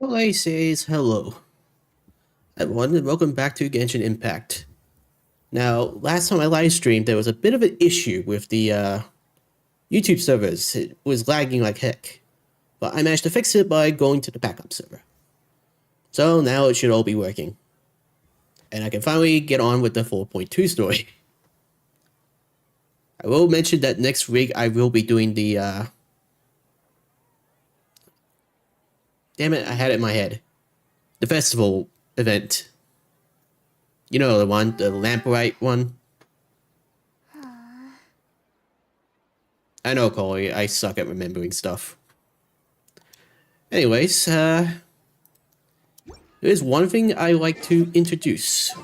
Well, I says hello, everyone, and welcome back to Genshin Impact. Now, last time I live streamed, there was a bit of an issue with the YouTube servers. It was lagging like heck, but I managed to fix it by going to the backup server. So now it should all be working, and I can finally get on with the 4.2 story. I will mention that next week I will be doing the damn it, I had it in my head. The festival event. You know the one, the Lamplight one. I know, Corey, I suck at remembering stuff. Anyways, there's one thing I like to introduce.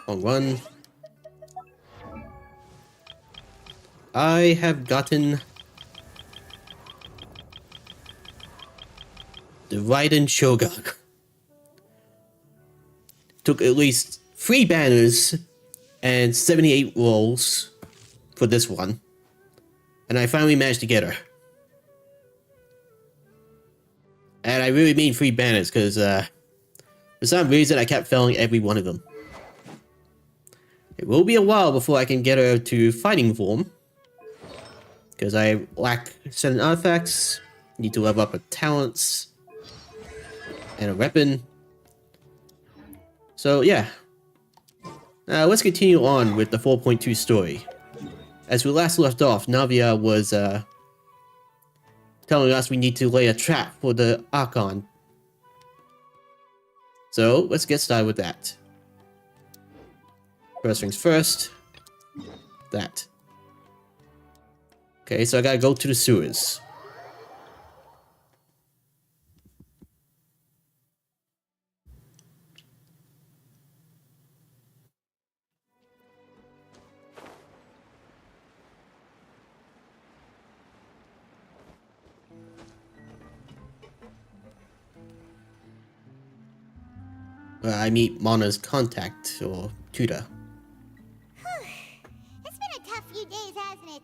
On one, I have gotten the Raiden Shogun. Took at least 3 banners and 78 rolls for this one, and I finally managed to get her. And I really mean 3 banners, because for some reason I kept failing every one of them. It will be a while before I can get her to fighting form, because I lack certain artifacts, need to level up her talents, and a weapon. So yeah. Now let's continue on with the 4.2 story. As we last left off, Navia was telling us we need to lay a trap for the Archon. So let's get started with that. First things first. That. Okay, so I gotta go to the sewers. Where I meet Mona's contact, or tutor. It's been a tough few days, hasn't it?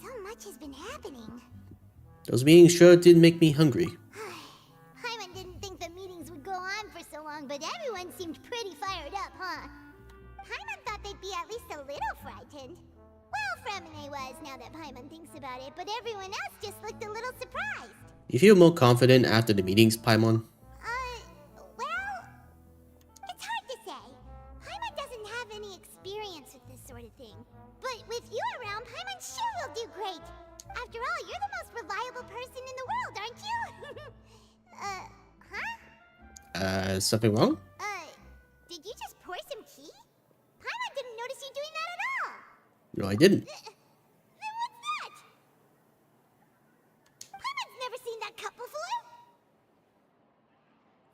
So much has been happening. Those meetings sure did make me hungry. Hyman didn't think the meetings would go on for so long, but everyone seemed pretty fired up, huh? Hyman thought they'd be at least a little frightened. Well, Fremine was, now that Hyman thinks about it, but everyone else just looked a little surprised. You feel more confident after the meetings, Paimon? Well, it's hard to say. Paimon doesn't have any experience with this sort of thing. But with you around, Paimon sure will do great. After all, you're the most reliable person in the world, aren't you? Something wrong? Did you just pour some tea? Paimon didn't notice you doing that at all. No, I didn't. Then what's that? Paimon's never seen that cup before.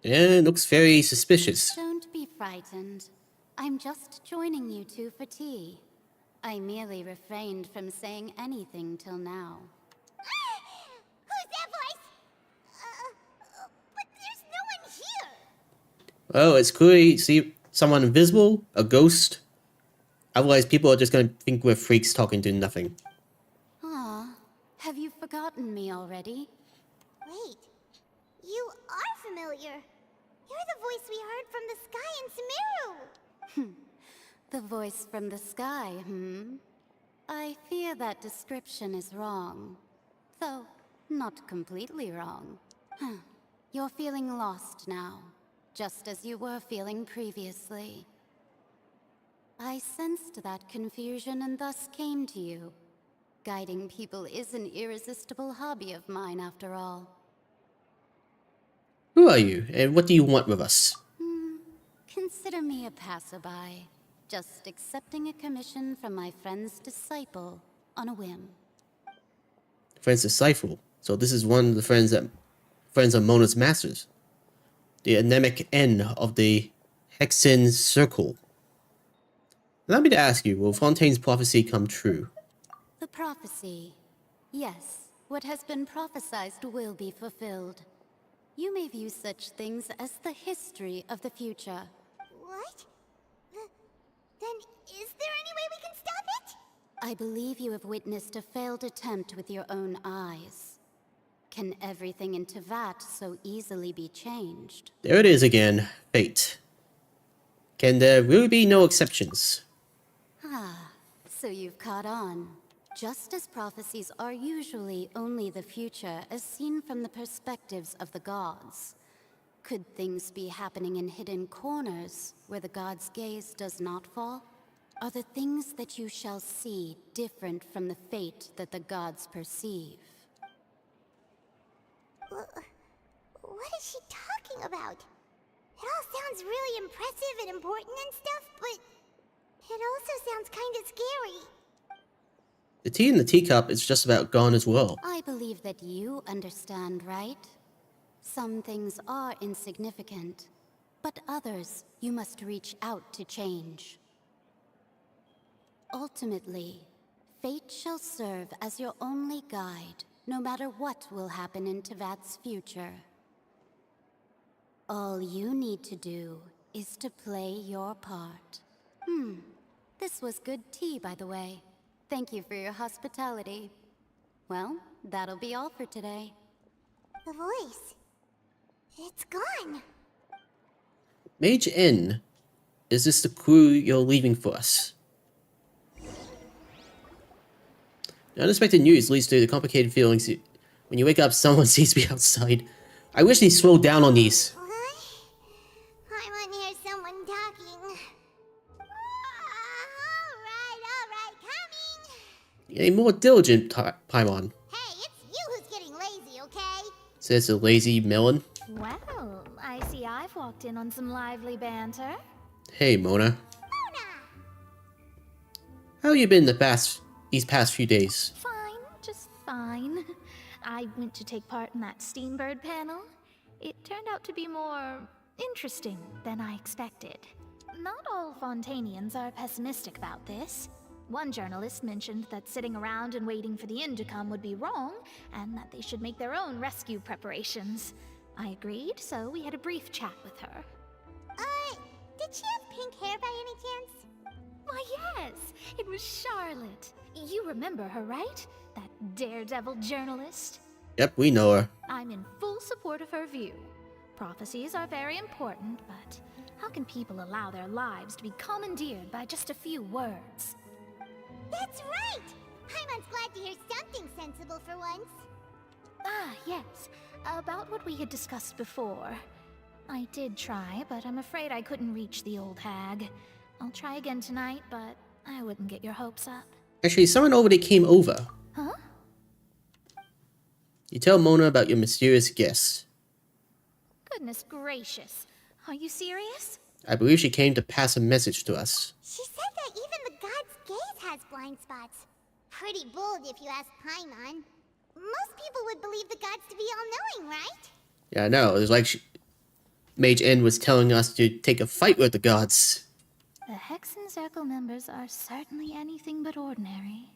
Yeah, it looks very suspicious. Don't be frightened. I'm just joining you two for tea. I merely refrained from saying anything till now. Who's that voice? But there's no one here. Oh, it's clearly someone invisible, a ghost. Otherwise, people are just gonna think we're freaks talking to nothing. Ah, have you forgotten me already? Wait, you are familiar. You're the voice we heard from the sky in Sumeru. The voice from the sky, hmm? I fear that description is wrong. Though, not completely wrong. You're feeling lost now, just as you were feeling previously. I sensed that confusion and thus came to you. Guiding people is an irresistible hobby of mine, after all. Who are you, and what do you want with us? Consider me a passerby, just accepting a commission from my friend's disciple on a whim. Friend's disciple. So this is one of the friends of Mona's masters. The anemic end of the Hexen Circle. Allow me to ask you, will Fontaine's prophecy come true? The prophecy. Yes, what has been prophesied will be fulfilled. You may view such things as the history of the future. What? Then is there any way we can stop it? I believe you have witnessed a failed attempt with your own eyes. Can everything in Tevat so easily be changed? There it is again. Fate. Can there really be no exceptions? Ah, so you've caught on. Just as prophecies are usually only the future as seen from the perspectives of the gods, could things be happening in hidden corners where the gods' gaze does not fall? Are the things that you shall see different from the fate that the gods perceive? What is she talking about? It all sounds really impressive and important and stuff, but it also sounds kind of scary. The tea in the teacup is just about gone as well. I believe that you understand, right? Some things are insignificant, but others you must reach out to change. Ultimately, fate shall serve as your only guide, no matter what will happen in Tevat's future. All you need to do is to play your part. This was good tea, by the way. Thank you for your hospitality. Well, that'll be all for today. The voice. It's gone. Mage N, is this the crew you're leaving for us? The unexpected news leads to the complicated feelings when you wake up, someone sees me outside. I wish they slowed down on these. What? I want to hear someone talking. Alright, coming. A more diligent Paimon, Hey, it's you who's getting lazy, okay? says the lazy melon. Well, I see I've walked in on some lively banter. Hey, Mona. Mona! How you been these past few days? Fine, just fine. I went to take part in that Steambird panel. It turned out to be more interesting than I expected. Not all Fontanians are pessimistic about this. One journalist mentioned that sitting around and waiting for the end to come would be wrong, and that they should make their own rescue preparations. I agreed, so we had a brief chat with her. Did she have pink hair by any chance? Why, yes, it was Charlotte. You remember her, right? That daredevil journalist? Yep, we know her. I'm in full support of her view. Prophecies are very important, but how can people allow their lives to be commandeered by just a few words? That's right! Paimon's glad to hear something sensible for once. Ah, yes. About what we had discussed before. I did try, but I'm afraid I couldn't reach the old hag. I'll try again tonight, but I wouldn't get your hopes up. Actually, someone already came over. Huh? You tell Mona about your mysterious guest. Goodness gracious. Are you serious? I believe she came to pass a message to us. She said that even the god's gaze has blind spots. Pretty bold if you ask Paimon. Most people would believe the gods to be all-knowing, right? Yeah, I know. It was like Mage N was telling us to take a fight with the gods. The Hexen Circle members are certainly anything but ordinary.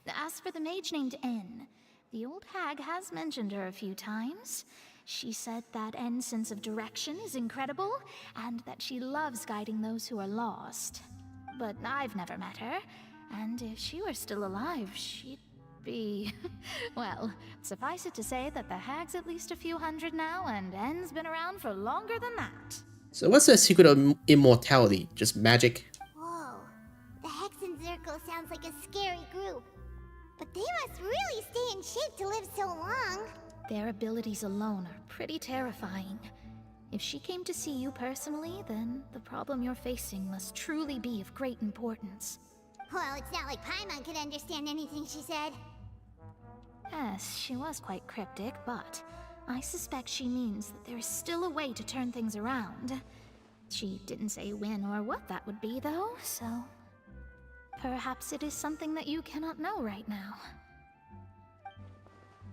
As for the mage named N, the old hag has mentioned her a few times. She said that N's sense of direction is incredible, and that she loves guiding those who are lost. But I've never met her, and if she were still alive, she'd be... well, suffice it to say that the hag's at least a few hundred now, and N's been around for longer than that. So what's the secret of immortality? Just magic? Whoa. The Hexen Circle sounds like a scary group. But they must really stay in shape to live so long. Their abilities alone are pretty terrifying. If she came to see you personally, then the problem you're facing must truly be of great importance. Well, it's not like Paimon could understand anything she said. Yes, she was quite cryptic, but I suspect she means that there is still a way to turn things around. She didn't say when or what that would be, though, so... perhaps it is something that you cannot know right now.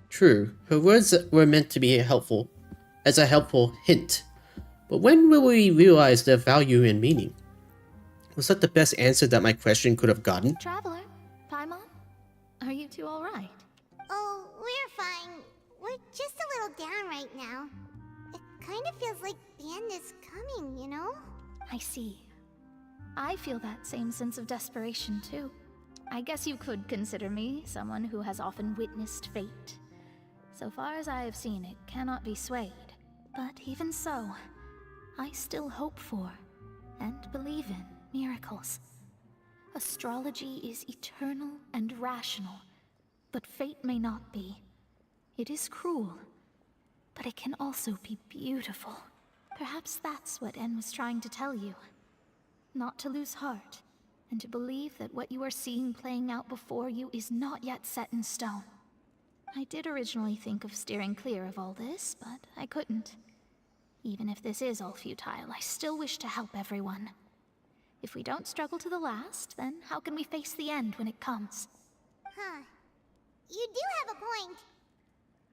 True, her words were meant to be helpful, as a helpful hint. But when will we realize their value and meaning? Was that the best answer that my question could have gotten? Traveler, Paimon, are you two alright? Oh, we're fine. We're just a little down right now. It kind of feels like the end is coming, you know? I see. I feel that same sense of desperation, too. I guess you could consider me someone who has often witnessed fate. So far as I have seen, it cannot be swayed. But even so, I still hope for and believe in miracles. Astrology is eternal and rational, but fate may not be. It is cruel, but it can also be beautiful. Perhaps that's what En was trying to tell you. Not to lose heart, and to believe that what you are seeing playing out before you is not yet set in stone. I did originally think of steering clear of all this, but I couldn't. Even if this is all futile, I still wish to help everyone. If we don't struggle to the last, then how can we face the end when it comes? Huh. You do have a point.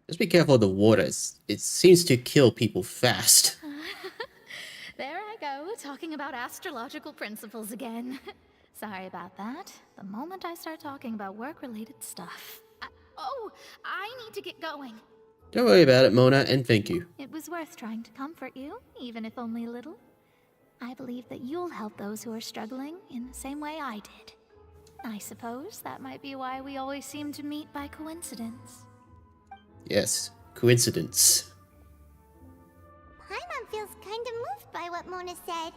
Just be careful of the water. It seems to kill people fast. There I go, talking about astrological principles again. Sorry about that. The moment I start talking about work-related stuff. I need to get going. Don't worry about it, Mona, and thank you. It was worth trying to comfort you, even if only a little. I believe that you'll help those who are struggling in the same way I did. I suppose that might be why we always seem to meet by coincidence. Yes, coincidence. Paimon feels kind of moved by what Mona said,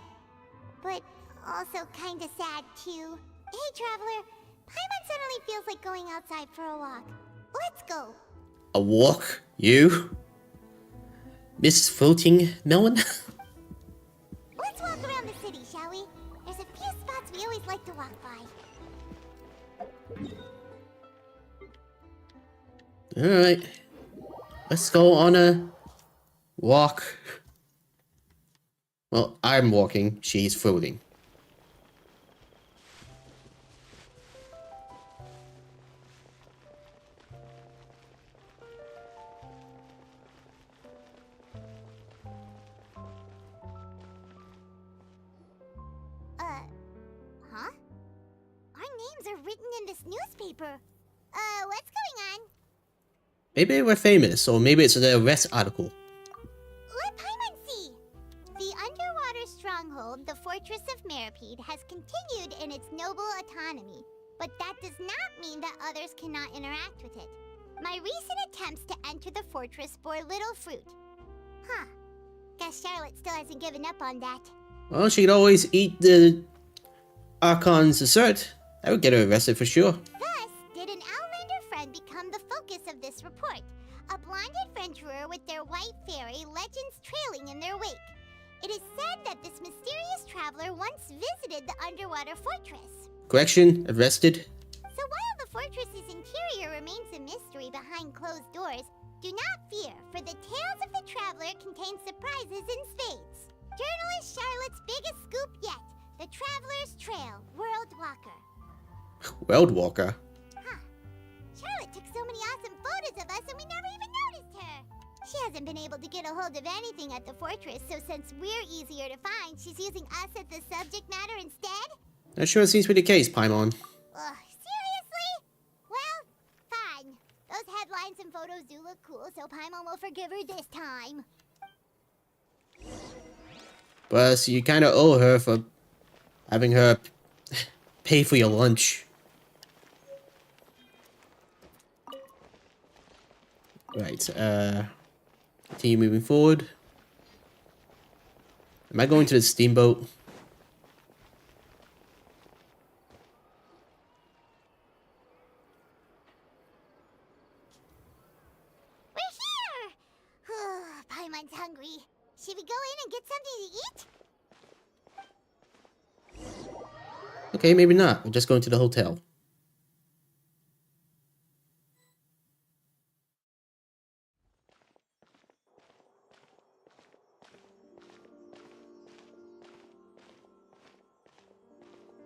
but also kind of sad too. Hey, Traveler, Paimon suddenly feels like going outside for a walk. Let's go. A walk? You? Miss Floating Melon? Let's walk around the city, shall we? There's a few spots we always like to walk by. Alright. Let's go on a walk. Well, I'm walking, she's floating. Huh? Our names are written in this newspaper. What's going on? Maybe we're famous, or maybe it's an arrest article. Let Paimon see. The underwater stronghold, the Fortress of Meripede, has continued in its noble autonomy, but that does not mean that others cannot interact with it. My recent attempts to enter the fortress bore little fruit. Huh. Guess Charlotte still hasn't given up on that. Well, she could always eat the Archon's dessert. That would get her arrested for sure. Thus, did an Outlander friend become the focus of this report. A blonde adventurer with their white fairy, legends trailing in their wake. It is said that this mysterious traveler once visited the underwater fortress. Correction, arrested. So while the fortress's interior remains a mystery behind closed doors, do not fear, for the tales of the traveler contain surprises in spades. Journalist Charlotte's biggest scoop yet, the Traveler's Trail, World Walker. World Walker. Huh. Charlotte took so many awesome photos of us and we never even noticed her. She hasn't been able to get a hold of anything at the fortress, so since we're easier to find, she's using us as the subject matter instead? That sure seems to be the case, Paimon. Ugh, seriously? Well, fine. Those headlines and photos do look cool, so Paimon will forgive her this time. Plus, you kind of owe her for having her pay for your lunch. Right, continue moving forward. Am I going to the steamboat? We're here! Paimon's hungry. Should we go in and get something to eat? Okay, maybe not. We're just going to the hotel.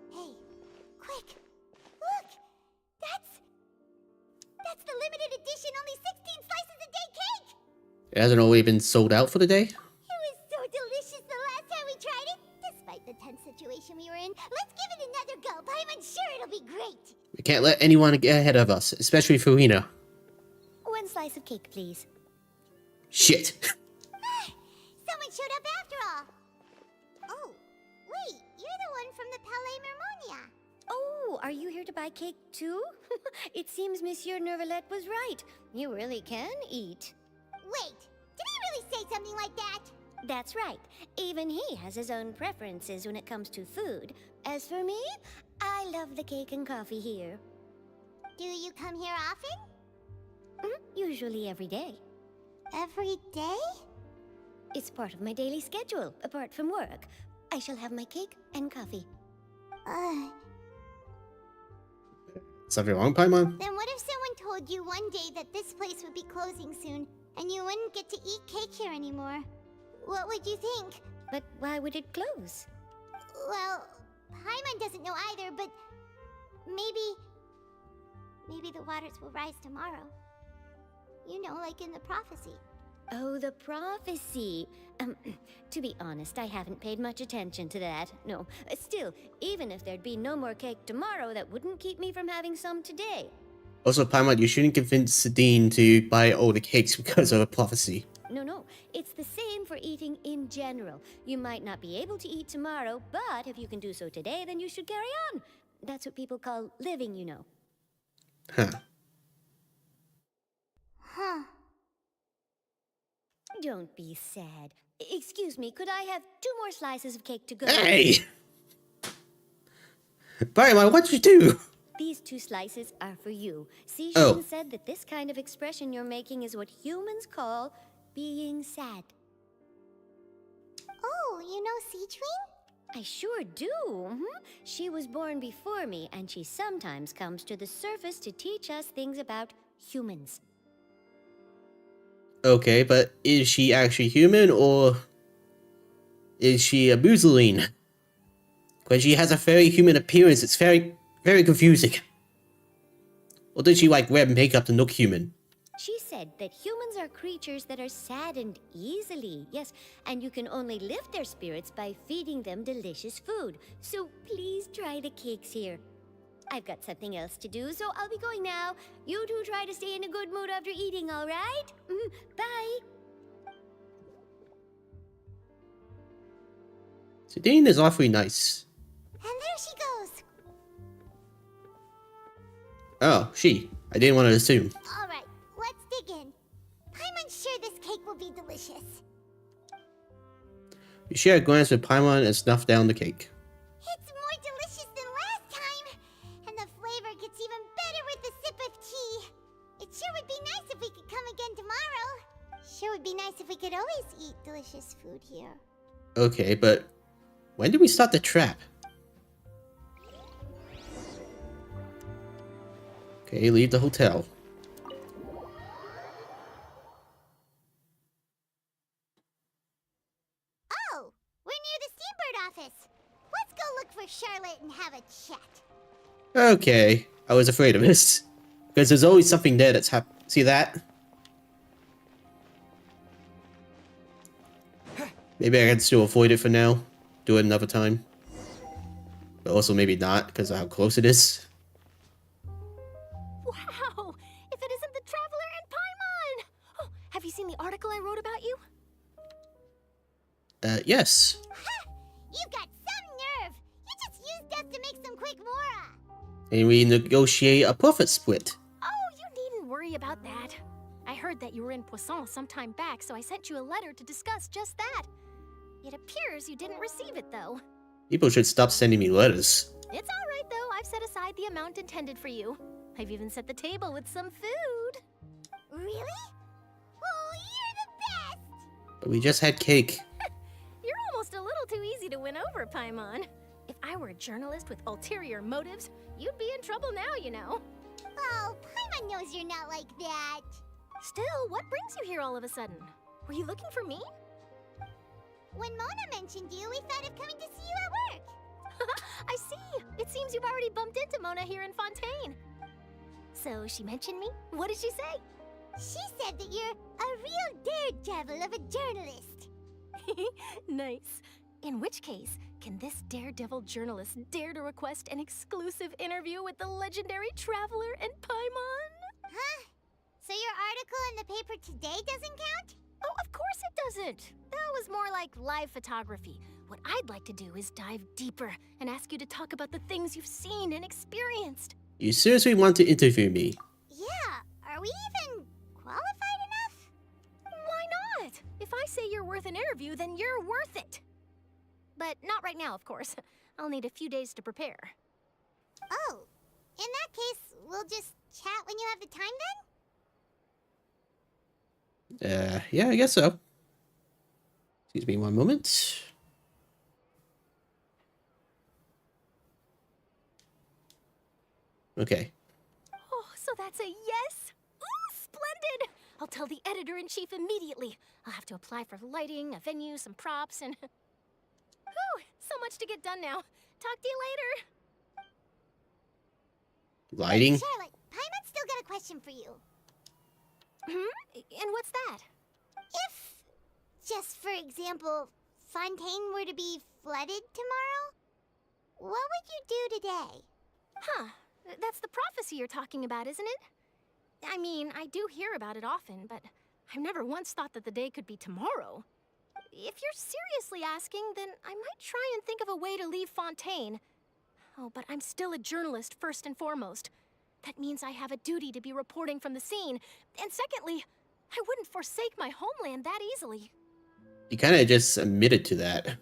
Hey, quick! Look! That's the limited edition only 16 slices a day cake! It hasn't already been sold out for the day? It was so delicious the last time we tried it. Despite the tense situation we were in, let's give it another go. Paimon's sure it'll be great. We can't let anyone get ahead of us, especially Farina. One slice of cake, please. Shit. Someone showed up after all. Oh, wait, you're the one from the Palais Mermonia. Oh, are you here to buy cake too? It seems Monsieur Nervalette was right. You really can eat. Wait, did he really say something like that? That's right. Even he has his own preferences when it comes to food. As for me, I love the cake and coffee here. Do you come here often? Usually every day. Every day? It's part of my daily schedule, apart from work. I shall have my cake and coffee. Something wrong, Paimon? Then what if someone told you one day that this place would be closing soon, and you wouldn't get to eat cake here anymore? What would you think? But why would it close? Well, Paimon doesn't know either, but maybe the waters will rise tomorrow. You know, like in the prophecy. Oh, the prophecy. To be honest, I haven't paid much attention to that. No, still, even if there'd be no more cake tomorrow, that wouldn't keep me from having some today. Also, Paimon, you shouldn't convince Dean to buy all the cakes because of a prophecy. No, it's the same for eating in general. You might not be able to eat tomorrow, but if you can do so today, then you should carry on. That's what people call living, you know. Huh. Huh. Don't be sad. Excuse me, could I have 2 more slices of cake to go? Hey! Paimon, what'd you do? These 2 slices are for you. See, Oh. Shin said that this kind of expression you're making is what humans call being sad. Oh, you know Seachwing? I sure do. She was born before me, and she sometimes comes to the surface to teach us things about humans. Okay, but is she actually human, or is she a Museline? Because she has a very human appearance, it's very, very confusing. Or did she, like, wear makeup to look human? She said that humans are creatures that are saddened easily, yes, and you can only lift their spirits by feeding them delicious food. So please try the cakes here. I've got something else to do, so I'll be going now. You two try to stay in a good mood after eating, all right? Bye. So Dean is awfully nice. And there she goes. Oh, she. I didn't want to assume. All right, let's dig in. Paimon's sure this cake will be delicious. You share a glance with Paimon and snuff down the cake. It's more delicious than last time, and the flavor gets even better with a sip of tea. It sure would be nice if we could come again tomorrow. Sure would be nice if we could always eat delicious food here. Okay, but when did we start the trap? Okay, leave the hotel. Oh, we're near the Steambird office. Let's go look for Charlotte and have a chat. Okay, I was afraid of this. Because there's always something there that's see that? Maybe I can still avoid it for now. Do it another time. But also maybe not, because of how close it is. Wow! If it isn't the Traveler and Paimon! Oh, have you seen the article I wrote about you? Yes. Ha! You've got some nerve. You just used us to make some quick mora. And we negotiate a profit split. Oh, you needn't worry about that. I heard that you were in Poisson some time back, so I sent you a letter to discuss just that. It appears you didn't receive it, though. People should stop sending me letters. It's all right, though. I've set aside the amount intended for you. I've even set the table with some food. Really? Oh, you're the best. But we just had cake. You're almost a little too easy to win over, Paimon. If I were a journalist with ulterior motives, you'd be in trouble now, you know. Oh, Paimon knows you're not like that. Still, what brings you here all of a sudden? Were you looking for me? When Mona mentioned you, we thought of coming to see you at work. I see. It seems you've already bumped into Mona here in Fontaine. So she mentioned me? What did she say? She said that you're a real daredevil of a journalist. Nice. In which case, can this daredevil journalist dare to request an exclusive interview with the legendary Traveler and Paimon? Huh? So your article in the paper today doesn't count? Oh, of course it doesn't. That was more like live photography. What I'd like to do is dive deeper and ask you to talk about the things you've seen and experienced. You seriously want to interview me? Yeah, are we even qualified enough? Why not? If I say you're worth an interview, then you're worth it. But not right now, of course. I'll need a few days to prepare. Oh, in that case, we'll just chat when you have the time then? Yeah, I guess so. Excuse me one moment. Okay. Oh, so that's a yes? Ooh, splendid! I'll tell the editor-in-chief immediately. I'll have to apply for lighting, a venue, some props, and... Whew, so much to get done now. Talk to you later. Lighting? Charlotte, Paimon's still got a question for you. And what's that? If, just for example, Fontaine were to be flooded tomorrow, what would you do today? Huh. That's the prophecy you're talking about, isn't it? I mean, I do hear about it often, but I've never once thought that the day could be tomorrow. If you're seriously asking, then I might try and think of a way to leave Fontaine. Oh, but I'm still a journalist first and foremost. That means I have a duty to be reporting from the scene. And secondly, I wouldn't forsake my homeland that easily. You kind of just admitted to that.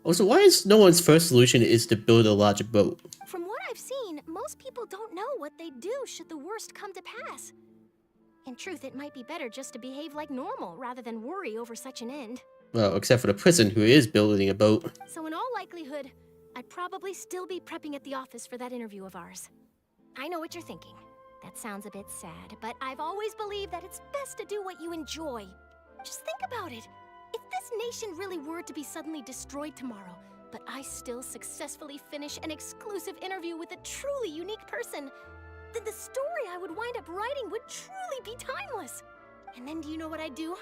Also, why is no one's first solution is to build a larger boat? From what I've seen, most people don't know what they'd do should the worst come to pass. In truth, it might be better just to behave like normal rather than worry over such an end. Well, except for the prison who is building a boat. So in all likelihood, I'd probably still be prepping at the office for that interview of ours. I know what you're thinking. That sounds a bit sad, but I've always believed that it's best to do what you enjoy. Just think about it. If this nation really were to be suddenly destroyed tomorrow, but I still successfully finish an exclusive interview with a truly unique person, then the story I would wind up writing would truly be timeless. And then do you know what I'd do?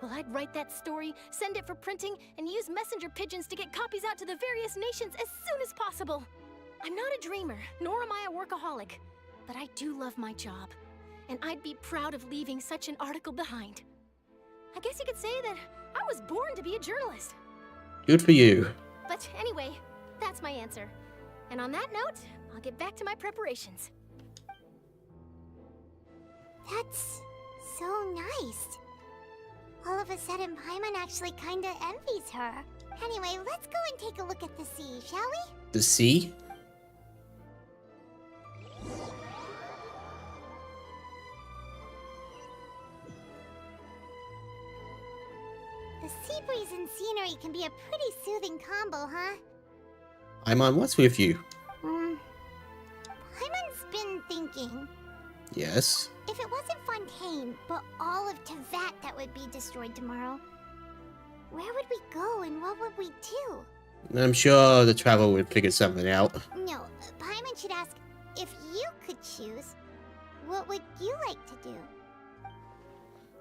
Well, I'd write that story, send it for printing, and use messenger pigeons to get copies out to the various nations as soon as possible. I'm not a dreamer, nor am I a workaholic, but I do love my job, and I'd be proud of leaving such an article behind. I guess you could say that I was born to be a journalist. Good for you. But anyway, that's my answer. And on that note, I'll get back to my preparations. That's so nice. All of a sudden, Paimon actually kinda envies her. Anyway, let's go and take a look at the sea, shall we? The sea? The sea breeze and scenery can be a pretty soothing combo, huh? Paimon, what's with you? Paimon's been thinking. Yes? If it wasn't Fontaine, but all of Tevat that would be destroyed tomorrow, where would we go and what would we do? I'm sure the travel would figure something out. No, Paimon should ask, if you could choose, what would you like to do?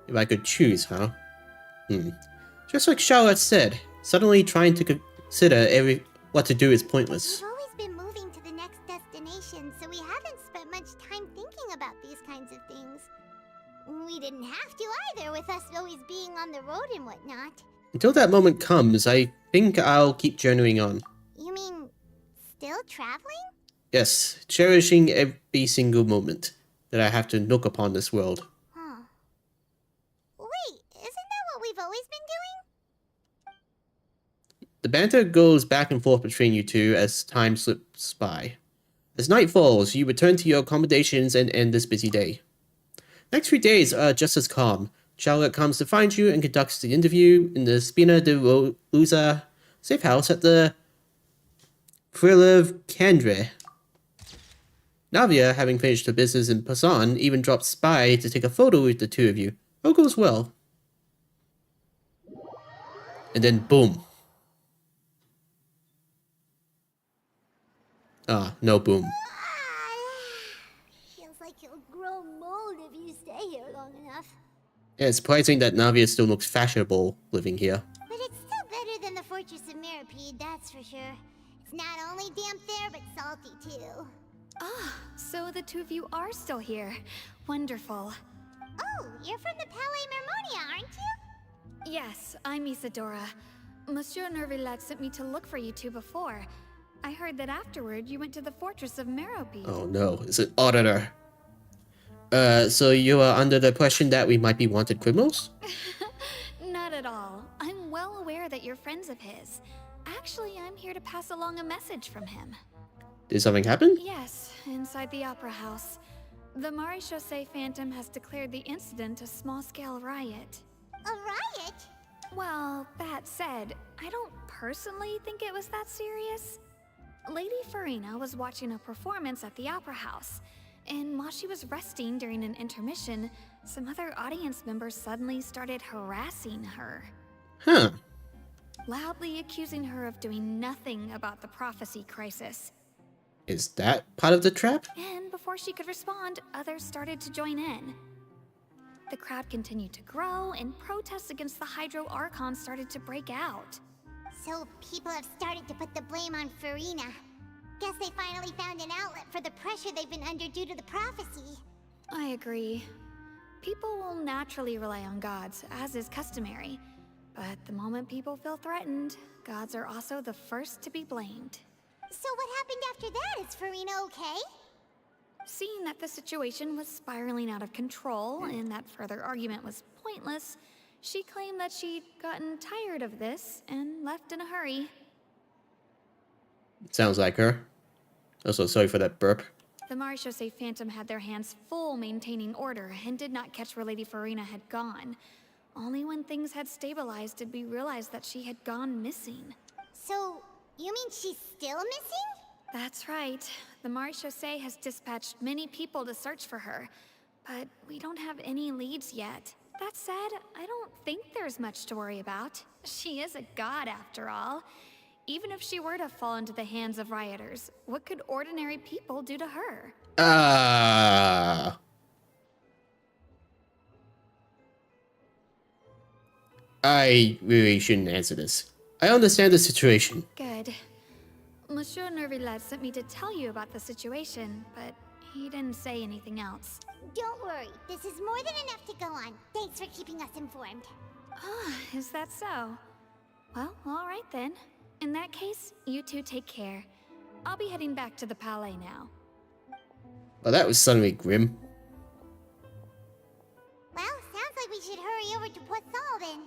If I could choose, huh? Just like Charlotte said, suddenly trying to consider what to do is pointless. We've always been moving to the next destination, so we haven't spent much time thinking about these kinds of things. We didn't have to either, with us always being on the road and whatnot. Until that moment comes, I think I'll keep journeying on. You mean, still traveling? Yes, cherishing every single moment that I have to look upon this world. Huh. Wait, isn't that what we've always been doing? The banter goes back and forth between you two as time slips by. As night falls, you return to your accommodations and end this busy day. Next few days are just as calm. Charlotte comes to find you and conducts the interview in the Spina de Lusa safe house at the Frilev Kandre. Navia, having finished her business in Pasan, even drops by to take a photo with the two of you. All goes well. And then boom. Ah, no boom. Feels like you'll grow mold if you stay here long enough. Yeah, it's surprising that Navia still looks fashionable living here. But it's still better than the Fortress of Mirapede, that's for sure. It's not only damp there, but salty too. Ah, so the two of you are still here. Wonderful. Oh, you're from the Palais Mermonia, aren't you? Yes, I'm Isadora. Monsieur Nervillet sent me to look for you two before. I heard that afterward you went to the fortress of Meropide. Oh no, it's an auditor. So you are under the impression that we might be wanted criminals? Not at all. I'm well aware that you're friends of his. Actually, I'm here to pass along a message from him. Did something happen? Yes, inside the Opera House. The Maréchaussée Phantom has declared the incident a small-scale riot. A riot? Well, that said, I don't personally think it was that serious. Lady Farina was watching a performance at the Opera House, and while she was resting during an intermission, some other audience members suddenly started harassing her. Huh. Loudly accusing her of doing nothing about the prophecy crisis. Is that part of the trap? And before she could respond, others started to join in. The crowd continued to grow, and protests against the Hydro Archon started to break out. So people have started to put the blame on Farina. Guess they finally found an outlet for the pressure they've been under due to the prophecy. I agree. People will naturally rely on gods, as is customary. But the moment people feel threatened, gods are also the first to be blamed. So what happened after that? Is Farina okay? Seeing that the situation was spiraling out of control and that further argument was pointless, she claimed that she'd gotten tired of this and left in a hurry. Sounds like her. Also, sorry for that burp. The Maréchaussée Phantom had their hands full maintaining order and did not catch where Lady Farina had gone. Only when things had stabilized did we realize that she had gone missing. So, you mean she's still missing? That's right. The Maréchaussée has dispatched many people to search for her, but we don't have any leads yet. That said, I don't think there's much to worry about. She is a god after all. Even if she were to fall into the hands of rioters, what could ordinary people do to her? I really shouldn't answer this. I understand the situation. Good. Monsieur Nervillet sent me to tell you about the situation, but he didn't say anything else. Don't worry, this is more than enough to go on. Thanks for keeping us informed. Ah, is that so? Well, all right then. In that case, you two take care. I'll be heading back to the Palais now. Well, that was suddenly grim. Well, sounds like we should hurry over to Poisson then.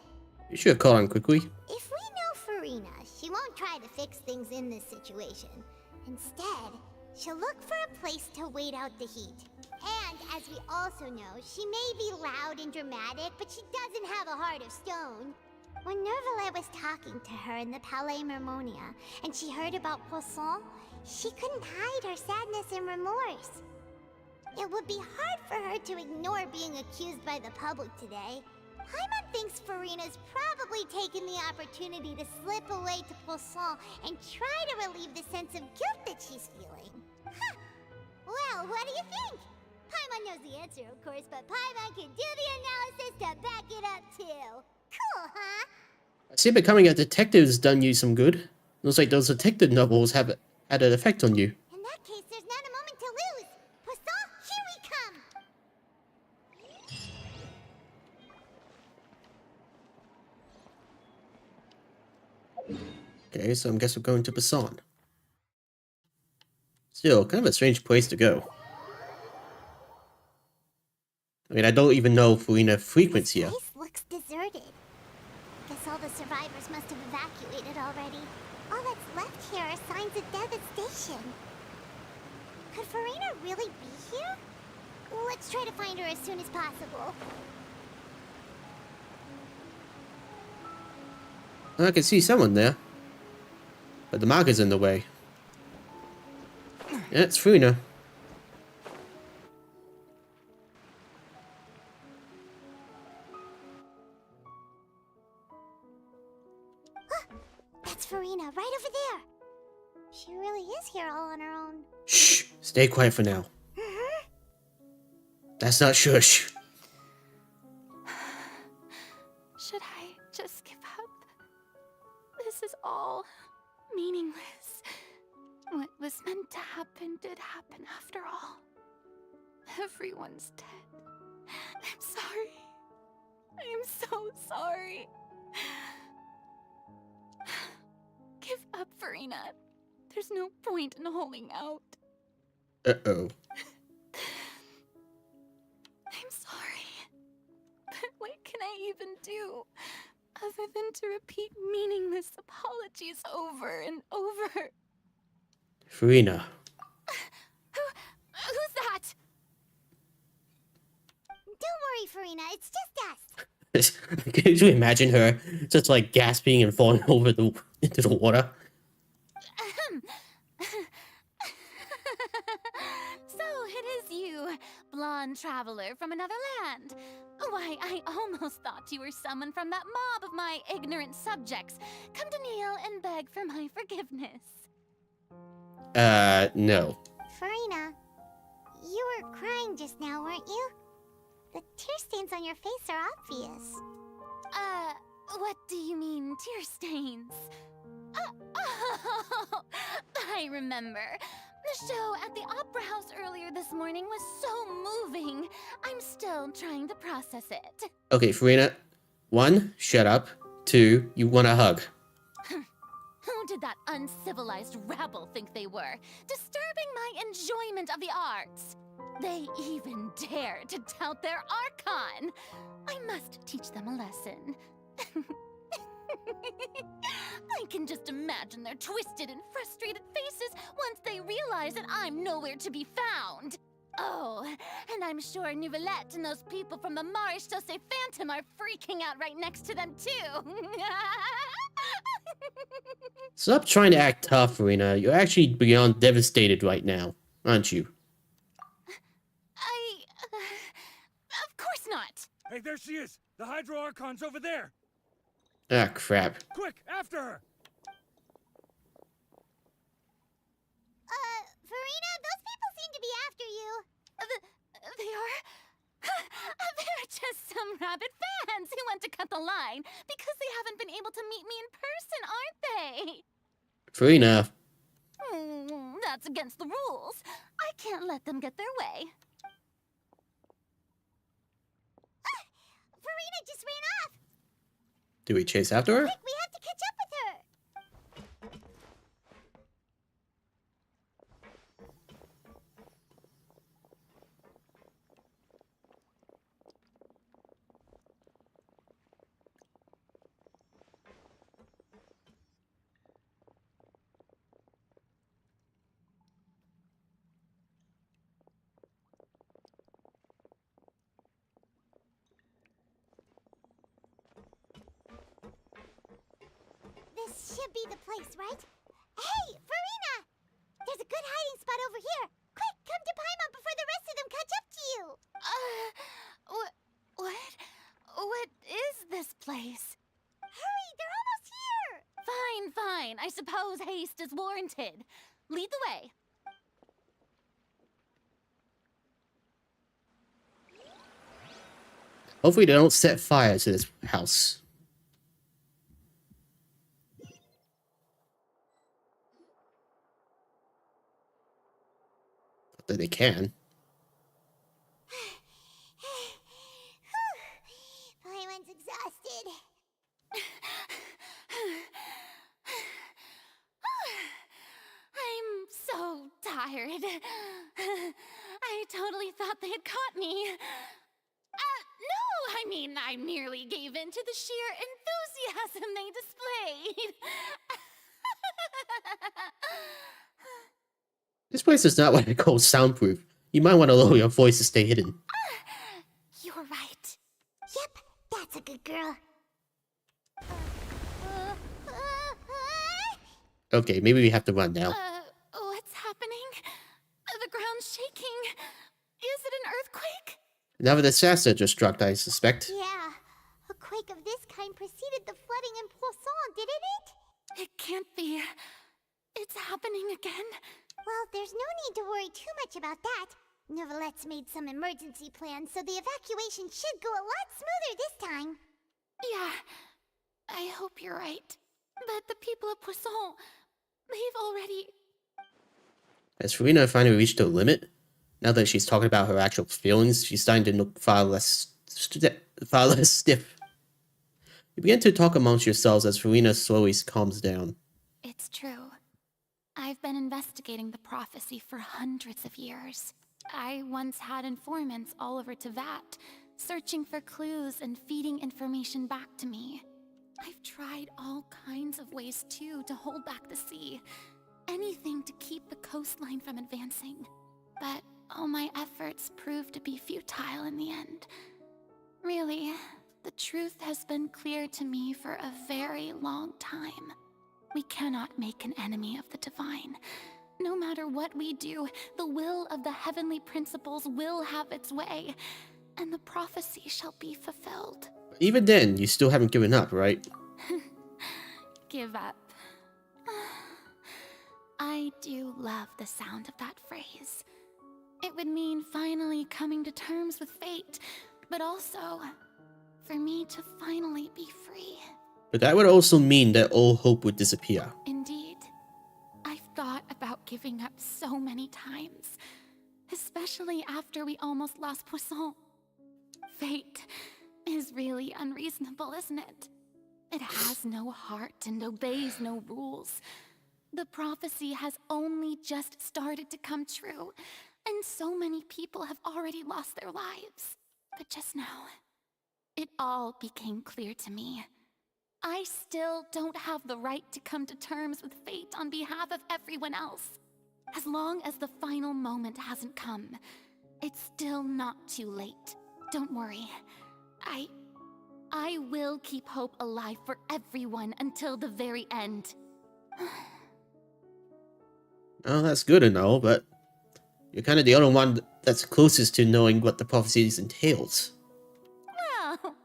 You should have called on quickly. If we know Farina, she won't try to fix things in this situation. Instead, she'll look for a place to wait out the heat. And as we also know, she may be loud and dramatic, but she doesn't have a heart of stone. When Nervillet was talking to her in the Palais Mermonia, and she heard about Poisson, she couldn't hide her sadness and remorse. It would be hard for her to ignore being accused by the public today. Paimon thinks Farina's probably taken the opportunity to slip away to Poisson and try to relieve the sense of guilt that she's feeling. Huh. Well, what do you think? Paimon knows the answer, of course, but Paimon can do the analysis to back it up, too. Cool, huh? I see becoming a detective has done you some good. Looks like those detective novels have had an effect on you. In that case, there's not a moment to lose. Poisson, here we come! Okay, so I guess we're going to Poisson. Still, kind of a strange place to go. I mean, I don't even know if Farina frequents here. This place looks deserted. Guess all the survivors must have evacuated already. All that's left here are signs of devastation. Could Farina really be here? Let's try to find her as soon as possible. I can see someone there. But the marker's in the way. Yeah, it's Farina. That's Farina, right over there. She really is here all on her own. Shh! Stay quiet for now. That's not shush. Should I just give up? This is all meaningless. What was meant to happen did happen after all. Everyone's dead. I'm sorry. I am so sorry. Give up, Farina. There's no point in holding out. Uh-oh. I'm sorry. But what can I even do other than to repeat meaningless apologies over and over? Farina. Who's that? Don't worry, Farina, it's just us. Can you imagine her just like gasping and falling over into the water? So it is you, blonde traveler from another land. Why, I almost thought you were someone from that mob of my ignorant subjects, come to kneel and beg for my forgiveness. No. Farina, you were crying just now, weren't you? The tear stains on your face are obvious. What do you mean, tear stains? Oh, I remember. The show at the Opera House earlier this morning was so moving. I'm still trying to process it. Okay, Farina. 1, shut up. 2, you want a hug. Who did that uncivilized rabble think they were? Disturbing my enjoyment of the arts. They even dare to tout their Archon. I must teach them a lesson. I can just imagine their twisted and frustrated faces once they realize that I'm nowhere to be found. Oh, and I'm sure Nouvellette and those people from the Maréchal Phantom are freaking out right next to them too. Stop trying to act tough, Farina. You're actually beyond devastated right now, aren't you? Of course not. Hey, there she is! The Hydro Archon's over there! Ah, crap. Quick, after her! Farina, those people seem to be after you. They are? They're just some rabid fans who want to cut the line because they haven't been able to meet me in person, aren't they? Farina. That's against the rules. I can't let them get their way. Farina just ran off. Do we chase after her? Quick, we have to catch up with her. This should be the place, right? Hey, Farina! There's a good hiding spot over here. Quick, come to Paimon before the rest of them catch up to you. What? What is this place? Hurry, they're almost here. Fine. I suppose haste is warranted. Lead the way. Hopefully they don't set fire to this house. Not that they can. Paimon's exhausted. I'm so tired. I totally thought they had caught me. No, I mean, I merely gave in to the sheer enthusiasm they displayed. This place is not what I call soundproof. You might want to lower your voice to stay hidden. You're right. Yep, that's a good girl. Okay, maybe we have to run now. What's happening? The ground's shaking. Is it an earthquake? Another disaster just struck, I suspect. Yeah, a quake of this kind preceded the flooding in Poisson, didn't it? It can't be. It's happening again. Well, there's no need to worry too much about that. Nouvellette's made some emergency plans, so the evacuation should go a lot smoother this time. Yeah, I hope you're right. But the people of Poisson, they've already... Has Farina finally reached her limit? Now that she's talking about her actual feelings, she's starting to look far less father stiff. You begin to talk amongst yourselves as Farina slowly calms down. It's true. I've been investigating the prophecy for hundreds of years. I once had informants all over Tevat, searching for clues and feeding information back to me. I've tried all kinds of ways too to hold back the sea. Anything to keep the coastline from advancing. But all my efforts proved to be futile in the end. Really, the truth has been clear to me for a very long time. We cannot make an enemy of the divine. No matter what we do, the will of the heavenly principles will have its way, and the prophecy shall be fulfilled. Even then, you still haven't given up, right? Give up. I do love the sound of that phrase. It would mean finally coming to terms with fate, but also for me to finally be free. But that would also mean that all hope would disappear. Indeed. I've thought about giving up so many times, especially after we almost lost Poisson. Fate is really unreasonable, isn't it? It has no heart and obeys no rules. The prophecy has only just started to come true, and so many people have already lost their lives. But just now, it all became clear to me. I still don't have the right to come to terms with fate on behalf of everyone else. As long as the final moment hasn't come, it's still not too late. Don't worry. I will keep hope alive for everyone until the very end. Oh, that's good and all, but you're kind of the only one that's closest to knowing what the prophecy entails. Well,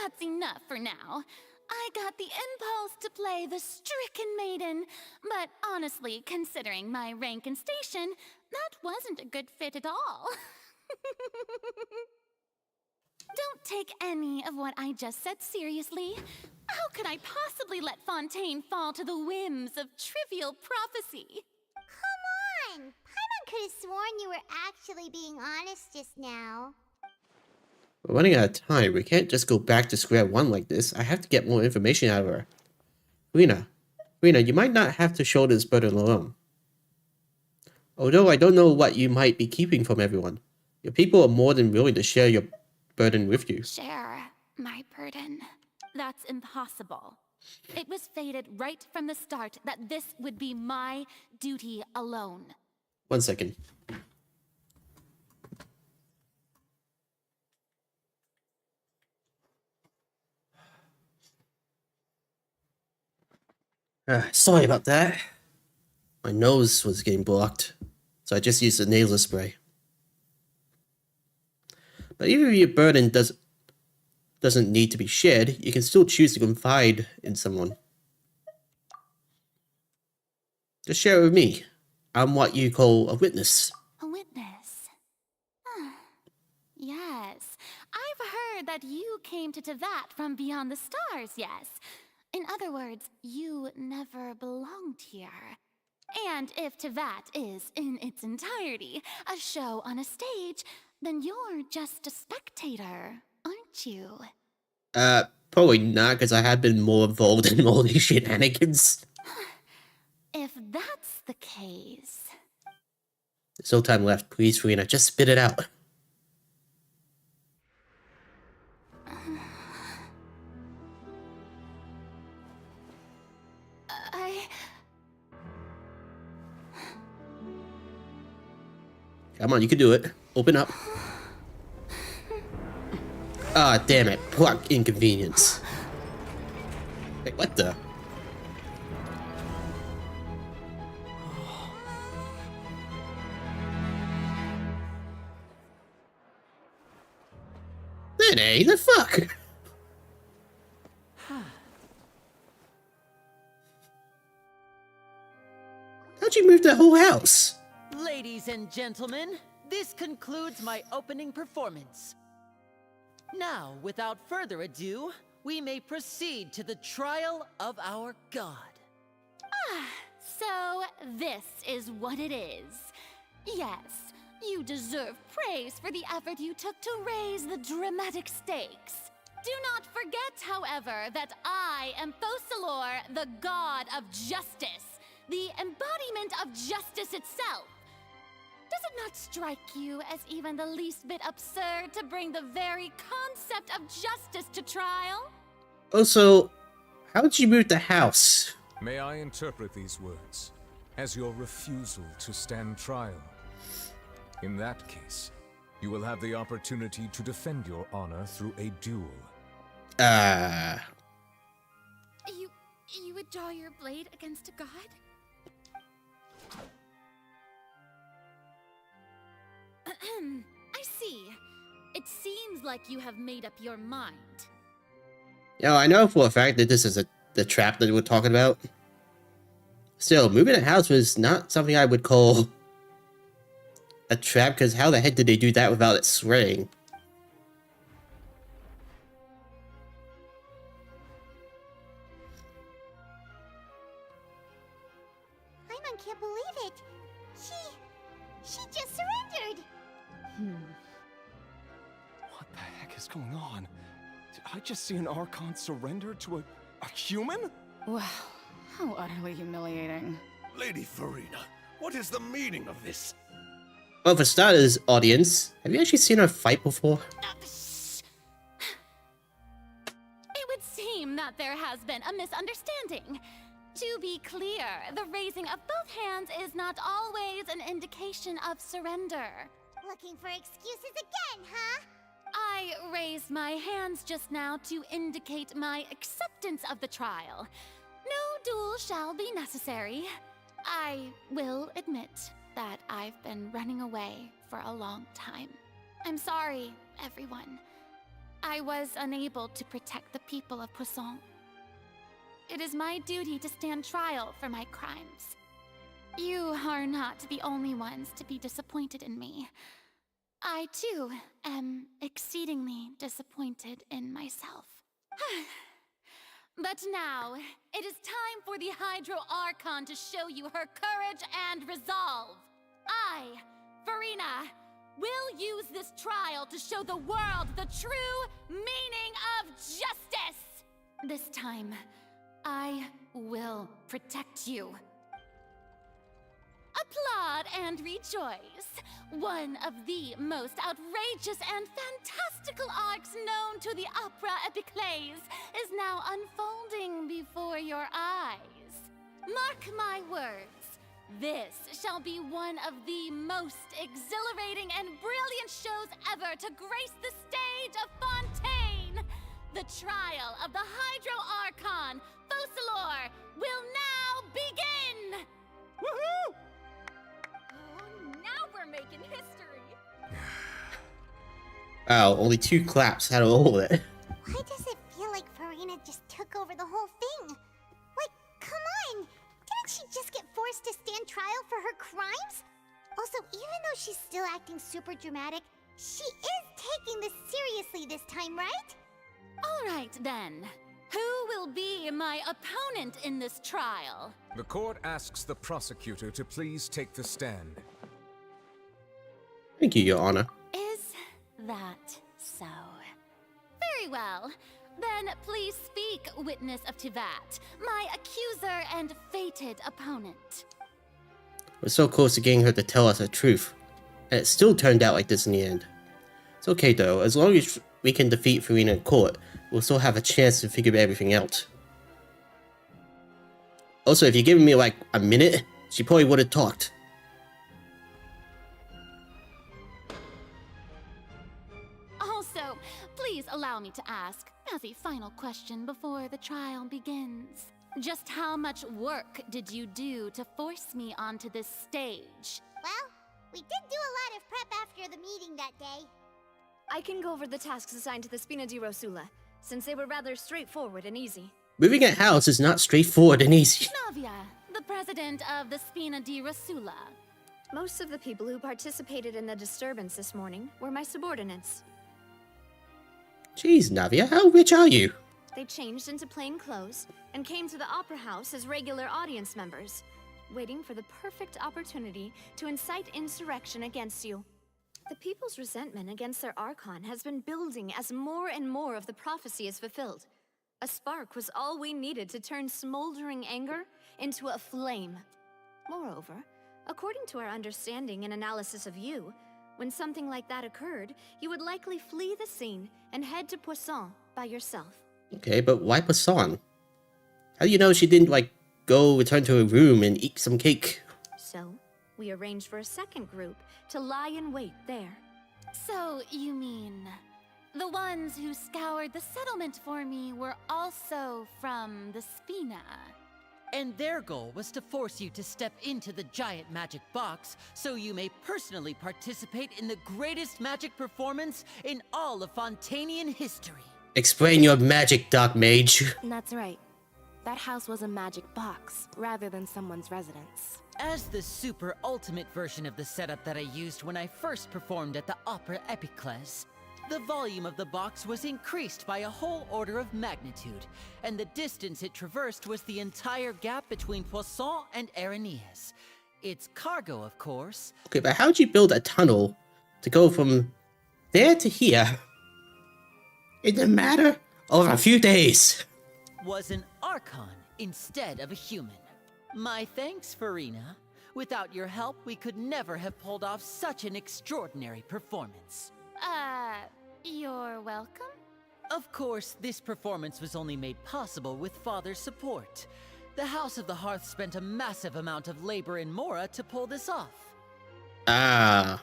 that's enough for now. I got the impulse to play the stricken maiden, but honestly, considering my rank and station, that wasn't a good fit at all. Don't take any of what I just said seriously. How could I possibly let Fontaine fall to the whims of trivial prophecy? Come on! Paimon could have sworn you were actually being honest just now. We're running out of time. We can't just go back to square one like this. I have to get more information out of her. Rena, you might not have to shoulder this burden alone. Although I don't know what you might be keeping from everyone, your people are more than willing to share your burden with you. Share my burden? That's impossible. It was fated right from the start that this would be my duty alone. 1 second. Sorry about that. My nose was getting blocked, so I just used a nasal spray. But even if your burden doesn't need to be shared, you can still choose to confide in someone. Just share it with me. I'm what you call a witness. A witness? Yes. I've heard that you came to Tevat from beyond the stars, yes. In other words, you never belonged here. And if Tevat is, in its entirety, a show on a stage, then you're just a spectator, aren't you? Probably not, because I have been more involved in all these shenanigans. If that's the case... There's no time left. Please, Farina, just spit it out. Come on, you can do it. Open up. Ah, damn it. Plot inconvenience. Wait, what the? Nene, the fuck? How'd you move that whole house? Ladies and gentlemen, this concludes my opening performance. Now, without further ado, we may proceed to the trial of our god. So, this is what it is. Yes, You deserve praise for the effort you took to raise the dramatic stakes. Do not forget, however, that I am Fosalor, the god of justice, the embodiment of justice itself. Does it not strike you as even the least bit absurd to bring the very concept of justice to trial? Also, how'd you move the house? May I interpret these words as your refusal to stand trial? In that case, you will have the opportunity to defend your honor through a duel. You would draw your blade against a god? I see. It seems like you have made up your mind. Yeah, I know for a fact that this is the trap that we're talking about. Still, moving a house was not something I would call a trap, because how the heck did they do that without it swaying? Paimon can't believe it. She just surrendered. What the heck is going on? Did I just see an Archon surrender to a human? Wow, how utterly humiliating. Lady Farina, what is the meaning of this? Well, for starters, audience, have you actually seen her fight before? It would seem that there has been a misunderstanding. To be clear, the raising of both hands is not always an indication of surrender. Looking for excuses again, huh? I raised my hands just now to indicate my acceptance of the trial. No duel shall be necessary. I will admit that I've been running away for a long time. I'm sorry, everyone. I was unable to protect the people of Poisson. It is my duty to stand trial for my crimes. You are not the only ones to be disappointed in me. I, too, am exceedingly disappointed in myself. But now, it is time for the Hydro Archon to show you her courage and resolve. I, Farina, will use this trial to show the world the true meaning of justice! This time, I will protect you. Applaud and rejoice. One of the most outrageous and fantastical arcs known to the opera epiclese is now unfolding before your eyes. Mark my words, this shall be one of the most exhilarating and brilliant shows ever to grace the stage of Fontaine. The trial of the Hydro Archon, Fosalor, will now begin! Woohoo! Oh, now we're making history. Wow, only 2 claps out of all of it. Why does it feel like Farina just took over the whole thing? Like, come on! Didn't she just get forced to stand trial for her crimes? Also, even though she's still acting super dramatic, she is taking this seriously this time, right? All right, then. Who will be my opponent in this trial? The court asks the prosecutor to please take the stand. Thank you, Your Honor. Is that so? Very well. Then please speak, witness of Tivat, my accuser and fated opponent. We're so close to getting her to tell us the truth, and it still turned out like this in the end. It's okay though, as long as we can defeat Farina in court, we'll still have a chance to figure everything out. Also, if you give me like a minute, she probably would have talked. Also, please allow me to ask, as a final question before the trial begins. Just how much work did you do to force me onto this stage? Well, we did do a lot of prep after the meeting that day. I can go over the tasks assigned to the Spina di Rosula, since they were rather straightforward and easy. Moving a house is not straightforward and easy. Navia, the president of the Spina di Rosula. Most of the people who participated in the disturbance this morning were my subordinates. Jeez, Navia, how rich are you? They changed into plain clothes and came to the Opera House as regular audience members. waiting for the perfect opportunity to incite insurrection against you. The people's resentment against their Archon has been building as more and more of the prophecy is fulfilled. A spark was all we needed to turn smoldering anger into a flame. Moreover, according to our understanding and analysis of you, when something like that occurred, you would likely flee the scene and head to Poisson by yourself. Okay, but why Poisson? How do you know she didn't, like, go return to her room and eat some cake? So, we arranged for a second group to lie in wait there. So, you mean the ones who scoured the settlement for me were also from the Spina? And their goal was to force you to step into the giant magic box so you may personally participate in the greatest magic performance in all of Fontanian history. Explain your magic, Dark Mage. That's right. That house was a magic box, rather than someone's residence. As the super ultimate version of the setup that I used when I first performed at the Opera Epiclese, the volume of the box was increased by a whole order of magnitude, and the distance it traversed was the entire gap between Poisson and Araneas. Its cargo, of course. Okay, but how'd you build a tunnel to go from there to here in a matter of a few days? Was an Archon instead of a human. My thanks, Farina. Without your help, we could never have pulled off such an extraordinary performance. You're welcome? Of course, this performance was only made possible with Father's support. The House of the Hearth spent a massive amount of labor in Mora to pull this off. Ah.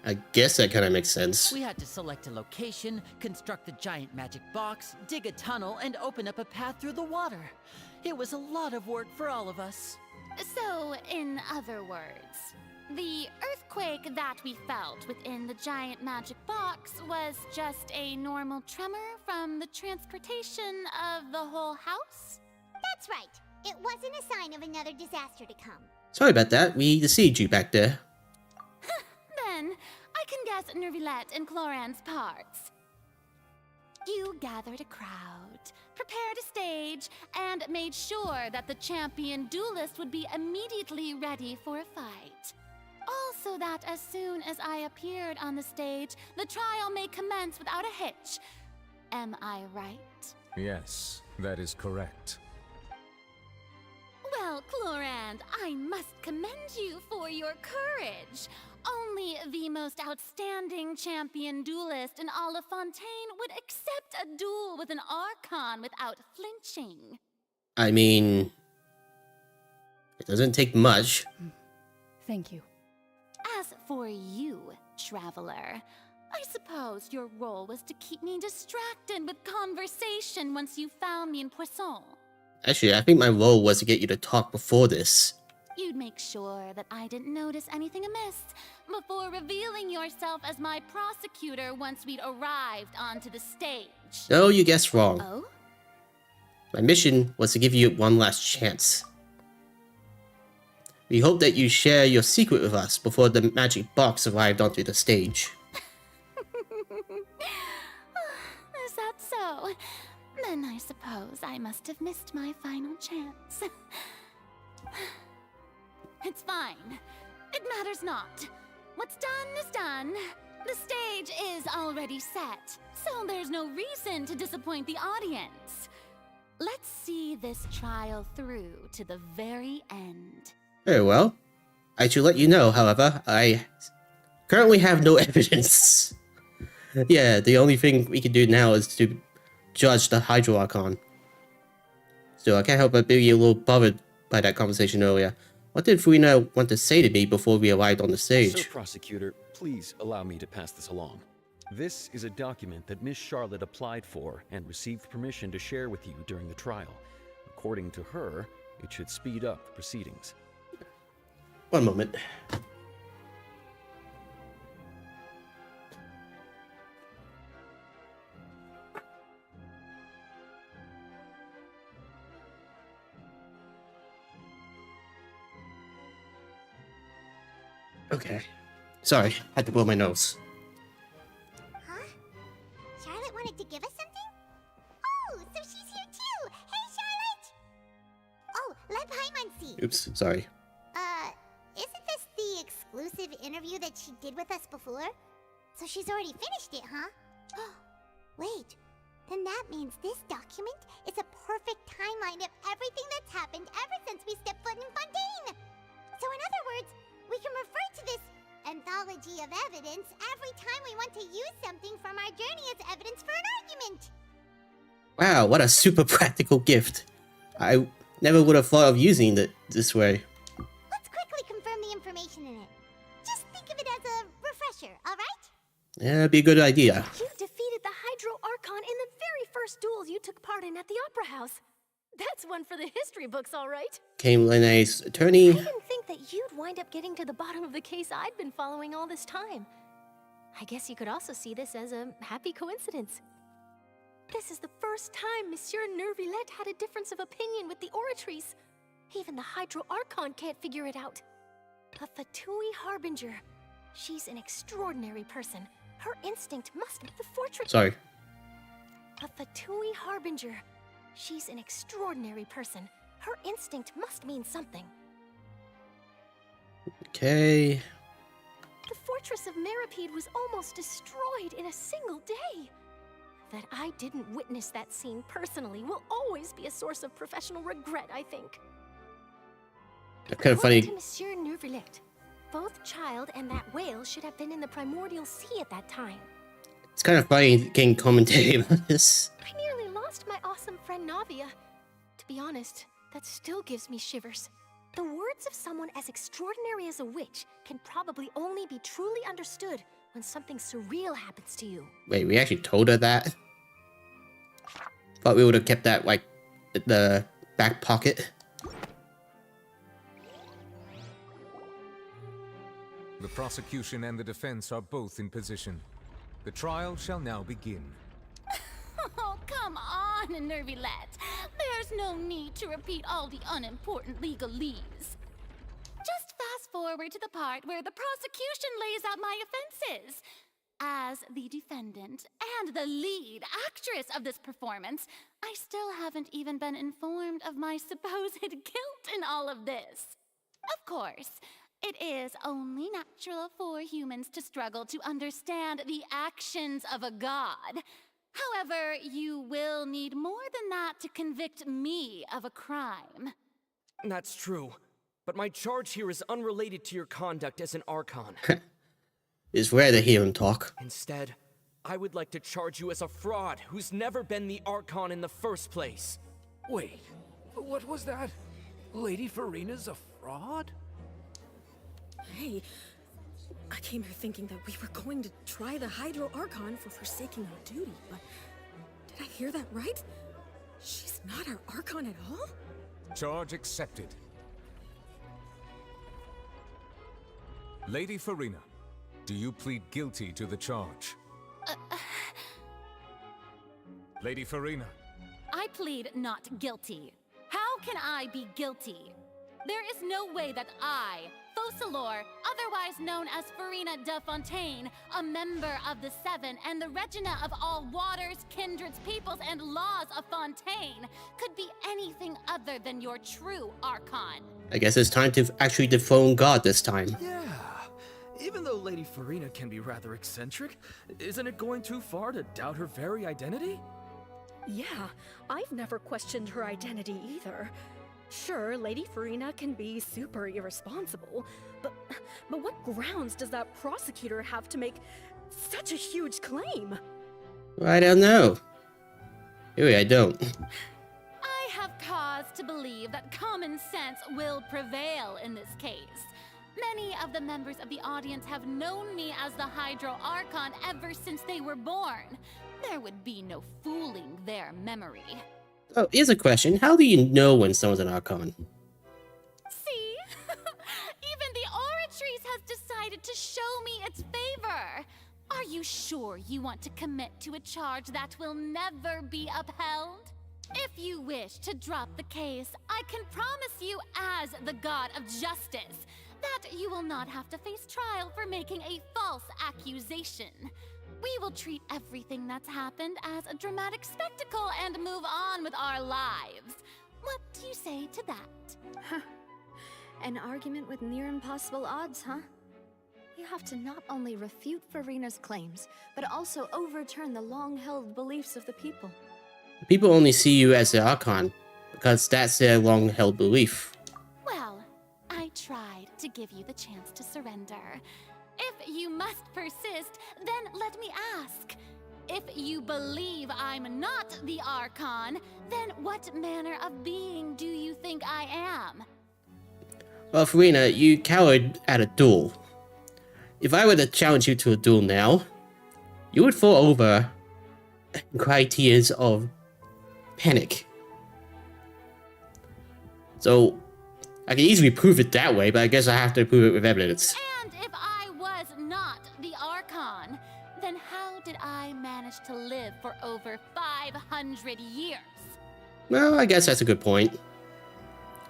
I guess that kind of makes sense. We had to select a location, construct the giant magic box, dig a tunnel, and open up a path through the water. It was a lot of work for all of us. So, in other words, the earthquake that we felt within the giant magic box was just a normal tremor from the transportation of the whole house? That's right. It wasn't a sign of another disaster to come. Sorry about that. We deceived you back there. Then, I can guess Nervilette and Cloran's parts. You gathered a crowd, prepared a stage, and made sure that the champion duelist would be immediately ready for a fight. Also that as soon as I appeared on the stage, the trial may commence without a hitch. Am I right? Yes, that is correct. Well, Clorand, I must commend you for your courage. Only the most outstanding champion duelist in all of Fontaine would accept a duel with an Archon without flinching. I mean, it doesn't take much. Thank you. As for you, Traveler, I suppose your role was to keep me distracted with conversation once you found me in Poisson. Actually, I think my role was to get you to talk before this. You'd make sure that I didn't notice anything amiss before revealing yourself as my prosecutor once we'd arrived onto the stage. No, you guessed wrong. Oh? My mission was to give you one last chance. We hope that you share your secret with us before the magic box arrived onto the stage. Is that so? Then I suppose I must have missed my final chance. It's fine. It matters not. What's done is done. The stage is already set, so there's no reason to disappoint the audience. Let's see this trial through to the very end. Very well. I should let you know, however, I currently have no evidence. Yeah, the only thing we can do now is to judge the Hydro Archon. So I can't help but be a little bothered by that conversation earlier. What did Farina want to say to me before we arrived on the stage? Sir Prosecutor, please allow me to pass this along. This is a document that Miss Charlotte applied for and received permission to share with you during the trial. According to her, it should speed up the proceedings. One moment. Okay. Sorry, had to blow my nose. Huh? Charlotte wanted to give us something? Oh, so she's here too! Hey, Charlotte! Oh, let Paimon Muncie. Oops, sorry. Isn't this the exclusive interview that she did with us before? So she's already finished it, huh? Wait, then that means this document is a perfect timeline of everything that's happened ever since we stepped foot in Fontaine! So in other words, we can refer to this anthology of evidence every time we want to use something from our journey as evidence for an argument! Wow, what a super practical gift. I never would have thought of using it this way. Let's quickly confirm the information in it. Just think of it as a refresher, alright? Yeah, that'd be a good idea. You defeated the Hydro Archon in the very first duels you took part in at the Opera House. That's one for the history books, all right. Came Lene's attorney. I didn't think that you'd wind up getting to the bottom of the case I'd been following all this time. I guess you could also see this as a happy coincidence. This is the first time Monsieur Nervillette had a difference of opinion with the Oratrice. Even the Hydro Archon can't figure it out. A Fatui Harbinger. She's an extraordinary person. Her instinct must be the fortress. Sorry. A Fatui Harbinger. She's an extraordinary person. Her instinct must mean something. Okay. The fortress of Meripede was almost destroyed in a single day. That I didn't witness that scene personally will always be a source of professional regret, I think. Kind of funny. According to Monsieur Nervillette, both Child and that whale should have been in the primordial sea at that time. It's kind of funny getting commentary about this. I nearly lost my awesome friend Navia. To be honest, that still gives me shivers. The words of someone as extraordinary as a witch can probably only be truly understood when something surreal happens to you. Wait, we actually told her that? Thought we would have kept that, like, in the back pocket. The prosecution and the defense are both in position. The trial shall now begin. Oh, come on, Nervillette. There's no need to repeat all the unimportant legalese. Just fast forward to the part where the prosecution lays out my offenses. As the defendant and the lead actress of this performance, I still haven't even been informed of my supposed guilt in all of this. Of course, it is only natural for humans to struggle to understand the actions of a god. However, you will need more than that to convict me of a crime. That's true. But my charge here is unrelated to your conduct as an Archon. It's rare to hear him talk. Instead, I would like to charge you as a fraud who's never been the Archon in the first place. Wait, what was that? Lady Farina's a fraud? Hey, I came here thinking that we were going to try the Hydro Archon for forsaking our duty, but did I hear that right? She's not our Archon at all? Charge accepted. Lady Farina, do you plead guilty to the charge? Lady Farina. I plead not guilty. How can I be guilty? There is no way that I, Focalor, otherwise known as Farina de Fontaine, a member of the Seven and the Regina of all waters, kindreds, peoples, and laws of Fontaine, could be anything other than your true Archon. I guess it's time to actually dethrone God this time. Yeah. Even though Lady Farina can be rather eccentric, isn't it going too far to doubt her very identity? Yeah, I've never questioned her identity either. Sure, Lady Farina can be super irresponsible, but what grounds does that prosecutor have to make such a huge claim? I don't know. Really, I don't. I have cause to believe that common sense will prevail in this case. Many of the members of the audience have known me as the Hydro Archon ever since they were born. There would be no fooling their memory. Oh, here's a question. How do you know when someone's an Archon? See? Even the Oratrice has decided to show me its favor. Are you sure you want to commit to a charge that will never be upheld? If you wish to drop the case, I can promise you as the God of Justice that you will not have to face trial for making a false accusation. We will treat everything that's happened as a dramatic spectacle and move on with our lives. What do you say to that? An argument with near impossible odds, huh? You have to not only refute Farina's claims, but also overturn the long-held beliefs of the people. People only see you as the Archon, because that's their long-held belief. Well, I tried to give you the chance to surrender. If you must persist, then let me ask. If you believe I'm not the Archon, then what manner of being do you think I am? Well, Farina, you cowered at a duel. If I were to challenge you to a duel now, you would fall over and cry tears of panic. So, I can easily prove it that way, but I guess I have to prove it with evidence. And if I was not the Archon, then how did I manage to live for over 500 years? Well, I guess that's a good point.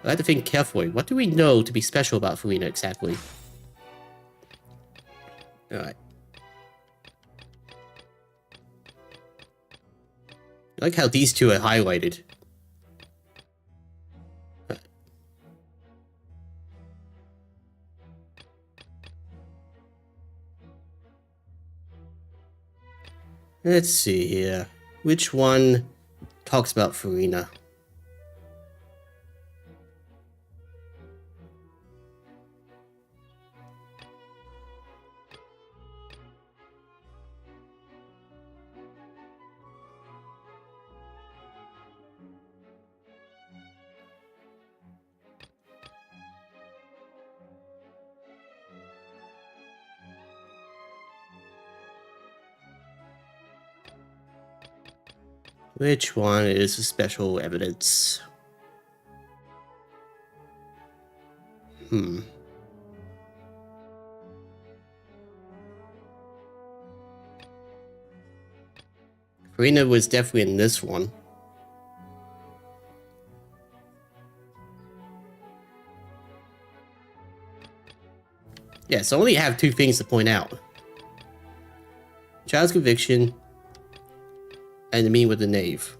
I have to think carefully. What do we know to be special about Farina exactly? Alright. I like how these two are highlighted. Let's see here. Which one talks about Farina? Which one is the special evidence? Farina was definitely in this one. Yeah, so I only have two things to point out. Child's conviction and the meeting with the knave.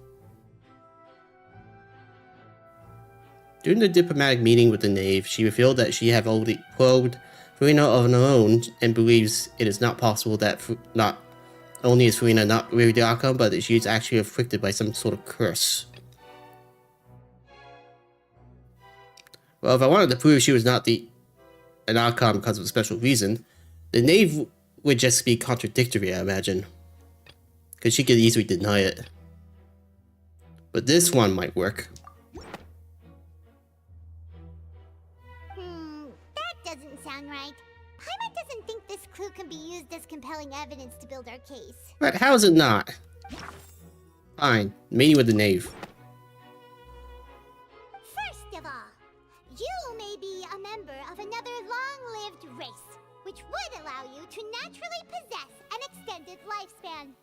During the diplomatic meeting with the knave, she revealed that she had already probed Farina on her own and believes it is not possible that not only is Farina not really the Archon, but that she is actually afflicted by some sort of curse. Well, if I wanted to prove she was not an Archon because of a special reason, the knave would just be contradictory, I imagine. Because she could easily deny it. But this one might work. That doesn't sound right. Paimon doesn't think this clue can be used as compelling evidence to build our case. But how is it not? Fine, meeting with the knave. First of all, you may be a member of another long-lived race, which would allow you to naturally possess an extended lifespan.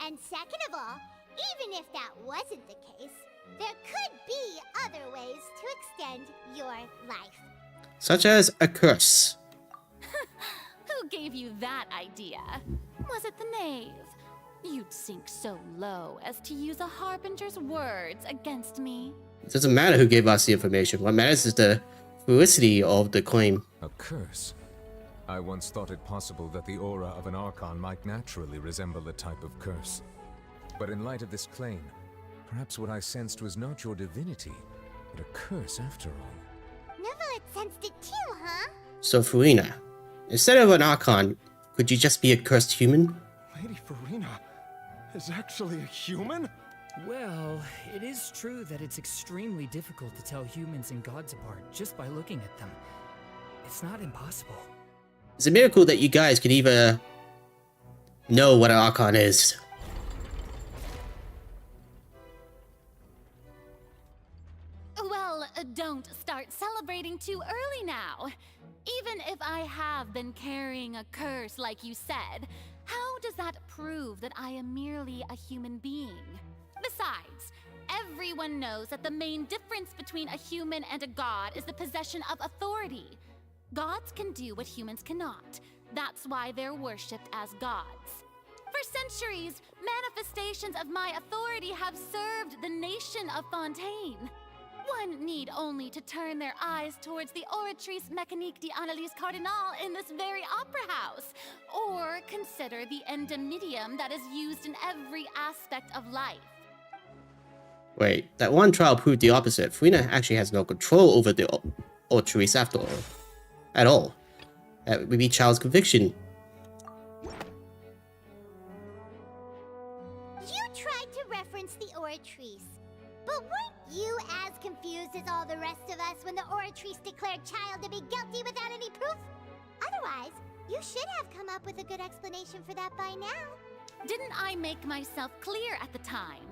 And second of all, even if that wasn't the case, there could be other ways to extend your life. Such as a curse. Who gave you that idea? Was it the knave? You'd sink so low as to use a harbinger's words against me. It doesn't matter who gave us the information. What matters is the felicity of the claim. A curse? I once thought it possible that the aura of an Archon might naturally resemble a type of curse. But in light of this claim, perhaps what I sensed was not your divinity, but a curse after all. Neverlet sensed it too, huh? So Farina, instead of an Archon, could you just be a cursed human? Lady Farina is actually a human? Well, it is true that it's extremely difficult to tell humans and gods apart just by looking at them. It's not impossible. It's a miracle that you guys can even know what an Archon is. Well, don't start celebrating too early now. Even if I have been carrying a curse like you said, how does that prove that I am merely a human being? Besides, everyone knows that the main difference between a human and a god is the possession of authority. Gods can do what humans cannot. That's why they're worshipped as gods. For centuries, manifestations of my authority have served the nation of Fontaine. One need only to turn their eyes towards the Oratrice Mécanique d'Analyse Cardinal in this very opera house, or consider the endemitium that is used in every aspect of life. Wait, that one trial proved the opposite. Furina actually has no control over the Oratrice after all. At all. That would be child's conviction. You tried to reference the Oratrice, but weren't you as confused as all the rest of us when the Oratrice declared Child to be guilty without any proof? Otherwise, you should have come up with a good explanation for that by now. Didn't I make myself clear at the time?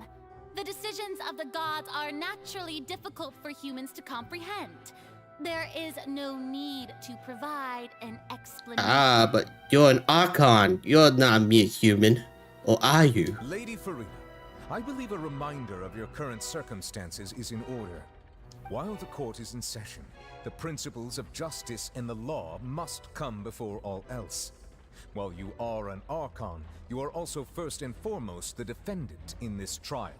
The decisions of the gods are naturally difficult for humans to comprehend. There is no need to provide an explanation. Ah, but you're an Archon. You're not a mere human. Or are you? Lady Furina, I believe a reminder of your current circumstances is in order. While the court is in session, the principles of justice and the law must come before all else. While you are an Archon, you are also first and foremost the defendant in this trial.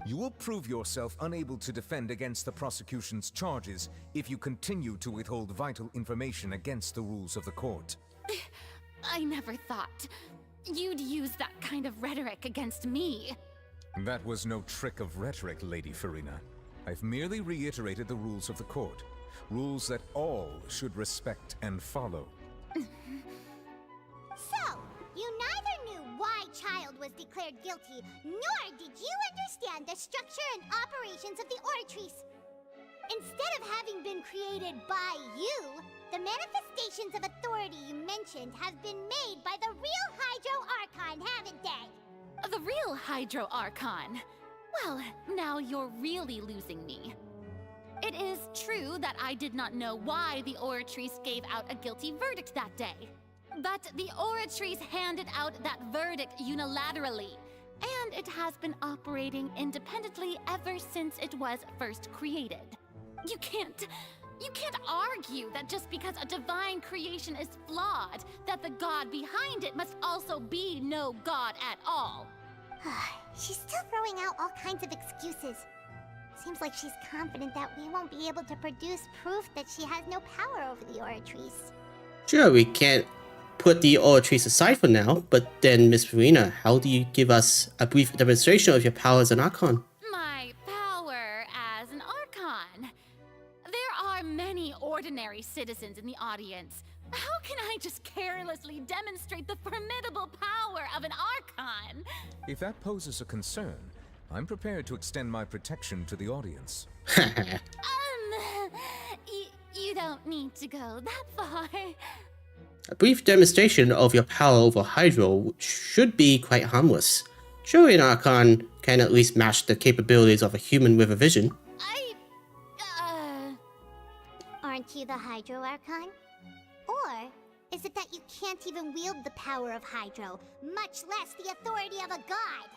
You will prove yourself unable to defend against the prosecution's charges if you continue to withhold vital information against the rules of the court. I never thought you'd use that kind of rhetoric against me. That was no trick of rhetoric, Lady Furina. I've merely reiterated the rules of the court. Rules that all should respect and follow. So, you neither knew why Child was declared guilty, nor did you understand the structure and operations of the Oratrice. Instead of having been created by you, the manifestations of authority you mentioned have been made by the real Hydro Archon, haven't they? The real Hydro Archon? Well, now you're really losing me. It is true that I did not know why the Oratrice gave out a guilty verdict that day. But the Oratrice handed out that verdict unilaterally, and it has been operating independently ever since it was first created. You can't argue that just because a divine creation is flawed, that the god behind it must also be no god at all. She's still throwing out all kinds of excuses. Seems like she's confident that we won't be able to produce proof that she has no power over the Oratrice. Sure, we can't put the Oratrice aside for now, but then, Miss Furina, how do you give us a brief demonstration of your power as an Archon? My power as an Archon? There are many ordinary citizens in the audience. How can I just carelessly demonstrate the formidable power of an Archon? If that poses a concern, I'm prepared to extend my protection to the audience. You don't need to go that far. A brief demonstration of your power over Hydro should be quite harmless. Surely an Archon can at least match the capabilities of a human with a vision. Aren't you the Hydro Archon? Or is it that you can't even wield the power of Hydro, much less the authority of a god?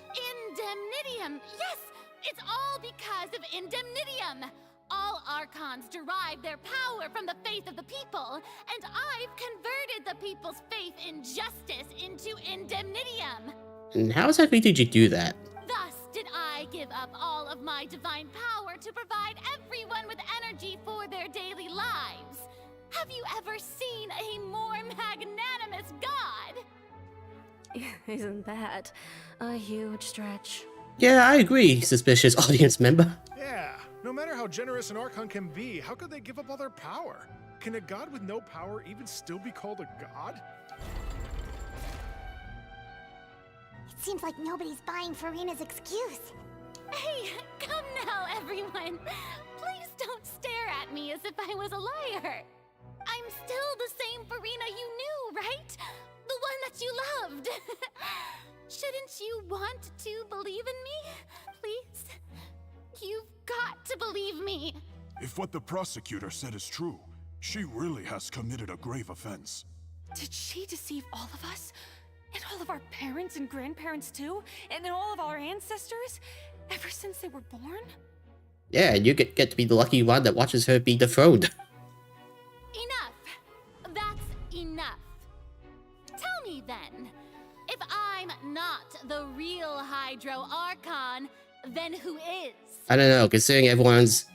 Indemnitium! Yes! It's all because of Indemnitium! All Archons derive their power from the faith of the people, and I've converted the people's faith in justice into Indemnitium! And how exactly did you do that? Thus did I give up all of my divine power to provide everyone with energy for their daily lives. Have you ever seen a more magnanimous god? Isn't that a huge stretch? Yeah, I agree, suspicious audience member. Yeah, no matter how generous an Archon can be, how could they give up all their power? Can a god with no power even still be called a god? It seems like nobody's buying Furina's excuse. Hey, come now, everyone. Please don't stare at me as if I was a liar. I'm still the same Furina you knew, right? The one that you loved. Shouldn't you want to believe in me? Please? You've got to believe me. If what the prosecutor said is true, she really has committed a grave offense. Did she deceive all of us? And all of our parents and grandparents too? And all of our ancestors? Ever since they were born? Yeah, and you get to be the lucky one that watches her be dethroned. Enough. That's enough. Tell me then, if I'm not the real Hydro Archon, then who is? I don't know, considering everyone's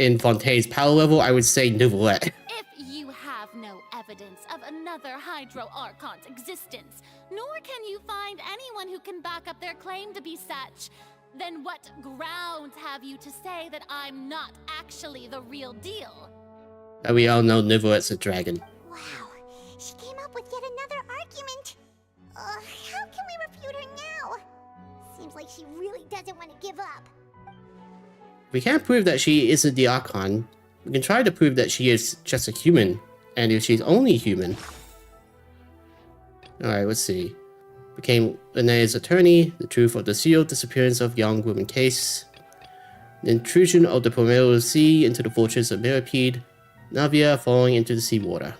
in Fontaine's power level, I would say Neuvillette. If you have no evidence of another Hydro Archon's existence, nor can you find anyone who can back up their claim to be such, then what grounds have you to say that I'm not actually the real deal? And we all know Neuvillette's a dragon. Wow, she came up with yet another argument. How can we refute her now? Seems like she really doesn't want to give up. We can't prove that she isn't the Archon. We can try to prove that she is just a human. And if she's only human... Alright, let's see. Became Linnea's attorney, the truth of the sealed disappearance of young woman case, the intrusion of the Primero Sea into the fortress of Mirapede, Navia falling into the seawater.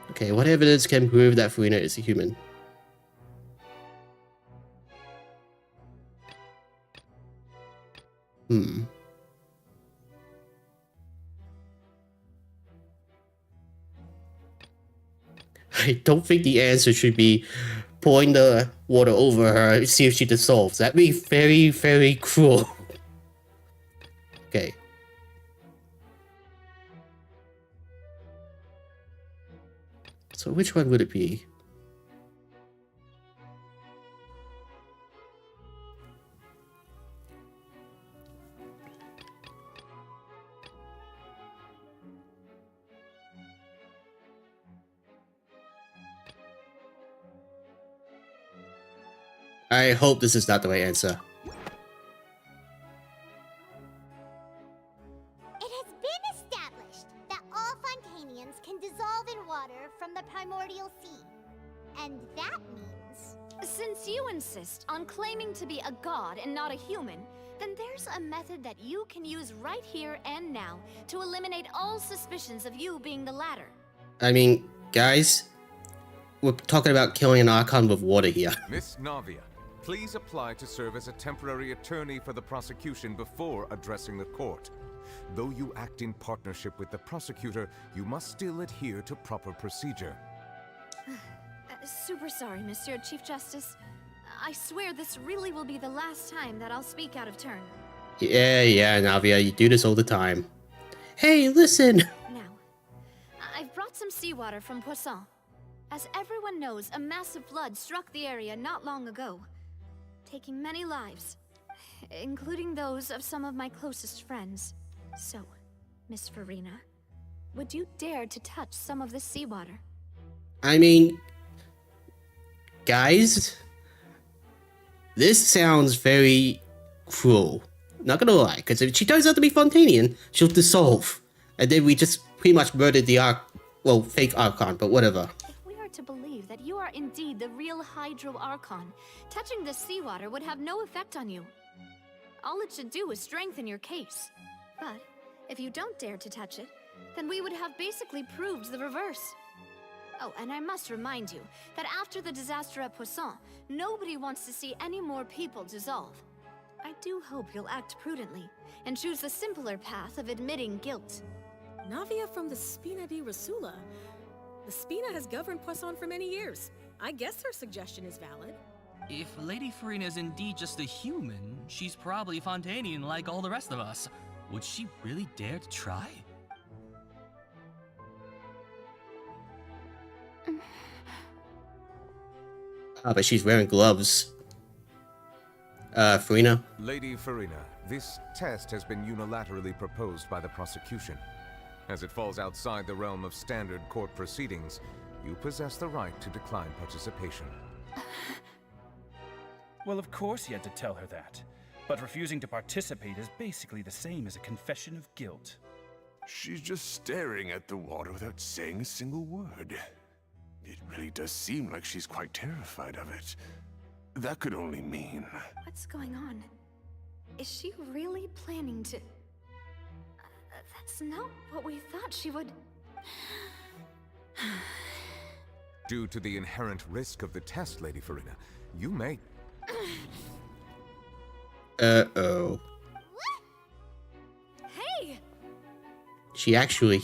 Okay, what evidence can prove that Furina is a human? I don't think the answer should be pouring the water over her, see if she dissolves. That'd be very, very cruel. Okay. So which one would it be? I hope this is not the right answer. It has been established that all Fontainians can dissolve in water from the primordial sea. And that means... Since you insist on claiming to be a god and not a human, then there's a method that you can use right here and now to eliminate all suspicions of you being the latter. I mean, guys, we're talking about killing an Archon with water here. Miss Navia, please apply to serve as a temporary attorney for the prosecution before addressing the court. Though you act in partnership with the prosecutor, you must still adhere to proper procedure. Super sorry, Monsieur Chief Justice. I swear this really will be the last time that I'll speak out of turn. Yeah, Navia, you do this all the time. Hey, listen! Now, I've brought some seawater from Poisson. As everyone knows, a massive flood struck the area not long ago, taking many lives, including those of some of my closest friends. So, Miss Furina, would you dare to touch some of this seawater? I mean... Guys? This sounds very cruel. Not gonna lie, because if she turns out to be Fontainian, she'll dissolve. And then we just pretty much murdered the fake Archon, but whatever. If we are to believe that you are indeed the real Hydro Archon, touching this seawater would have no effect on you. All it should do is strengthen your case. But if you don't dare to touch it, then we would have basically proved the reverse. Oh, and I must remind you that after the disaster at Poisson, nobody wants to see any more people dissolve. I do hope you'll act prudently and choose the simpler path of admitting guilt. Navia from the Spina di Rasula. The Spina has governed Poisson for many years. I guess her suggestion is valid. If Lady Furina is indeed just a human, she's probably Fontainian like all the rest of us. Would she really dare to try? But she's wearing gloves. Furina? Lady Furina, this test has been unilaterally proposed by the prosecution. As it falls outside the realm of standard court proceedings, you possess the right to decline participation. Well, of course you had to tell her that. But refusing to participate is basically the same as a confession of guilt. She's just staring at the water without saying a single word. It really does seem like she's quite terrified of it. That could only mean... What's going on? Is she really planning to... That's not what we thought she would... Due to the inherent risk of the test, Lady Furina, you may... Uh-oh. Hey! She actually...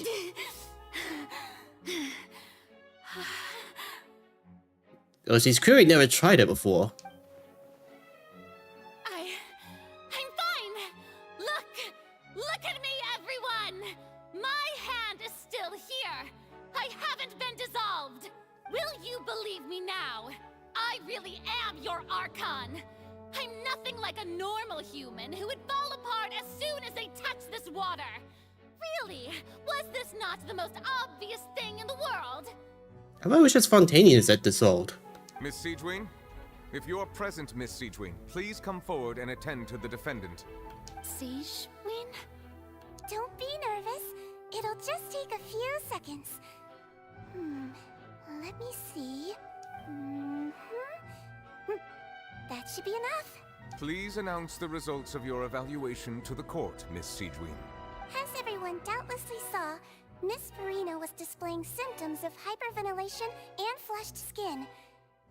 Oh, she's clearly never tried it before. I'm fine! haven't been dissolved! Will you believe me now? I really am your Archon! I'm nothing like a normal human who would fall apart as soon as they touch this water! Really? Was this not the most obvious thing in the world? I thought it was just Fontanians that dissolved. Miss Siegewien? If you are present, Miss Siegewien, please come forward and attend to the defendant. Siegewien? Don't be nervous. It'll just take a few seconds. Let me see. That should be enough. Please announce the results of your evaluation to the court, Miss Siegewien. As everyone doubtlessly saw, Miss Farina was displaying symptoms of hyperventilation and flushed skin.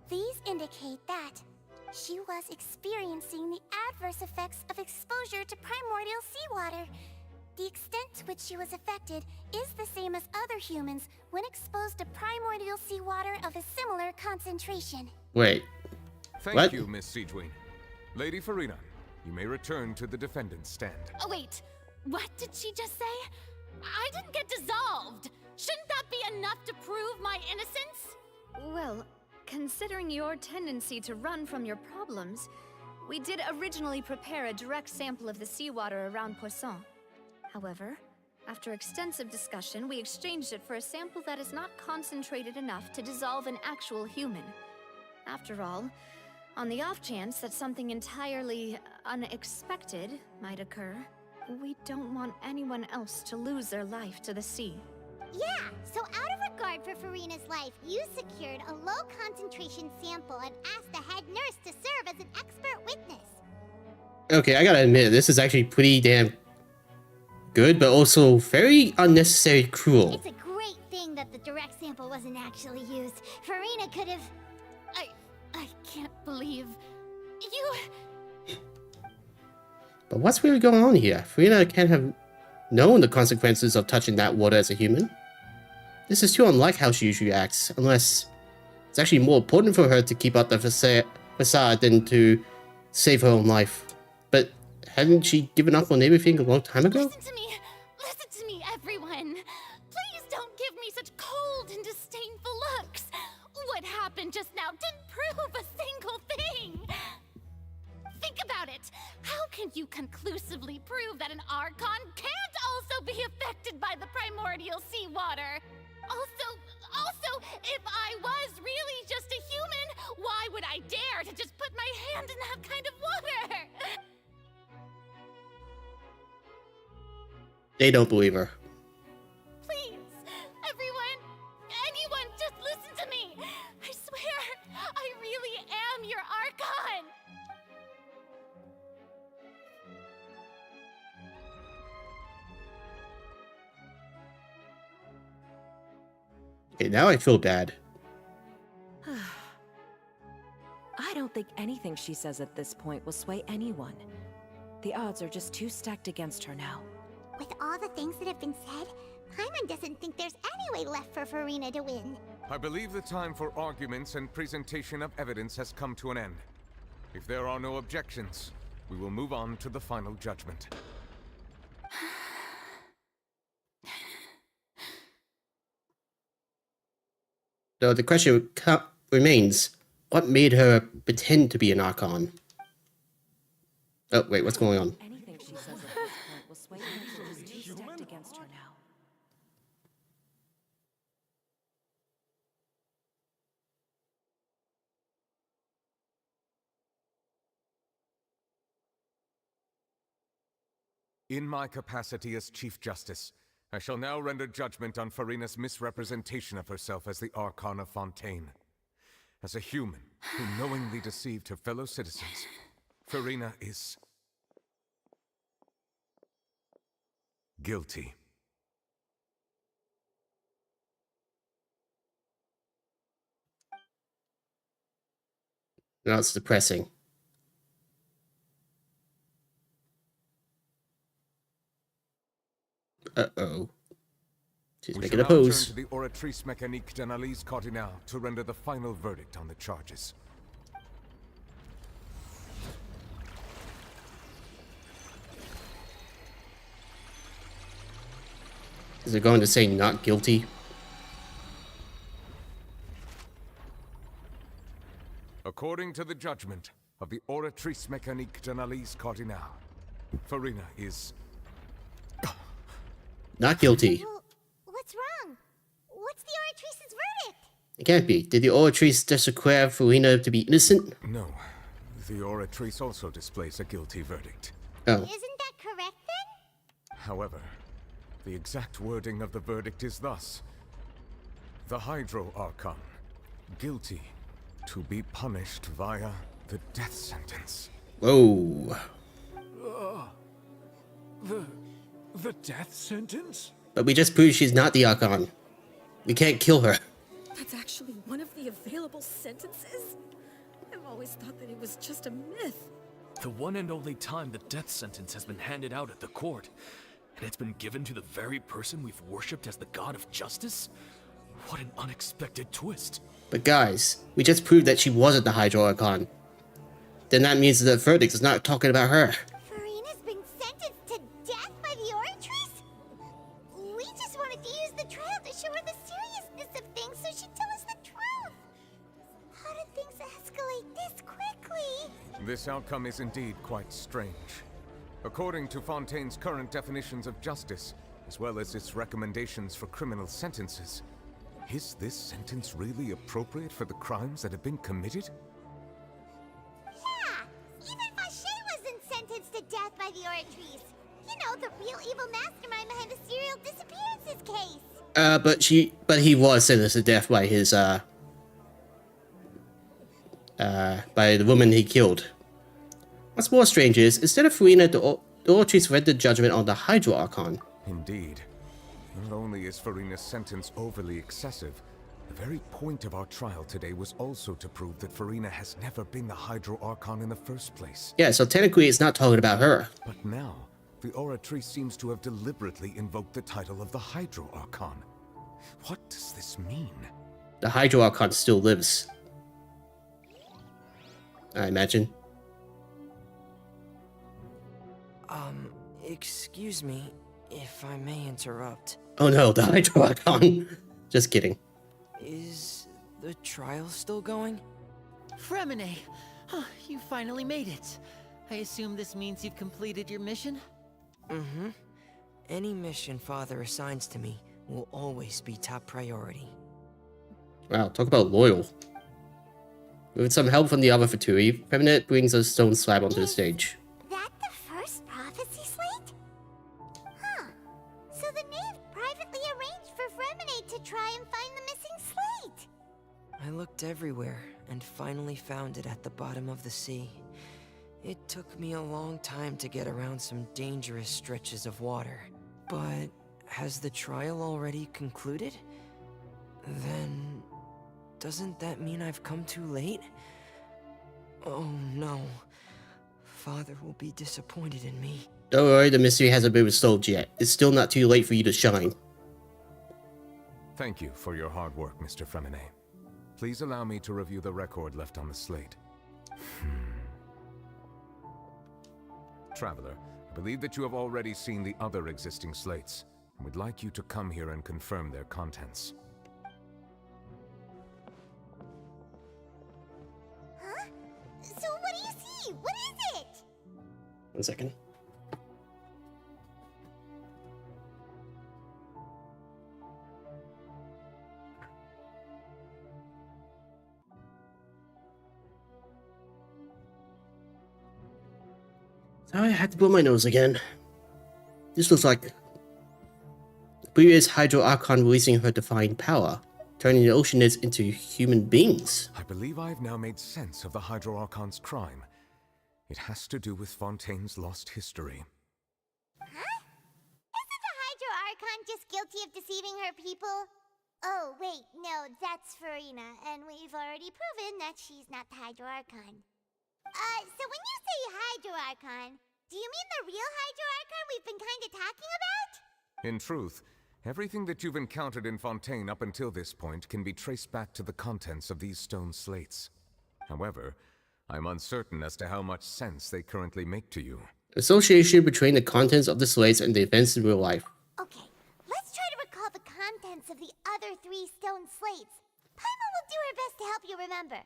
These indicate that she was experiencing the adverse effects of exposure to primordial seawater. The extent to which she was affected is the same as other humans when exposed to primordial seawater of a similar concentration. Wait. Thank you, Miss Siegewien. Lady Farina, you may return to the defendant's stand. Oh, wait. What did she just say? I didn't get dissolved! Shouldn't that be enough to prove my innocence? Well, considering your tendency to run from your problems, we did originally prepare a direct sample of the seawater around Poisson. However, after extensive discussion, we exchanged it for a sample that is not concentrated enough to dissolve an actual human. After all, on the off chance that something entirely unexpected might occur, we don't want anyone else to lose their life to the sea. Yeah, so out of regard for Farina's life, you secured a low-concentration sample and asked the head nurse to serve as an expert witness. Okay, I gotta admit, this is actually pretty damn good, but also very unnecessary cruel. It's a great thing that the direct sample wasn't actually used. Farina could have... I can't believe... you... But what's really going on here? Farina can't have known the consequences of touching that water as a human. This is too unlike how she usually acts, unless it's actually more important for her to keep up the facade than to save her own life. But hadn't she given up on everything a long time ago? Listen to me, everyone. Please don't give me such cold and disdainful looks. What happened just now didn't prove a single thing. Think about it. How can you conclusively prove that an Archon can't also be affected by the primordial seawater? Also, if I was really just a human, why would I dare to just put my hand in that kind of water? They don't believe her. Please, anyone, just listen to me. I swear, I really am your Archon. Okay, now I feel bad. I don't think anything she says at this point will sway anyone. The odds are just too stacked against her now. With all the things that have been said, Paimon doesn't think there's any way left for Farina to win. I believe the time for arguments and presentation of evidence has come to an end. If there are no objections, we will move on to the final judgment. So the question remains, what made her pretend to be an Archon? Oh, wait, what's going on? Anything she says at this point will sway her just too stacked against her now. In my capacity as Chief Justice, I shall now render judgment on Farina's misrepresentation of herself as the Archon of Fontaine. As a human who knowingly deceived her fellow citizens, Farina is guilty. Now it's depressing. Uh-oh. She's We making shall a now pose. turn to the Oratrice Mécanique d'Analyse Cardinale to render the final verdict on the charges. Is it going to say not guilty? According to the judgment of the Oratrice Mécanique d'Analyse Cardinale, Farina is... Not guilty. Well, what's wrong? What's the Oratrice's verdict? It can't be. Did the Oratrice just declare Farina to be innocent? No. The Oratrice also displays a guilty verdict. Oh. Isn't that correct then? However, the exact wording of the verdict is thus. The Hydro Archon, guilty, to be punished via the death sentence. Whoa. The death sentence? But we just proved she's not the Archon. We can't kill her. That's actually one of the available sentences? I've always thought that it was just a myth. The one and only time the death sentence has been handed out at the court, and it's been given to the very person we've worshipped as the god of justice? What an unexpected twist. But guys, we just proved that she wasn't the Hydro Archon. Then that means the verdict is not talking about her. Farina's been sentenced to death by the Oratrice? We just wanted to use the trial to show her the seriousness of things so she'd tell us the truth. How did things escalate this quickly? This outcome is indeed quite strange. According to Fontaine's current definitions of justice, as well as its recommendations for criminal sentences, is this sentence really appropriate for the crimes that have been committed? Yeah, even Vacher wasn't sentenced to death by the Oratrice. You know, the real evil mastermind behind the serial disappearances case. But he was sentenced to death by his, by the woman he killed. What's more strange is, instead of Farina, the Oratrice read the judgment on the Hydro Archon. Indeed. Not only is Farina's sentence overly excessive, the very point of our trial today was also to prove that Farina has never been the Hydro Archon in the first place. Yeah, so technically it's not talking about her. But now, the Oratrice seems to have deliberately invoked the title of the Hydro Archon. What does this mean? The Hydro Archon still lives, I imagine. Excuse me, if I may interrupt. Oh no, the Hydro Archon. Just kidding. Is the trial still going? Fremine! You finally made it. I assume this means you've completed your mission? Mm-hmm. Any mission Father assigns to me will always be top priority. Wow, talk about loyal. With some help from the other Fatui, Femine brings a stone slab onto the stage. That the first prophecy slate? Huh. So the knave privately arranged for Fremine to try and find the missing slate. I looked everywhere and finally found it at the bottom of the sea. It took me a long time to get around some dangerous stretches of water. But has the trial already concluded? Then doesn't that mean I've come too late? Oh no. Father will be disappointed in me. Don't worry, the mystery hasn't been resolved yet. It's still not too late for you to shine. Thank you for your hard work, Mr. Fremine. Please allow me to review the record left on the slate. Traveler, I believe that you have already seen the other existing slates, and would like you to come here and confirm their contents. Huh? So what do you see? What is it? 1 second. Sorry, I had to blow my nose again. This looks like the previous Hydro Archon releasing her divine power, turning the Oceanids into human beings. I believe I have now made sense of the Hydro Archon's crime. It has to do with Fontaine's lost history. Huh? Isn't the Hydro Archon just guilty of deceiving her people? Oh, wait, no, that's Farina, and we've already proven that she's not the Hydro Archon. So when you say Hydro Archon, do you mean the real Hydro Archon we've been kinda talking about? In truth, everything that you've encountered in Fontaine up until this point can be traced back to the contents of these stone slates. However, I'm uncertain as to how much sense they currently make to you. Association between the contents of the slates and the events in real life. Okay, let's try to recall the contents of the other 3 stone slates. Paimon will do her best to help you remember.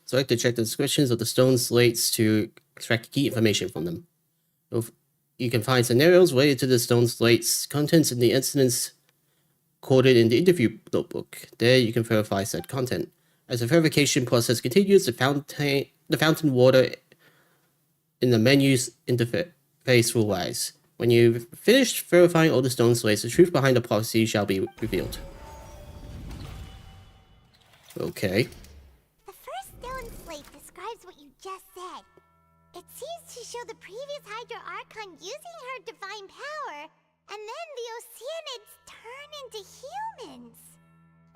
Select to check the descriptions of the stone slates to extract key information from them. You can find scenarios related to the stone slates, contents, and the incidents recorded in the interview notebook. There you can verify said content. As the verification process continues, the fountain water in the menu's interface will rise. When you've finished verifying all the stone slates, the truth behind the prophecy shall be revealed. Okay. The first stone slate describes what you just said. It seems to show the previous Hydro Archon using her divine power, and then the Oceanids turn into humans.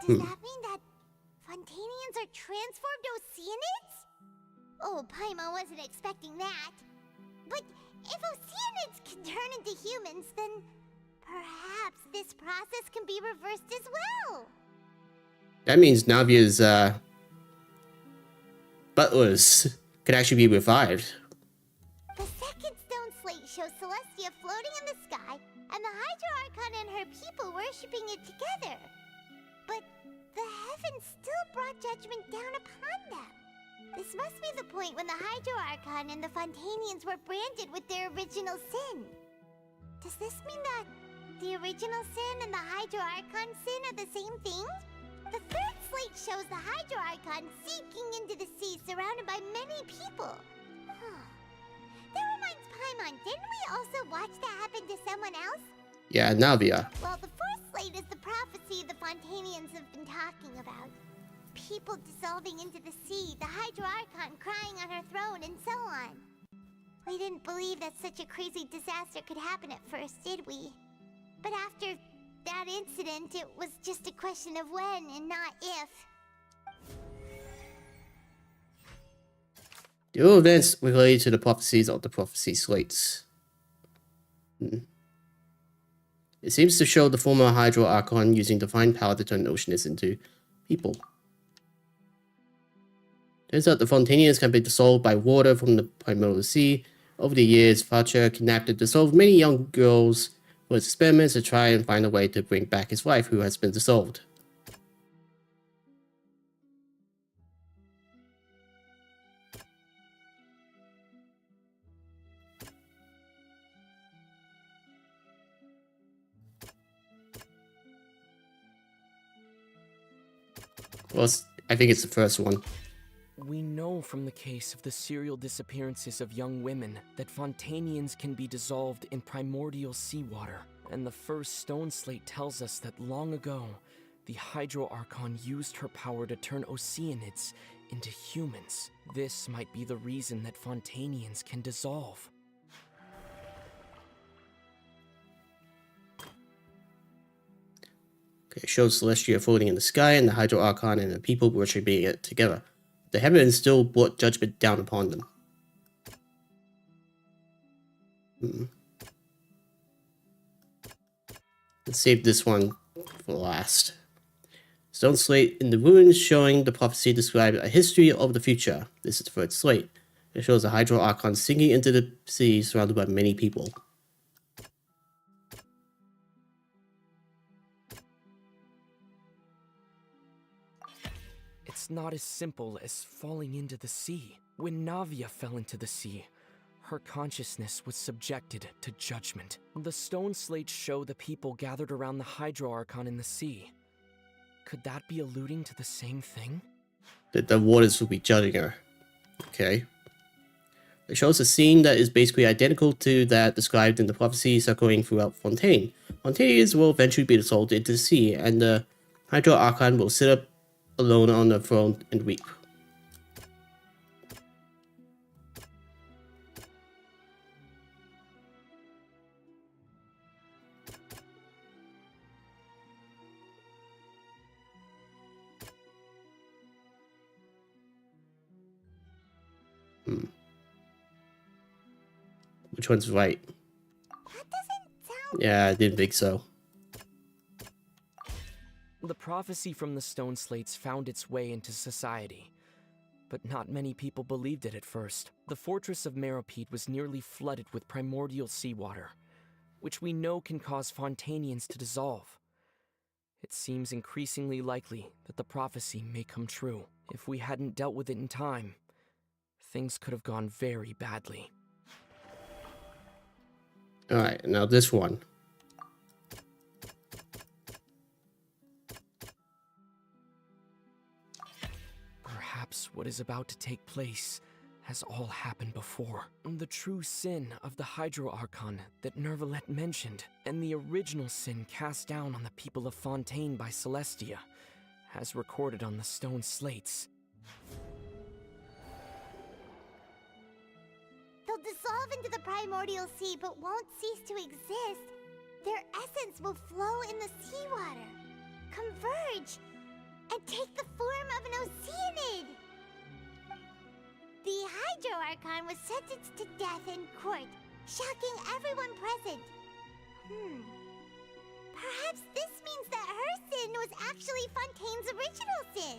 Does that mean that Fontanians are transformed Oceanids? Oh, Paimon wasn't expecting that. But if Oceanids can turn into humans, then perhaps this process can be reversed as well. That means Navia's butlers could actually be revived. The second stone slate shows Celestia floating in the sky, and the Hydro Archon and her people worshipping it together. But the heavens still brought judgment down upon them. This must be the point when the Hydro Archon and the Fontanians were branded with their original sin. Does this mean that the original sin and the Hydro Archon sin are the same thing? The third slate shows the Hydro Archon sinking into the sea surrounded by many people. That reminds Paimon, didn't we also watch that happen to someone else? Yeah, Navia. Well, the fourth slate is the prophecy the Fontanians have been talking about. People dissolving into the sea, the Hydro Archon crying on her throne, and so on. We didn't believe that such a crazy disaster could happen at first, did we? But after that incident, it was just a question of when and not if. The all events related to the prophecies of the prophecy slates. It seems to show the former Hydro Archon using divine power to turn oceanists into people. Turns out the Fontanians can be dissolved by water from the primordial sea. Over the years, Facha kidnapped and dissolved many young girls for experiments to try and find a way to bring back his wife, who has been dissolved. Well, I think it's the first one. We know from the case of the serial disappearances of young women that Fontanians can be dissolved in primordial seawater. And the first stone slate tells us that long ago, the Hydro Archon used her power to turn Oceanids into humans. This might be the reason that Fontanians can dissolve. Okay, it shows Celestia floating in the sky and the Hydro Archon and the people worshipping it together. The heavens still brought judgment down upon them. Let's save this one for last. Stone slate in the ruins showing the prophecy described a history of the future. This is the third slate. It shows the Hydro Archon sinking into the sea surrounded by many people. It's not as simple as falling into the sea. When Navia fell into the sea, her consciousness was subjected to judgment. The stone slates show the people gathered around the Hydro Archon in the sea. Could that be alluding to the same thing? That the waters will be judging her. Okay. It shows a scene that is basically identical to that described in the prophecy circling throughout Fontaine. Fontaines will eventually be dissolved into the sea, and the Hydro Archon will sit up alone on the throne and weep. Which one's right? Yeah, I didn't think so. The prophecy from the stone slates found its way into society, but not many people believed it at first. The fortress of Meropide was nearly flooded with primordial seawater, which we know can cause Fontanians to dissolve. It seems increasingly likely that the prophecy may come true. If we hadn't dealt with it in time, things could have gone very badly. Alright, now this one. Perhaps what is about to take place has all happened before. The true sin of the Hydro Archon that Nervalet mentioned, and the original sin cast down on the people of Fontaine by Celestia, as recorded on the stone slates. They'll dissolve into the primordial sea but won't cease to exist. Their essence will flow in the seawater, converge, and take the form of an Oceanid. The Hydro Archon was sentenced to death in court, shocking everyone present. Perhaps this means that her sin was actually Fontaine's original sin.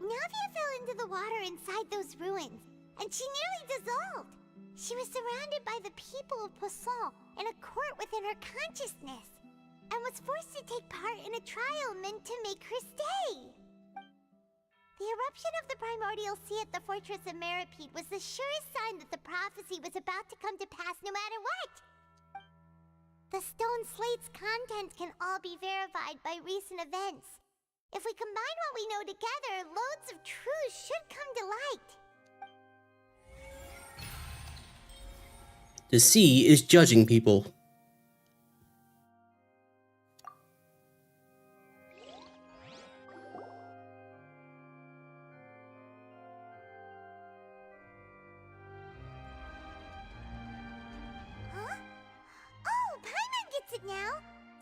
Navia fell into the water inside those ruins, and she nearly dissolved. She was surrounded by the people of Poisson in a court within her consciousness, and was forced to take part in a trial meant to make her stay. The eruption of the primordial sea at the fortress of Meripede was the surest sign that the prophecy was about to come to pass no matter what. The stone slate's contents can all be verified by recent events. If we combine what we know together, loads of truths should come to light. The sea is judging people. Now,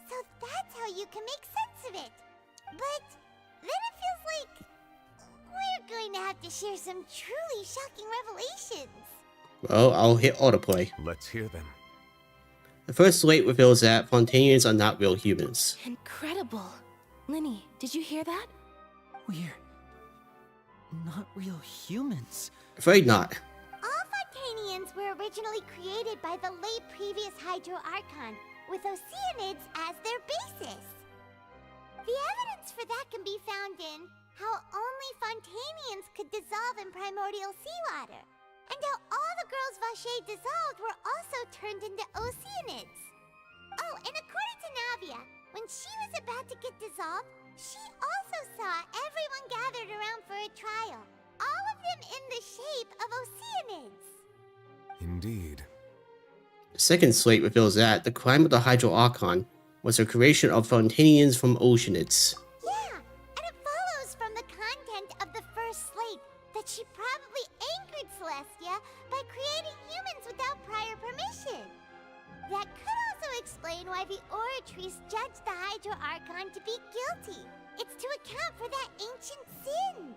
so that's how you can make sense of it. But then it feels like we're going to have to share some truly shocking revelations. Well, I'll hit autoplay. Let's hear them. The first slate reveals that Fontainians are not real humans. Incredible. Linny, did you hear that? We're not real humans. Afraid not. All Fontainians were originally created by the late previous Hydro Archon, with Oceanids as their basis. The evidence for that can be found in how only Fontainians could dissolve in primordial seawater, and how all the girls Vacher dissolved were also turned into Oceanids. Oh, and according to Navia, when she was about to get dissolved, she also saw everyone gathered around for a trial, all of them in the shape of Oceanids. Indeed. The second slate reveals that the crime of the Hydro Archon was the creation of Fontainians from Oceanids. Yeah, and it follows from the content of the first slate that she probably angered Celestia by creating humans without prior permission. That could also explain why the Oratrice judged the Hydro Archon to be guilty. It's to account for that ancient sin.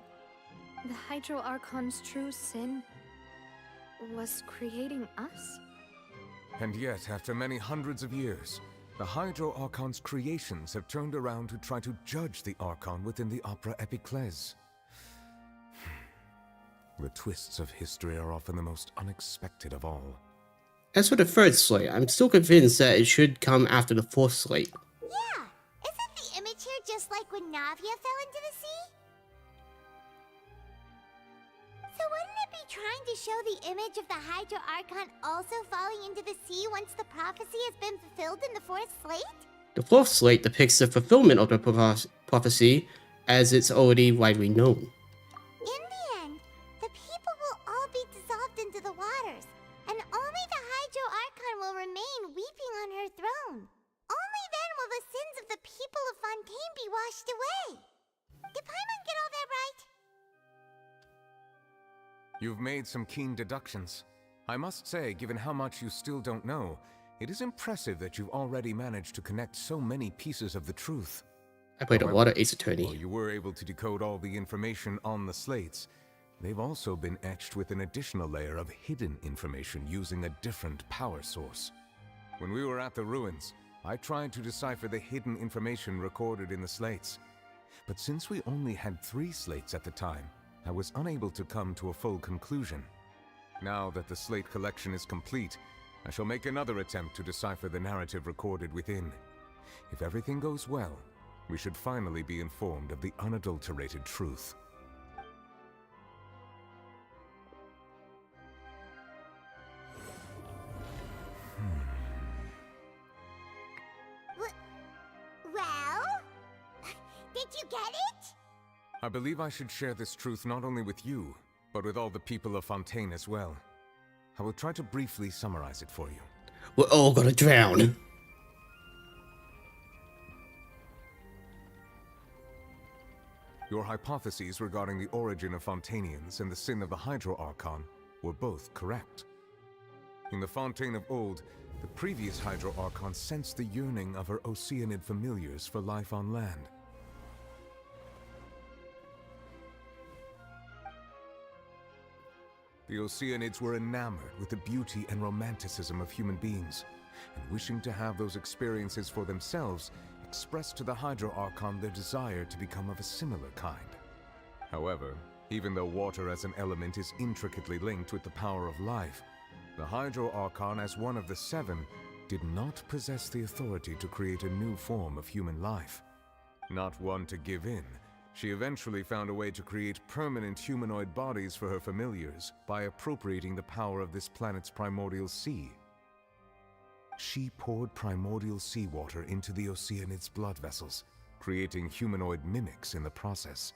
The Hydro Archon's true sin was creating us? And yet, after many hundreds of years, the Hydro Archon's creations have turned around to try to judge the Archon within the Opera Epiclese. The twists of history are often the most unexpected of all. As for the third slate, I'm still convinced that it should come after the fourth slate. Yeah, isn't the image here just like when Navia fell into the sea? So wouldn't it be trying to show the image of the Hydro Archon also falling into the sea once the prophecy has been fulfilled in the fourth slate? The fourth slate depicts the fulfillment of the prophecy as it's already widely known. In the end, the people will all be dissolved into the waters, and only the Hydro Archon will remain weeping on her throne. Only then will the sins of the people of Fontaine be washed away. Did Paimon get all that right? You've made some keen deductions. I must say, given how much you still don't know, it is impressive that you've already managed to connect so many pieces of the truth. I played a lot of Ace Attorney. While you were able to decode all the information on the slates, they've also been etched with an additional layer of hidden information using a different power source. When we were at the ruins, I tried to decipher the hidden information recorded in the slates. But since we only had 3 slates at the time, I was unable to come to a full conclusion. Now that the slate collection is complete, I shall make another attempt to decipher the narrative recorded within. If everything goes well, we should finally be informed of the unadulterated truth. Well? Did you get it? I believe I should share this truth not only with you, but with all the people of Fontaine as well. I will try to briefly summarize it for you. We're all gonna drown. Your hypotheses regarding the origin of Fontainians and the sin of the Hydro Archon were both correct. In the Fontaine of old, the previous Hydro Archon sensed the yearning of her Oceanid familiars for life on land. The Oceanids were enamored with the beauty and romanticism of human beings, and wishing to have those experiences for themselves, expressed to the Hydro Archon their desire to become of a similar kind. However, even though water as an element is intricately linked with the power of life, the Hydro Archon, as one of the seven, did not possess the authority to create a new form of human life. Not one to give in, she eventually found a way to create permanent humanoid bodies for her familiars by appropriating the power of this planet's primordial sea. She poured primordial seawater into the Oceanids' blood vessels, creating humanoid mimics in the process.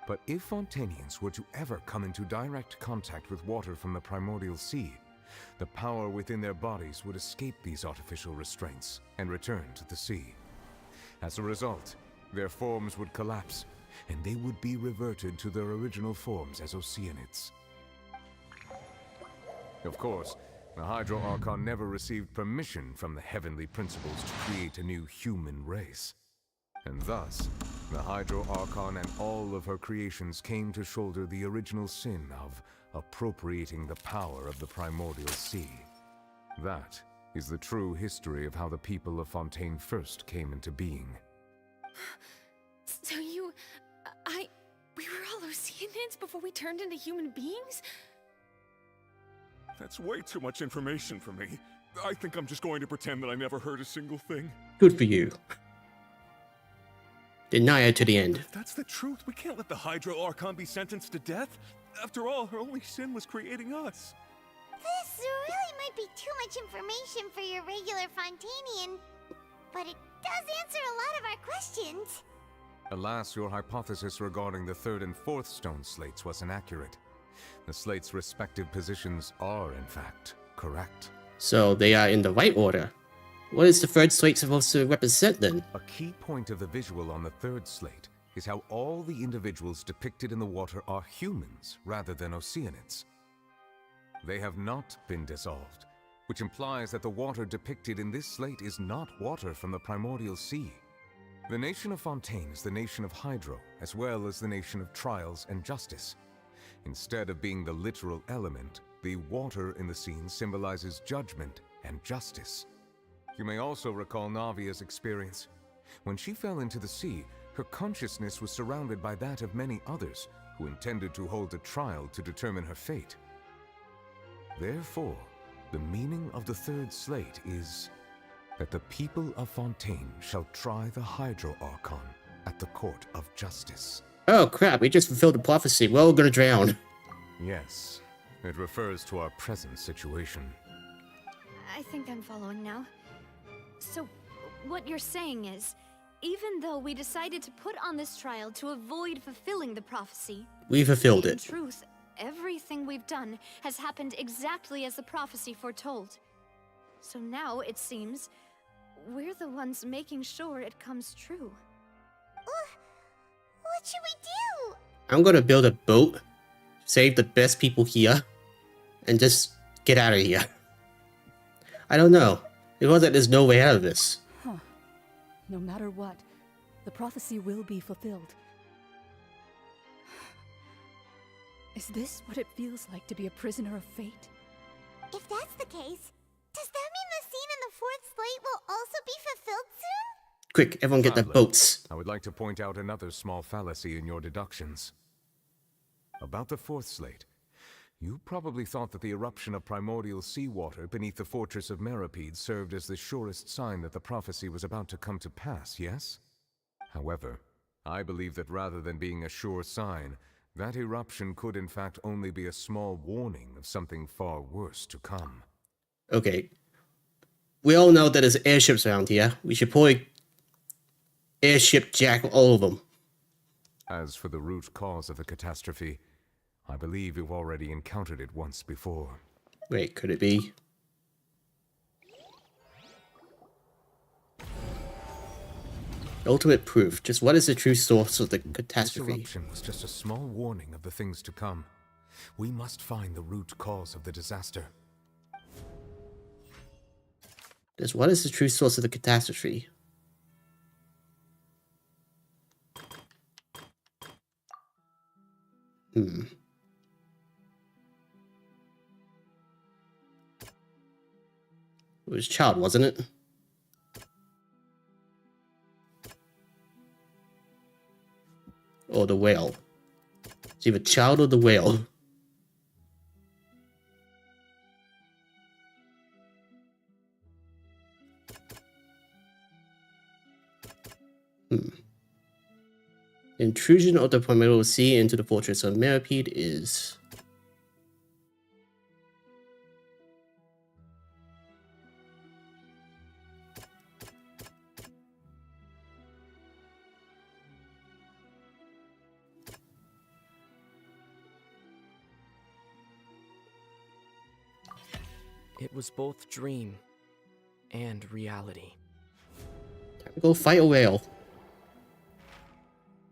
But if Fontainians were to ever come into direct contact with water from the primordial sea, the power within their bodies would escape these artificial restraints and return to the sea. As a result, their forms would collapse, and they would be reverted to their original forms as Oceanids. Of course, the Hydro Archon never received permission from the heavenly principles to create a new human race. And thus, the Hydro Archon and all of her creations came to shoulder the original sin of appropriating the power of the primordial sea. That is the true history of how the people of Fontaine first came into being. So we were all Oceanids before we turned into human beings? That's way too much information for me. I think I'm just going to pretend that I never heard a single thing. Good for you. Deny it to the end. If that's the truth, we can't let the Hydro Archon be sentenced to death. After all, her only sin was creating us. This really might be too much information for your regular Fontainian, but it does answer a lot of our questions. Alas, your hypothesis regarding the third and fourth stone slates was inaccurate. The slates' respective positions are, in fact, correct. So they are in the right order. What is the third slate supposed to represent then? A key point of the visual on the third slate is how all the individuals depicted in the water are humans rather than Oceanids. They have not been dissolved, which implies that the water depicted in this slate is not water from the primordial sea. The nation of Fontaine is the nation of Hydro, as well as the nation of trials and justice. Instead of being the literal element, the water in the scene symbolizes judgment and justice. You may also recall Navia's experience. When she fell into the sea, her consciousness was surrounded by that of many others who intended to hold a trial to determine her fate. Therefore, the meaning of the third slate is that the people of Fontaine shall try the Hydro Archon at the court of justice. Oh crap, we just fulfilled the prophecy. We're all gonna drown. Yes, it refers to our present situation. I think I'm following now. So, what you're saying is, even though we decided to put on this trial to avoid fulfilling the prophecy, We fulfilled in it. truth, everything we've done has happened exactly as the prophecy foretold. So now, it seems, we're the ones making sure it comes true. What should we do? I'm gonna build a boat, save the best people here, and just get out of here. I don't know. It was that there's no way out of this. Huh. No matter what, the prophecy will be fulfilled. Is this what it feels like to be a prisoner of fate? If that's the case, does that mean the scene in the fourth slate will also be fulfilled soon? Quick, everyone get their boats. I would like to point out another small fallacy in your deductions. About the fourth slate, You probably thought that the eruption of primordial seawater beneath the fortress of Meripede served as the surest sign that the prophecy was about to come to pass, yes? However, I believe that rather than being a sure sign, that eruption could in fact only be a small warning of something far worse to come. Okay. We all know that there's airships around here. We should probably airship jack all of them. As for the root cause of the catastrophe, I believe you've already encountered it once before. Wait, could it be? Ultimate proof. Just what is the true source of the catastrophe? This eruption was just a small warning of the things to come. We must find the root cause of the disaster. Just what is the true source of the catastrophe? It was child, wasn't it? Or the whale. It's either child or the whale. Intrusion of the primordial sea into the fortress of Meripede is... It was both dream and reality. Time to go fight a whale.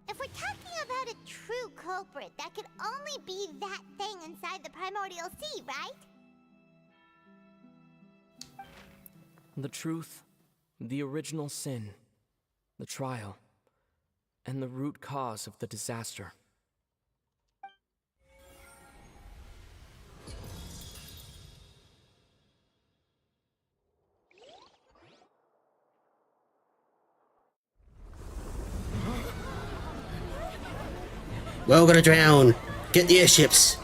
If we're talking about a true culprit, that could only be that thing inside the primordial sea, right? The truth, the original sin, the trial, and the root cause of the disaster. We're all gonna drown. Get the airships.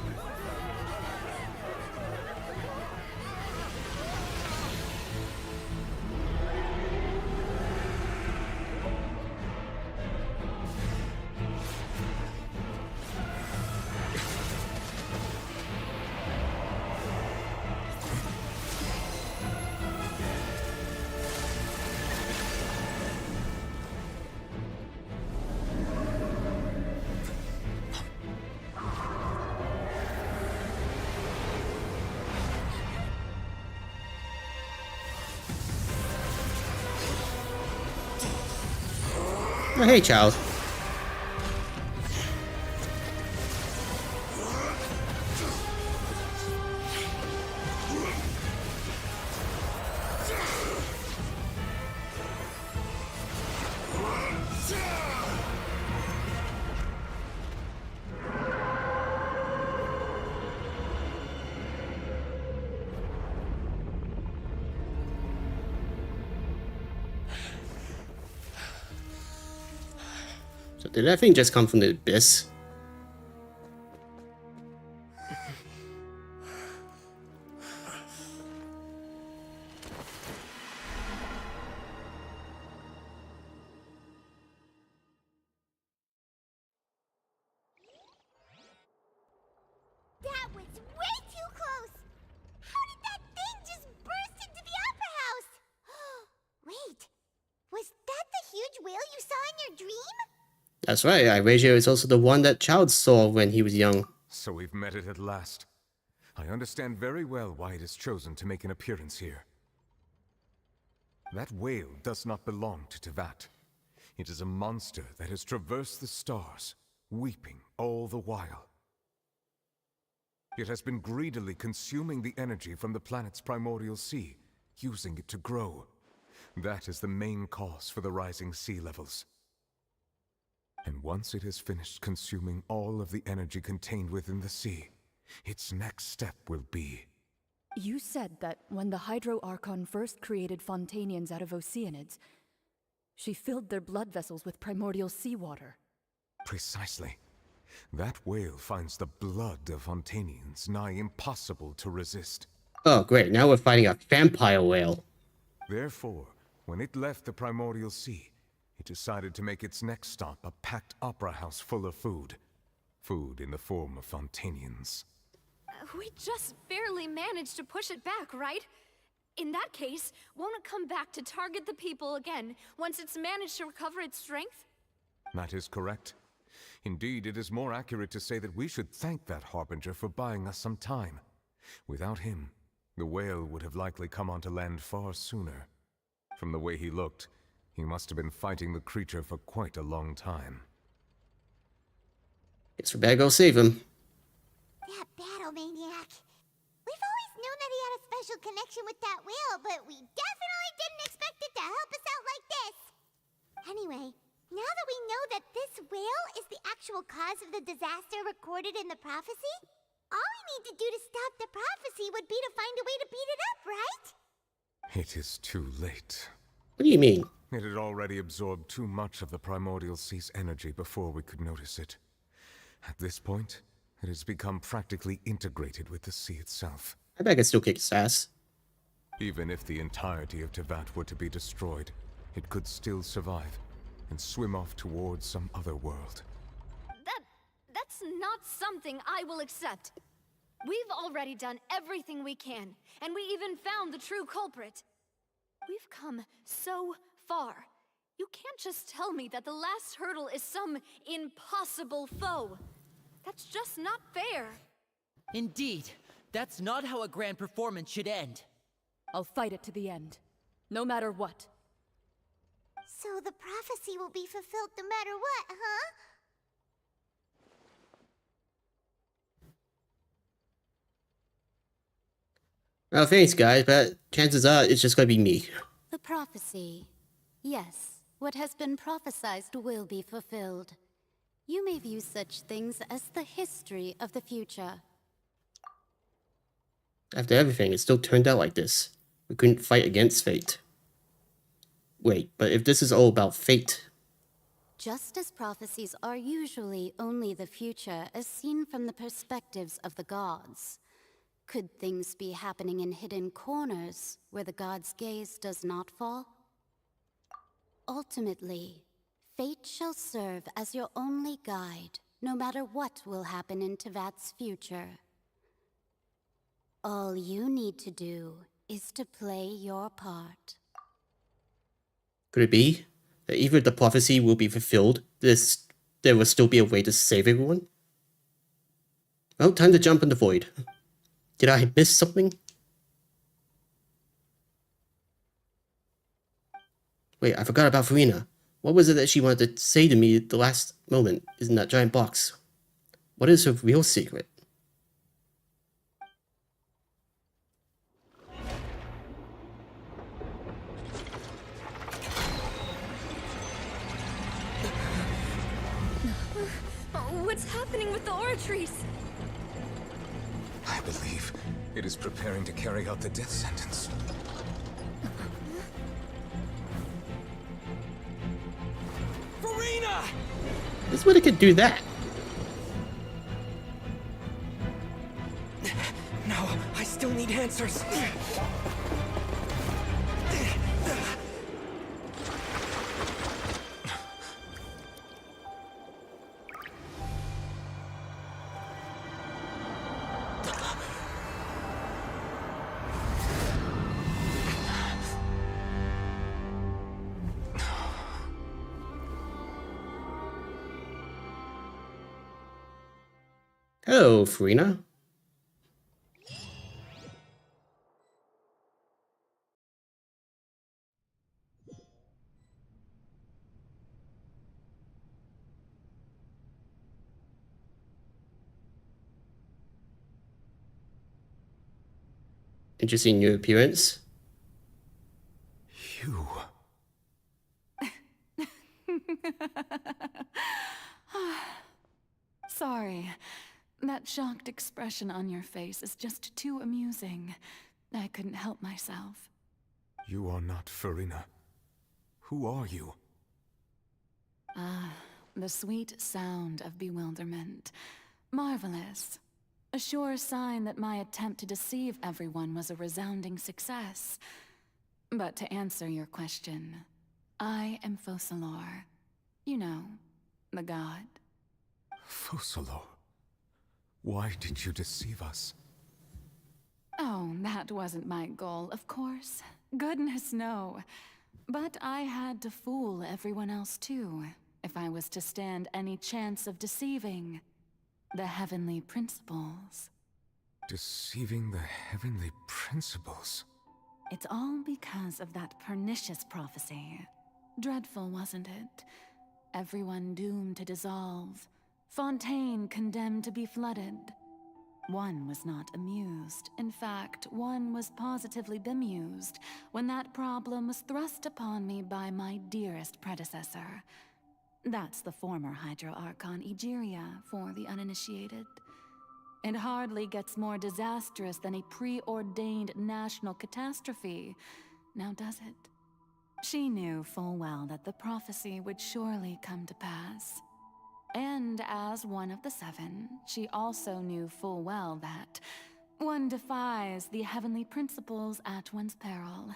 Oh, hey, child. So did that thing just come from the abyss? That was way too close! How did that thing just burst into the opera house? Wait, was that the huge whale you saw in your dream? That's right, Iratio is also the one that Child saw when he was young. So we've met it at last. I understand very well why it has chosen to make an appearance here. That whale does not belong to Tevat. It is a monster that has traversed the stars, weeping all the while. It has been greedily consuming the energy from the planet's primordial sea, using it to grow. That is the main cause for the rising sea levels. And once it has finished consuming all of the energy contained within the sea, its next step will be... You said that when the Hydro Archon first created Fontanians out of Oceanids, she filled their blood vessels with primordial seawater. Precisely. That whale finds the blood of Fontanians nigh impossible to resist. Oh, great. Now we're fighting a vampire whale. Therefore, when it left the primordial sea, it decided to make its next stop a packed opera house full of food. Food in the form of Fontanians. We just barely managed to push it back, right? In that case, won't it come back to target the people again once it's managed to recover its strength? That is correct. Indeed, it is more accurate to say that we should thank that Harbinger for buying us some time. Without him, the whale would have likely come onto land far sooner. From the way he looked, he must have been fighting the creature for quite a long time. Guess we better go save him. That battle maniac. We've always known that he had a special connection with that whale, but we definitely didn't expect it to help us out like this. Anyway, now that we know that this whale is the actual cause of the disaster recorded in the prophecy, all we need to do to stop the prophecy would be to find a way to beat it up, right? It is too late. What do you mean? It had already absorbed too much of the primordial sea's energy before we could notice it. At this point, it has become practically integrated with the sea itself. I bet I can still kick its ass. Even if the entirety of Tevat were to be destroyed, it could still survive and swim off towards some other world. That's not something I will accept. We've already done everything we can, and we even found the true culprit. We've come so far. You can't just tell me that the last hurdle is some impossible foe. That's just not fair. Indeed, that's not how a grand performance should end. I'll fight it to the end, no matter what. So the prophecy will be fulfilled no matter what, huh? Well, thanks, guys, but chances are it's just gonna be me. The prophecy. Yes, what has been prophesied will be fulfilled. You may view such things as the history of the future. After everything, it still turned out like this. We couldn't fight against fate. Wait, but if this is all about fate... Just as prophecies are usually only the future as seen from the perspectives of the gods, could things be happening in hidden corners where the gods' gaze does not fall? Ultimately, fate shall serve as your only guide, no matter what will happen in Tevat's future. All you need to do is to play your part. Could it be that even if the prophecy will be fulfilled, there will still be a way to save everyone? Well, time to jump in the void. Did I miss something? Wait, I forgot about Farina. What was it that she wanted to say to me at the last moment in that giant box? What is her real secret? What's happening with the oratories? I believe it is preparing to carry out the death sentence. Farina! This way they could do that. No, I still need answers. Hello, Farina. Interesting new appearance. You... Sorry. That shocked expression on your face is just too amusing. I couldn't help myself. You are not Farina. Who are you? the sweet sound of bewilderment. Marvelous. A sure sign that my attempt to deceive everyone was a resounding success. But to answer your question, I am Focalor. You know, the god. Focalor, why did you deceive us? Oh, that wasn't my goal, of course. Goodness, no. But I had to fool everyone else too, if I was to stand any chance of deceiving the heavenly principles. Deceiving the heavenly principles? It's all because of that pernicious prophecy. Dreadful, wasn't it? Everyone doomed to dissolve. Fontaine condemned to be flooded. One was not amused. In fact, one was positively bemused when that problem was thrust upon me by my dearest predecessor. That's the former Hydro Archon Egeria, for the uninitiated. It hardly gets more disastrous than a preordained national catastrophe, now does it? She knew full well that the prophecy would surely come to pass. And as one of the seven, she also knew full well that one defies the heavenly principles at one's peril.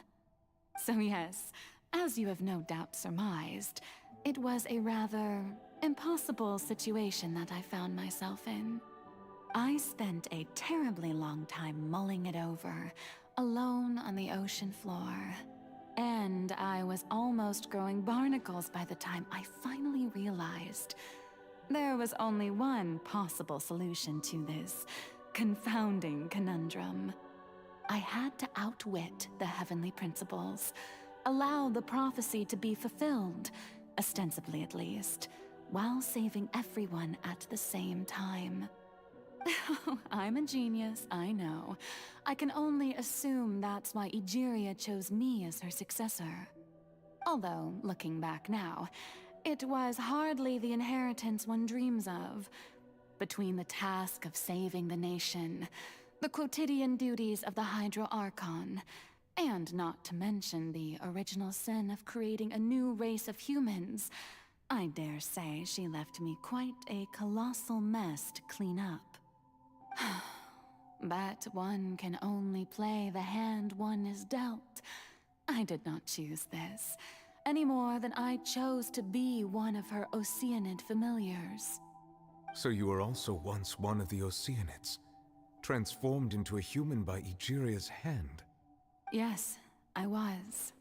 So yes, as you have no doubt surmised, it was a rather impossible situation that I found myself in. I spent a terribly long time mulling it over, alone on the ocean floor. And I was almost growing barnacles by the time I finally realized there was only one possible solution to this confounding conundrum. I had to outwit the heavenly principles, allow the prophecy to be fulfilled, ostensibly at least, while saving everyone at the same time. I'm a genius, I know. I can only assume that's why Egeria chose me as her successor. Although, looking back now, it was hardly the inheritance one dreams of. Between the task of saving the nation, the quotidian duties of the Hydro Archon, and not to mention the original sin of creating a new race of humans, I dare say she left me quite a colossal mess to clean up. But one can only play the hand one is dealt. I did not choose this, any more than I chose to be one of her Oceanid familiars. So you were also once one of the Oceanids, transformed into a human by Egeria's hand? Yes, I was.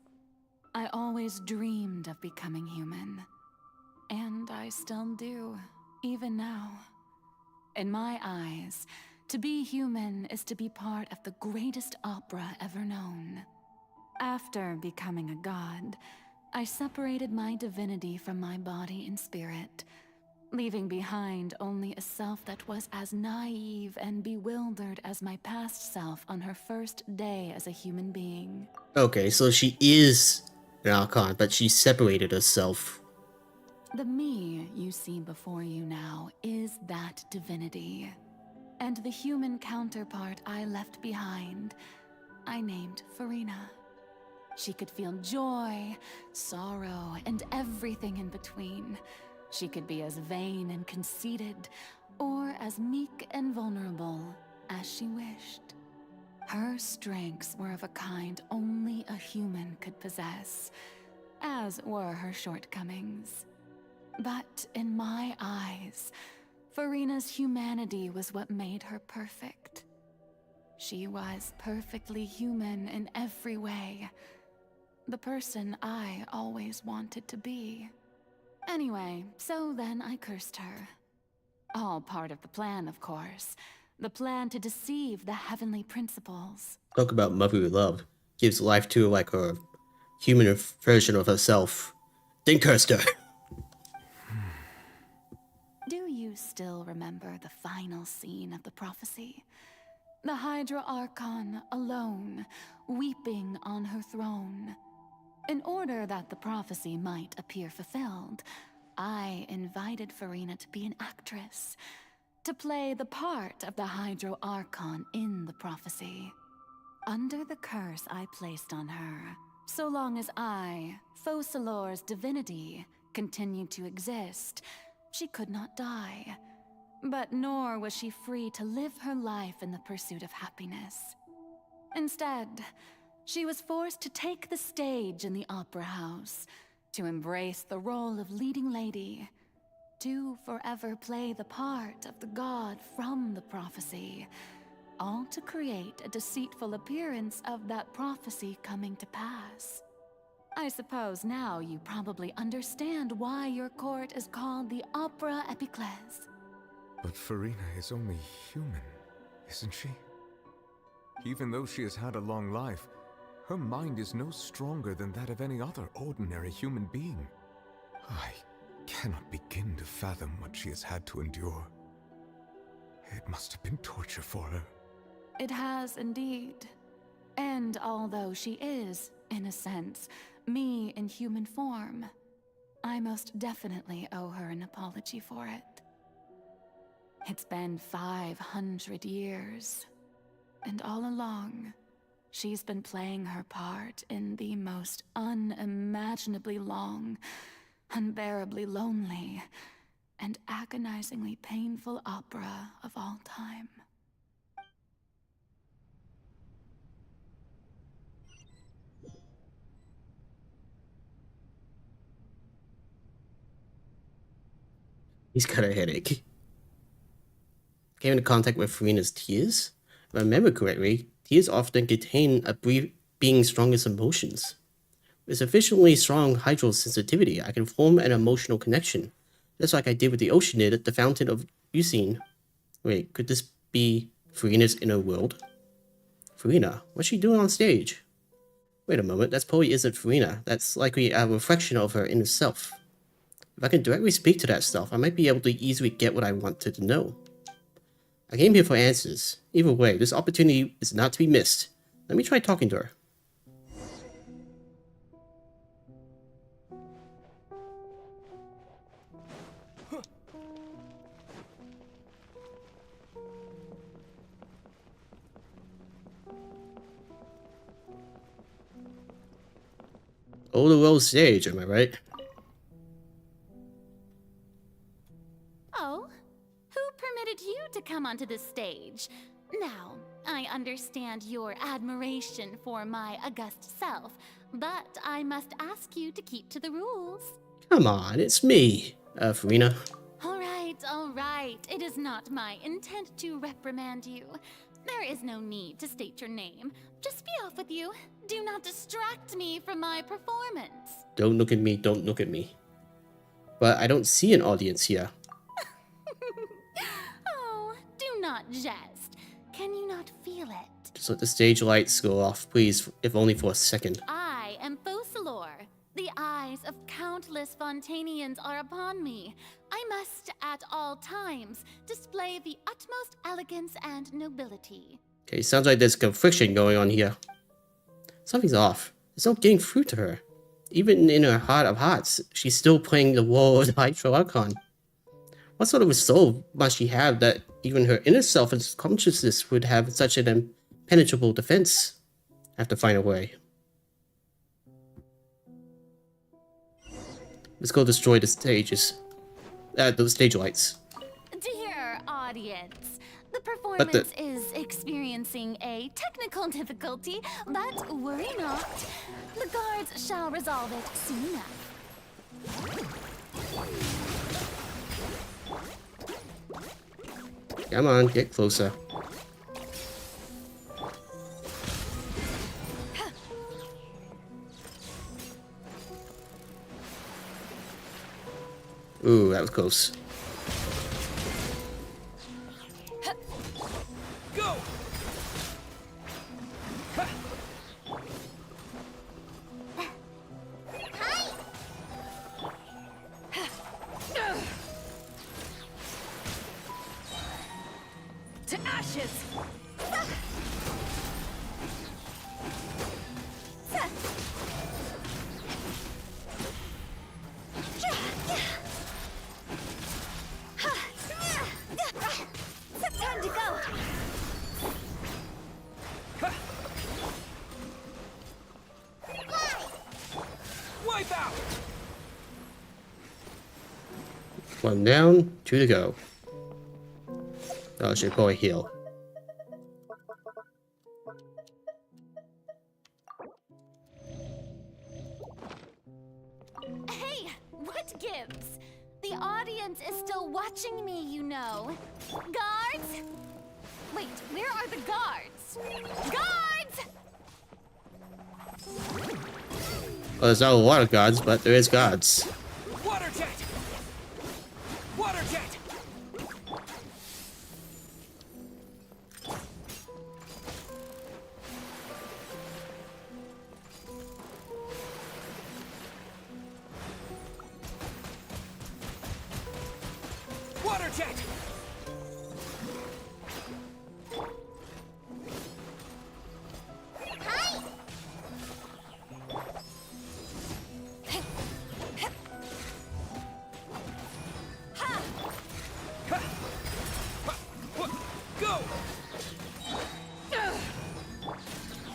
I always dreamed of becoming human. And I still do, even now. In my eyes, to be human is to be part of the greatest opera ever known. After becoming a god, I separated my divinity from my body and spirit, leaving behind only a self that was as naive and bewildered as my past self on her first day as a human being. Okay, so she is an Archon, but she separated herself. The me you see before you now is that divinity. And the human counterpart I left behind, I named Furina. She could feel joy, sorrow, and everything in between. She could be as vain and conceited, or as meek and vulnerable as she wished. Her strengths were of a kind only a human could possess, as were her shortcomings. But in my eyes, Furina's humanity was what made her perfect. She was perfectly human in every way. The person I always wanted to be. Anyway, so then I cursed her. All part of the plan, of course. The plan to deceive the heavenly principles. Talk about motherly love. Gives life to like her human version of herself. Then cursed her. Do you still remember the final scene of the prophecy? The Hydra Archon alone, weeping on her throne. In order that the prophecy might appear fulfilled, I invited Furina to be an actress, to play the part of the Hydro Archon in the prophecy. Under the curse I placed on her, so long as I, Focalor's divinity, continued to exist, she could not die. But nor was she free to live her life in the pursuit of happiness. Instead, she was forced to take the stage in the opera house, to embrace the role of leading lady, to forever play the part of the god from the prophecy, all to create a deceitful appearance of that prophecy coming to pass. I suppose now you probably understand why your court is called the Opera Epiclese. But Farina is only human, isn't she? Even though she has had a long life, her mind is no stronger than that of any other ordinary human being. I cannot begin to fathom what she has had to endure. It must have been torture for her. It has indeed. And although she is, in a sense, me in human form, I most definitely owe her an apology for it. It's been 500 years, and all along, she's been playing her part in the most unimaginably long, unbearably lonely, and agonizingly painful opera of all time. He's got a headache. Came into contact with Farina's tears. If I remember correctly, tears often contain a brief being's strongest emotions. With sufficiently strong hydrosensitivity, I can form an emotional connection, just like I did with the Oceanid at the Fountain of Eucine. Wait, could this be Farina's inner world? Farina, what's she doing on stage? Wait a moment, that probably isn't Farina. That's likely a reflection of her inner self. If I can directly speak to that self, I might be able to easily get what I wanted to know. I came here for answers. Either way, this opportunity is not to be missed. Let me try talking to her. Oh, the world stage, am I right? Oh? Who permitted you to come onto this stage? Now, I understand your admiration for my august self, but I must ask you to keep to the rules. Come on, it's me, Farina. All right. It is not my intent to reprimand you. There is no need to state your name. Just be off with you. Do not distract me from my performance. Don't look at me, don't look at me. But I don't see an audience here. Oh, do not jest. Can you not feel it? Just let the stage lights go off, please, if only for a second. I am Focalor. The eyes of countless Fontanians are upon me. I must, at all times, display the utmost elegance and nobility. Okay, sounds like there's friction going on here. Something's off. There's no getting through to her. Even in her heart of hearts, she's still playing the role of the Hydro Archon. What sort of a soul must she have that even her inner self and consciousness would have such an impenetrable defense? I have to find a way. Let's go destroy the stages. The stage lights. Dear audience, the performance is experiencing a technical difficulty, but worry not. The guards shall resolve it soon enough. Come on, get closer. Ooh, that was close. Go! To ashes! Time to go. Wipe out! One down, 2 to go. Oh, I should probably heal. Hey, what gives? The audience is still watching me, you know. Guards? Wait, where are the guards? Guards! Well, there's not a lot of gods, but there is gods. Water jet! Water jet! Water jet! Hi! Go!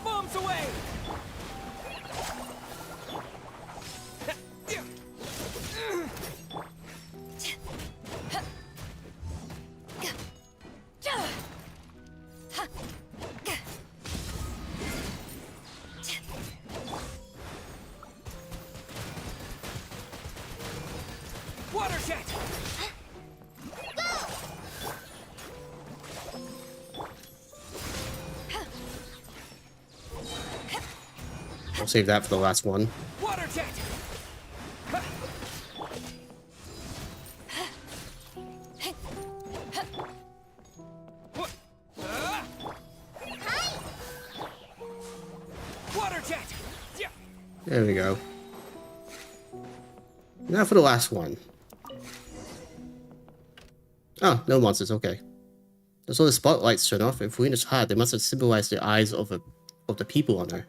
Bombs away! Water jet! I'll save that for the last one. Water jet! Water jet! There we go. Now for the last one. Oh, no monsters, okay. So the spotlights turn off. If Furina's heart, they must have symbolized the eyes of the people on her.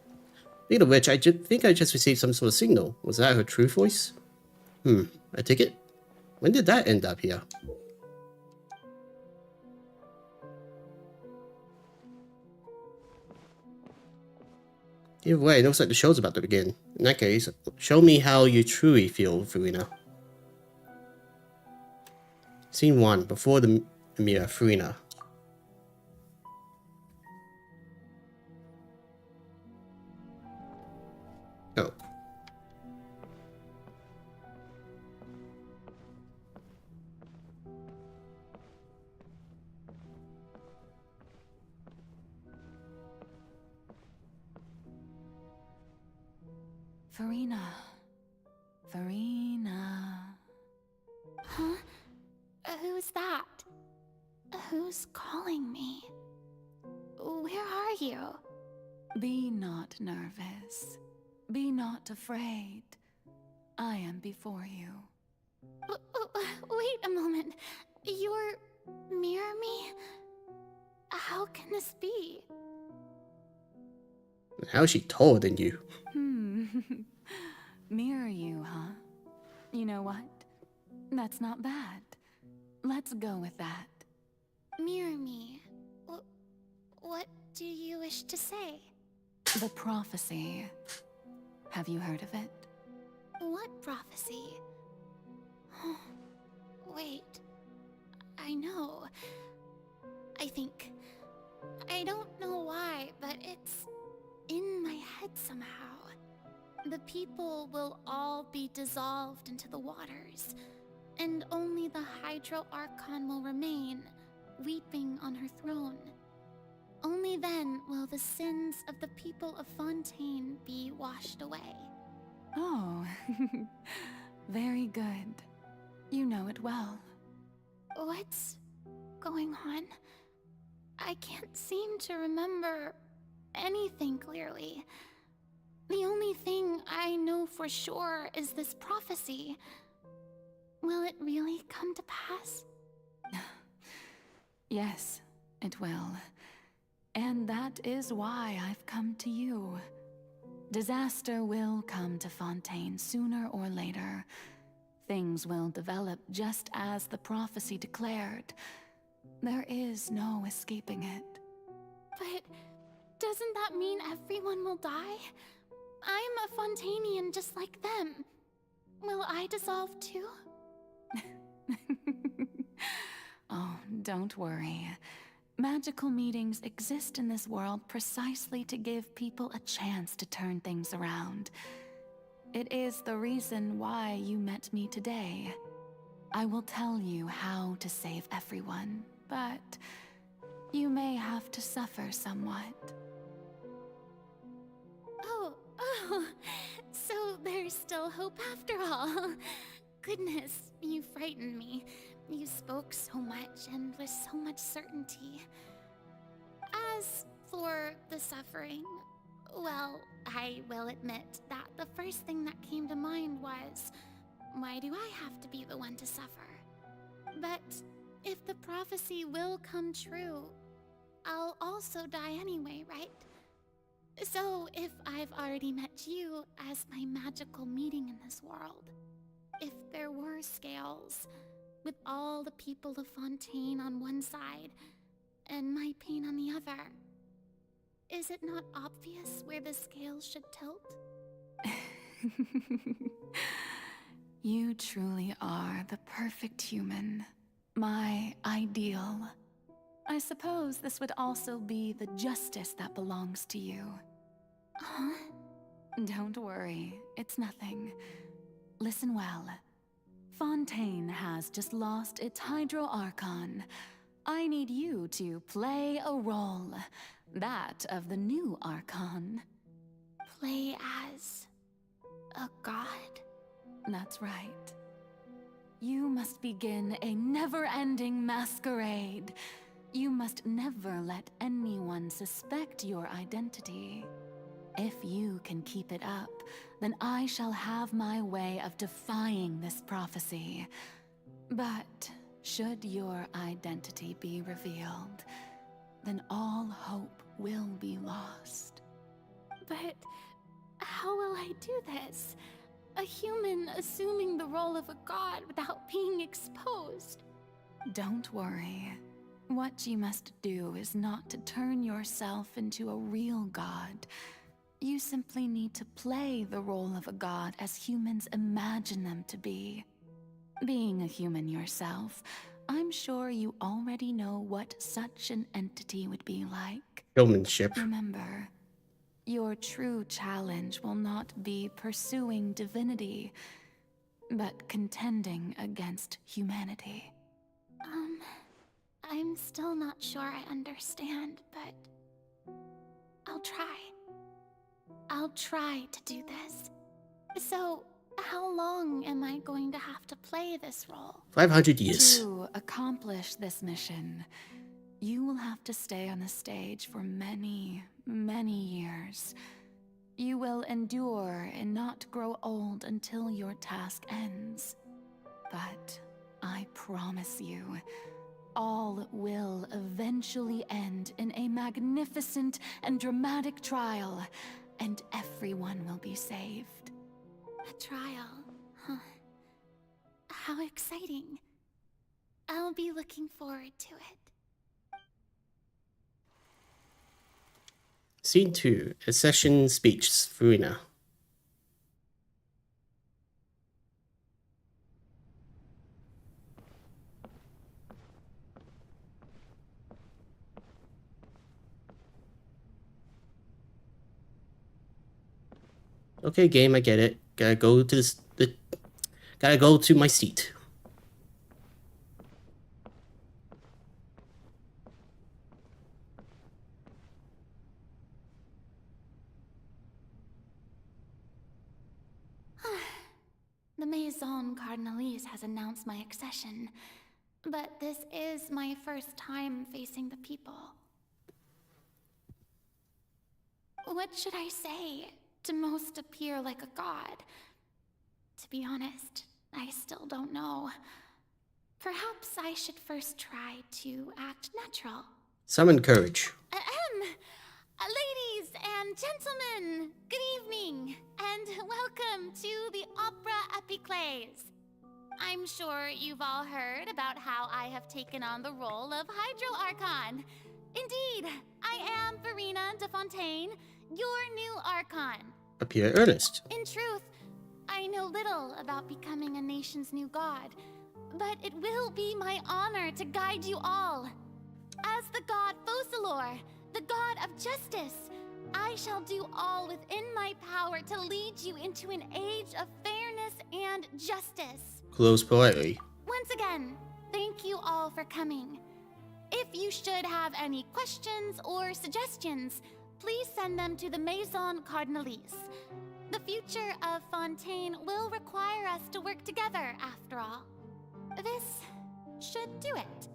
Speaking of which, I think I just received some sort of signal. Was that her true voice? I take it. When did that end up here? Either way, it looks like the show's about to begin. In that case, show me how you truly feel, Furina. Scene 1, before the mirror, Furina. Oh. Furina. Furina. Huh? Who's that? Who's calling me? Where are you? Be not nervous. Be not afraid. I am before you. Wait a moment. You're mirror me? How can this be? How is she taller than you? Mirror you, huh? You know what? That's not bad. Let's go with that. Mirror me. What do you wish to say? The prophecy. Have you heard of it? What prophecy? Wait. I know. I think. I don't know why, but it's in my head somehow. The people will all be dissolved into the waters, and only the Hydro Archon will remain, weeping on her throne. Only then will the sins of the people of Fontaine be washed away. Oh, very good. You know it well. What's going on? I can't seem to remember anything clearly. The only thing I know for sure is this prophecy. Will it really come to pass? Yes, it will. And that is why I've come to you. Disaster will come to Fontaine sooner or later. Things will develop just as the prophecy declared. There is no escaping it. But doesn't that mean everyone will die? I'm a Fontainian just like them. Will I dissolve too? Oh, don't worry. Magical meetings exist in this world precisely to give people a chance to turn things around. It is the reason why you met me today. I will tell you how to save everyone, but you may have to suffer somewhat. Oh, so there's still hope after all. Goodness, you frightened me. You spoke so much and with so much certainty. As for the suffering, well, I will admit that the first thing that came to mind was, why do I have to be the one to suffer? But if the prophecy will come true, I'll also die anyway, right? So if I've already met you as my magical meeting in this world, if there were scales, with all the people of Fontaine on one side and my pain on the other, is it not obvious where the scales should tilt? You truly are the perfect human. My ideal. I suppose this would also be the justice that belongs to you. Huh? Don't worry, it's nothing. Listen well. Fontaine has just lost its Hydro Archon. I need you to play a role. That of the new Archon. Play as a god? That's right. You must begin a never-ending masquerade. You must never let anyone suspect your identity. If you can keep it up, then I shall have my way of defying this prophecy. But should your identity be revealed, then all hope will be lost. But how will I do this? A human assuming the role of a god without being exposed? Don't worry. What you must do is not to turn yourself into a real god. You simply need to play the role of a god as humans imagine them to be. Being a human yourself, I'm sure you already know what such an entity would be like. Showmanship. Remember, your true challenge will not be pursuing divinity, but contending against humanity. I'm still not sure I understand, but I'll try. I'll try to do this. So, how long am I going to have to play this role? 500 years. To accomplish this mission, you will have to stay on the stage for many, many years. You will endure and not grow old until your task ends. But I promise you, all will eventually end in a magnificent and dramatic trial, and everyone will be saved. A trial, huh? How exciting. I'll be looking forward to it. Scene 2. A session speech. Furina. Okay, game, I get it. Gotta go to gotta go to my seat. The Maison Cardinalise has announced my accession, but this is my first time facing the people. What should I say to most appear like a god? To be honest, I still don't know. Perhaps I should first try to act natural. Summon courage. Ladies and gentlemen, good evening, and welcome to the Opera Epiclese. I'm sure you've all heard about how I have taken on the role of Hydro Archon. Indeed, I am Verena de Fontaine, your new Archon. Appear earnest. In truth, I know little about becoming a nation's new god, but it will be my honor to guide you all. As the god Focalor, the god of justice, I shall do all within my power to lead you into an age of fairness and justice. Close politely. Once again, thank you all for coming. If you should have any questions or suggestions, please send them to the Maison Cardinalise. The future of Fontaine will require us to work together, after all. This should do it.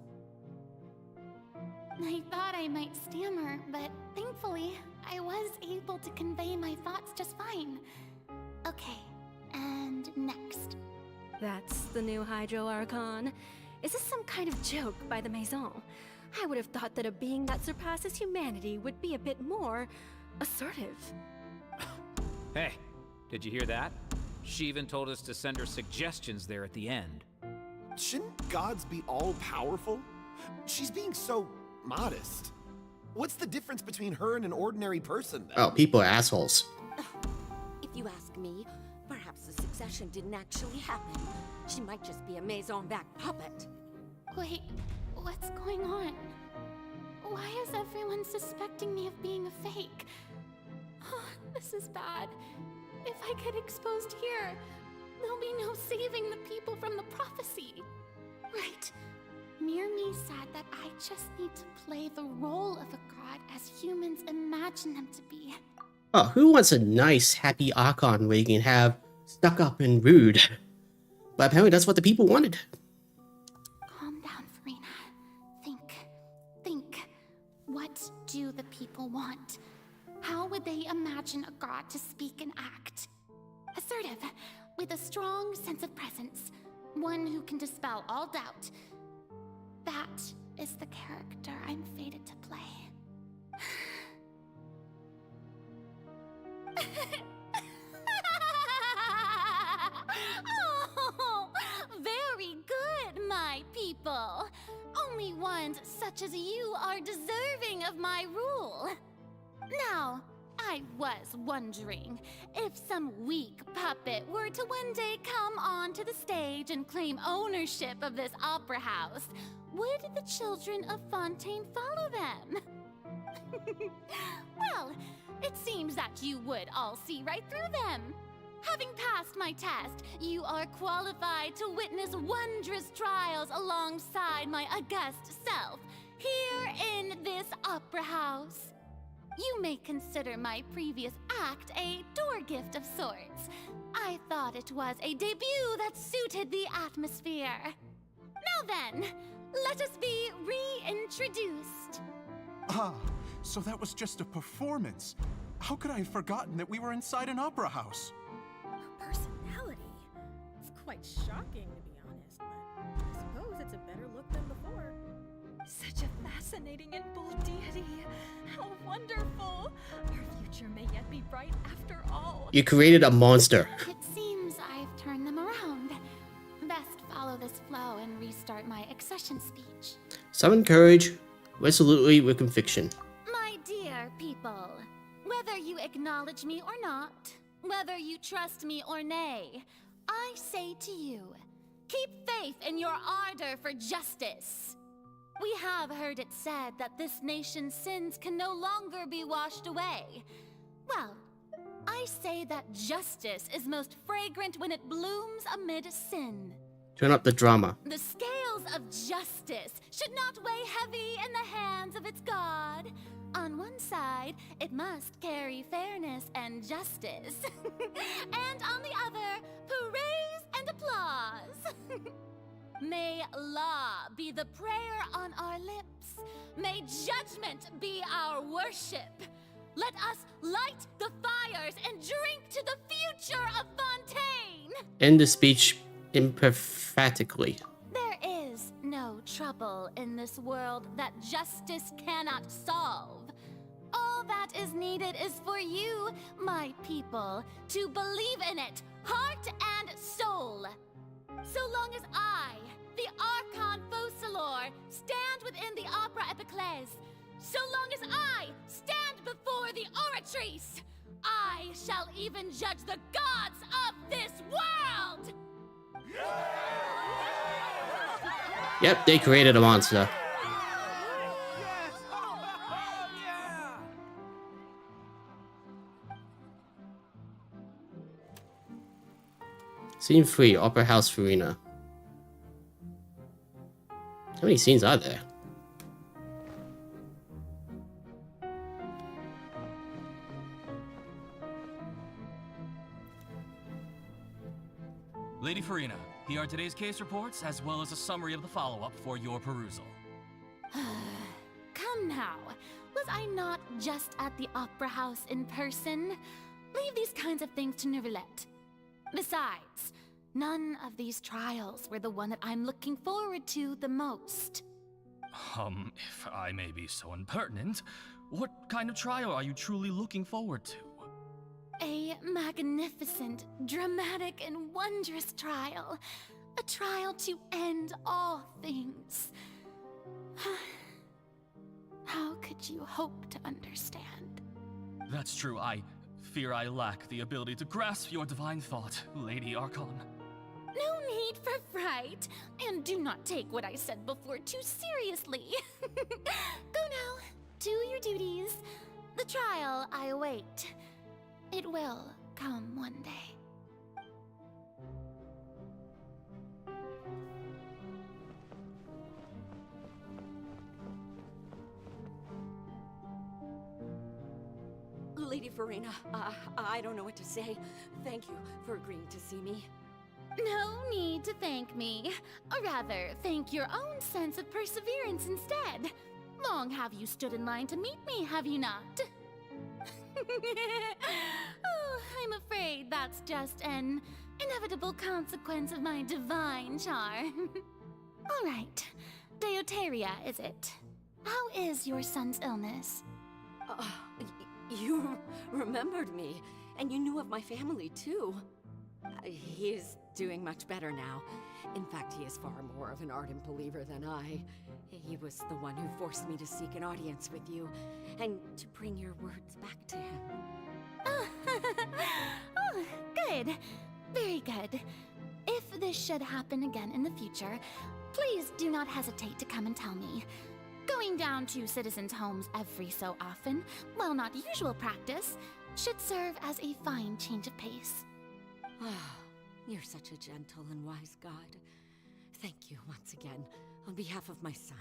I thought I might stammer, but thankfully, I was able to convey my thoughts just fine. Okay, and next. That's the new Hydro Archon. Is this some kind of joke by the Maison? I would have thought that a being that surpasses humanity would be a bit more assertive. Hey, did you hear that? She even told us to send her suggestions there at the end. Shouldn't gods be all-powerful? She's being so modest. What's the difference between her and an ordinary person, then? Oh, people are assholes. If you ask me, perhaps the succession didn't actually happen. She might just be a Maison-back puppet. Wait, what's going on? Why is everyone suspecting me of being a fake? Oh, this is bad. If I get exposed here, there'll be no saving the people from the prophecy. Right. Mirmi said that I just need to play the role of a god as humans imagine them to be. Oh, who wants a nice, happy Archon where you can have stuck up and rude? But apparently that's what the people wanted. Calm down, Farina. Think. What do the people want? How would they imagine a god to speak and act? Assertive, with a strong sense of presence. One who can dispel all doubt. That is the character I'm fated to play. Oh, very good, my people. Only ones such as you are deserving of my rule. Now, I was wondering, if some weak puppet were to one day come onto the stage and claim ownership of this opera house, would the children of Fontaine follow them? Well, it seems that you would all see right through them. Having passed my test, you are qualified to witness wondrous trials alongside my august self, here in this opera house. You may consider my previous act a door gift of sorts. I thought it was a debut that suited the atmosphere. Now then, let us be reintroduced. Ah, so that was just a performance. How could I have forgotten that we were inside an opera house? Her personality. It's quite shocking, to be honest, but I suppose it's a better look than before. Such a fascinating and bold deity. How wonderful. Our future may yet be bright after all. You created a monster. It seems I've turned them around. Best follow this flow and restart my accession speech. Summon courage, resolutely with conviction. My dear people, whether you acknowledge me or not, whether you trust me or nay, I say to you, keep faith in your ardor for justice. We have heard it said that this nation's sins can no longer be washed away. Well, I say that justice is most fragrant when it blooms amid sin. Turn up the drama. The scales of justice should not weigh heavy in the hands of its god. On one side, it must carry fairness and justice. And on the other, praise and applause. May law be the prayer on our lips. May judgment be our worship. Let us light the fires and drink to the future of Fontaine. End the speech emphatically. There is no trouble in this world that justice cannot solve. All that is needed is for you, my people, to believe in it, heart and soul. So long as I, the Archon Focalor, stand within the Opera Epiclese, so long as I stand before the Oratrice, I shall even judge the gods of this world! Yeah! Yep, they created a monster. Scene 3, Opera House Farina. How many scenes are there? Lady Farina, here are today's case reports, as well as a summary of the follow-up for your perusal. Come now. Was I not just at the Opera House in person? Leave these kinds of things to Neuvillette. Besides, none of these trials were the one that I'm looking forward to the most. If I may be so impertinent, what kind of trial are you truly looking forward to? A magnificent, dramatic, and wondrous trial. A trial to end all things. How could you hope to understand? That's true, I fear I lack the ability to grasp your divine thought, Lady Archon. No need for fright, and do not take what I said before too seriously. Go now, do your duties. The trial I await. It will come one day. Lady Farina, I don't know what to say. Thank you for agreeing to see me. No need to thank me. Or rather, thank your own sense of perseverance instead. Long have you stood in line to meet me, have you not? Oh, I'm afraid that's just an inevitable consequence of my divine charm. All right, Deoteria, is it? How is your son's illness? You remembered me, and you knew of my family, too. He is doing much better now. In fact, he is far more of an ardent believer than I. He was the one who forced me to seek an audience with you, and to bring your words back to him. Oh, good. Very good. If this should happen again in the future, please do not hesitate to come and tell me. Going down to citizens' homes every so often, while not usual practice, should serve as a fine change of pace. You're such a gentle and wise god. Thank you once again, on behalf of my son.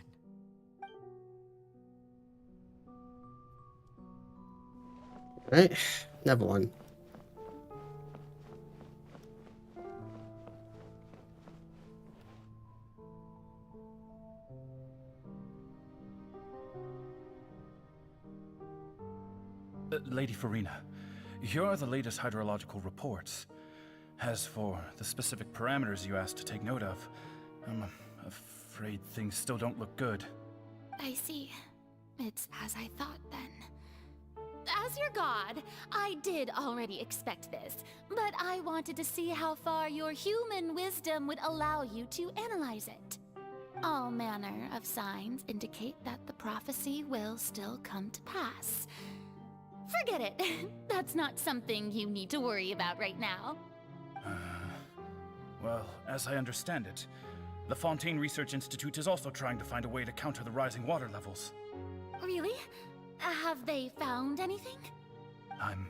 Right, another one. Lady Farina, here are the latest hydrological reports. As for the specific parameters you asked to take note of, I'm afraid things still don't look good. I see. It's as I thought then. As your god, I did already expect this, but I wanted to see how far your human wisdom would allow you to analyze it. All manner of signs indicate that the prophecy will still come to pass. Forget it. That's not something you need to worry about right now. Well, as I understand it, the Fontaine Research Institute is also trying to find a way to counter the rising water levels. Really? Have they found anything? I'm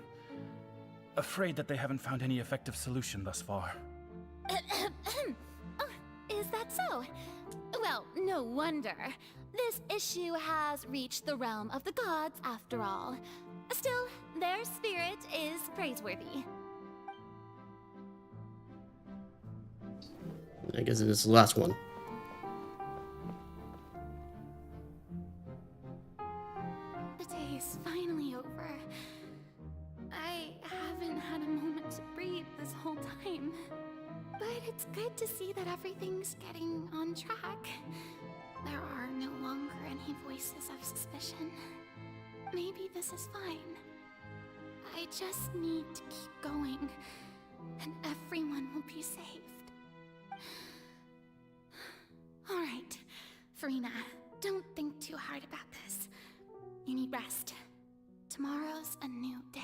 afraid that they haven't found any effective solution thus far. Oh, is that so? Well, no wonder. This issue has reached the realm of the gods after all. Still, their spirit is praiseworthy. I guess it is the last one. The day is finally over. I haven't had a moment to breathe this whole time. But it's good to see that everything's getting on track. There are no longer any voices of suspicion. Maybe this is fine. I just need to keep going, and everyone will be saved. All right, Farina, don't think too hard about this. You need rest. Tomorrow's a new day.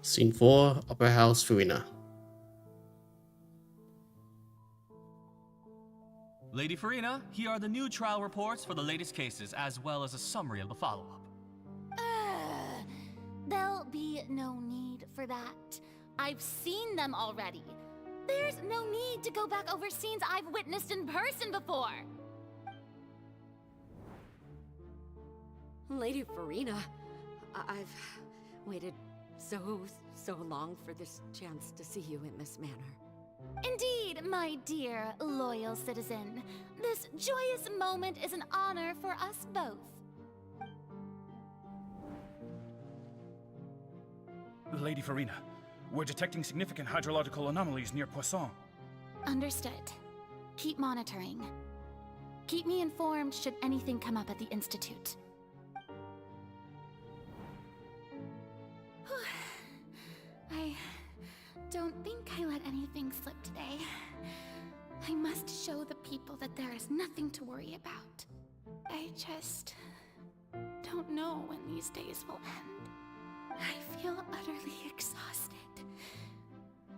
Scene 4, Opera House Farina. Lady Farina, here are the new trial reports for the latest cases, as well as a summary of the follow-up. There'll be no need for that. I've seen them already. There's no need to go back over scenes I've witnessed in person before. Lady Farina, I've waited so long for this chance to see you in this manner. Indeed, my dear, loyal citizen. This joyous moment is an honor for us both. Lady Farina, we're detecting significant hydrological anomalies near Poisson. Understood. Keep monitoring. Keep me informed should anything come up at the Institute. I don't think I let anything slip today. I must show the people that there is nothing to worry about. I just don't know when these days will end. I feel utterly exhausted.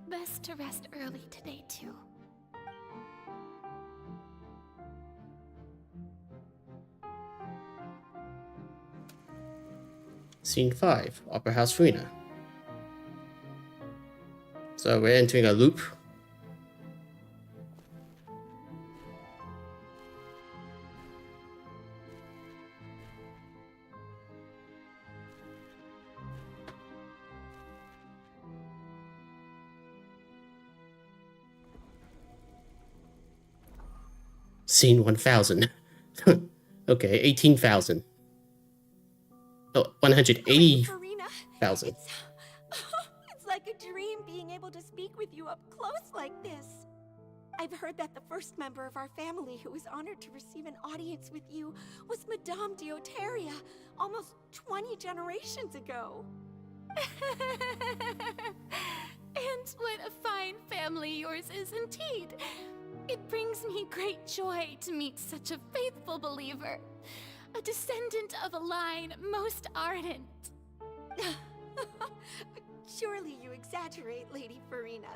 Best to rest early today, too. Scene 5, Opera House Farina. So we're entering a loop. Scene 1000. Okay, 18,000. Oh, 180,000. It's like a dream being able to speak with you up close like this. I've heard that the first member of our family who was honored to receive an audience with you was Madame Dioteria, almost 20 generations ago. And what a fine family yours is indeed. It brings me great joy to meet such a faithful believer, a descendant of a line most ardent. Surely you exaggerate, Lady Farina.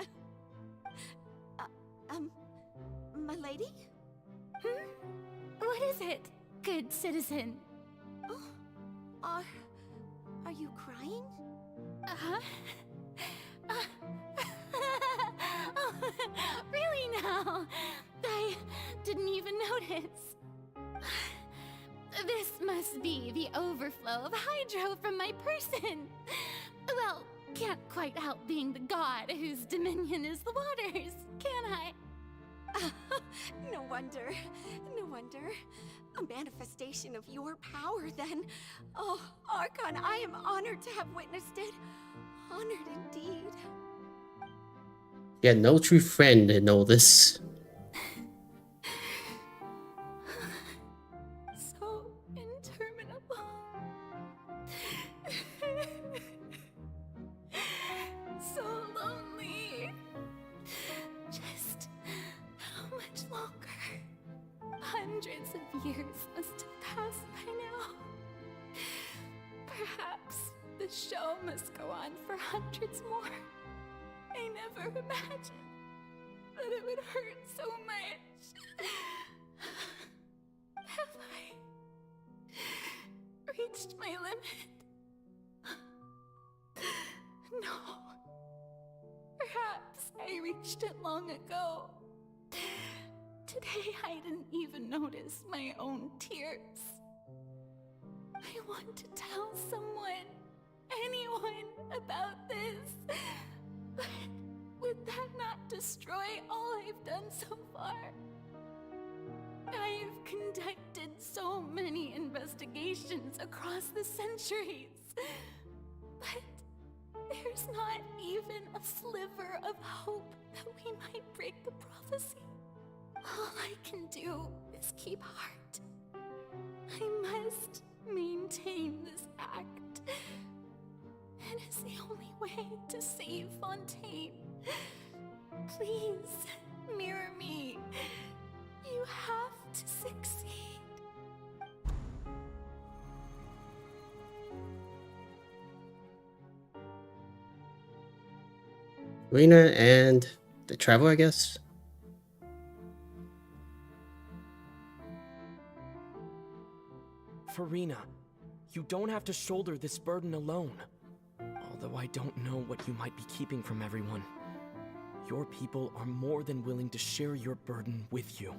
My lady? What is it, good citizen? Oh, are you crying? Uh-huh. Oh, really now? I didn't even notice. This must be the overflow of hydro from my person. Well, can't quite help being the god whose dominion is the waters, can I? No wonder. No wonder. A manifestation of your power, then. Oh, Archon, I am honored to have witnessed it. Honored indeed. Yeah, no true friend in all this. So interminable. So lonely. Just how much longer? Hundreds of years must have passed by now. Perhaps the show must go on for hundreds more. I never imagined that it would hurt so much. Have I reached my limit? No. Perhaps I reached it long ago. Today I didn't even notice my own tears. I want to tell someone, anyone, about this. But would that not destroy all I've done so far? I've conducted so many investigations across the centuries. But there's not even a sliver of hope that we might break the prophecy. All I can do is keep heart. I must maintain this act. It is the only way to save Fontaine. Please, mirror me. You have to succeed. Rena and the Traveler, I guess. Farina, you don't have to shoulder this burden alone. Although I don't know what you might be keeping from everyone. Your people are more than willing to share your burden with you.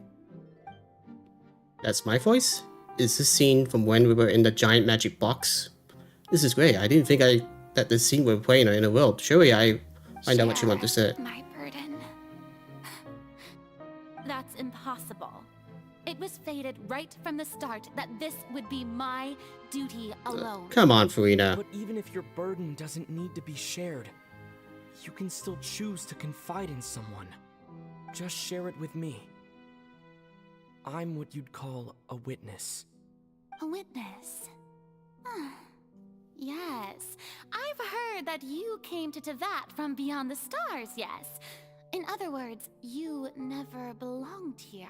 That's my voice? Is this scene from when we were in the giant magic box? This is great. I didn't think that this scene we were playing in the world. Surely I know what you want to say. My burden. That's impossible. It was fated right from the start that this would be my duty alone. Come on, Farina. But even if your burden doesn't need to be shared, you can still choose to confide in someone. Just share it with me. I'm what you'd call a witness. A witness? Yes. I've heard that you came to Tevat from beyond the stars, yes. In other words, you never belonged here.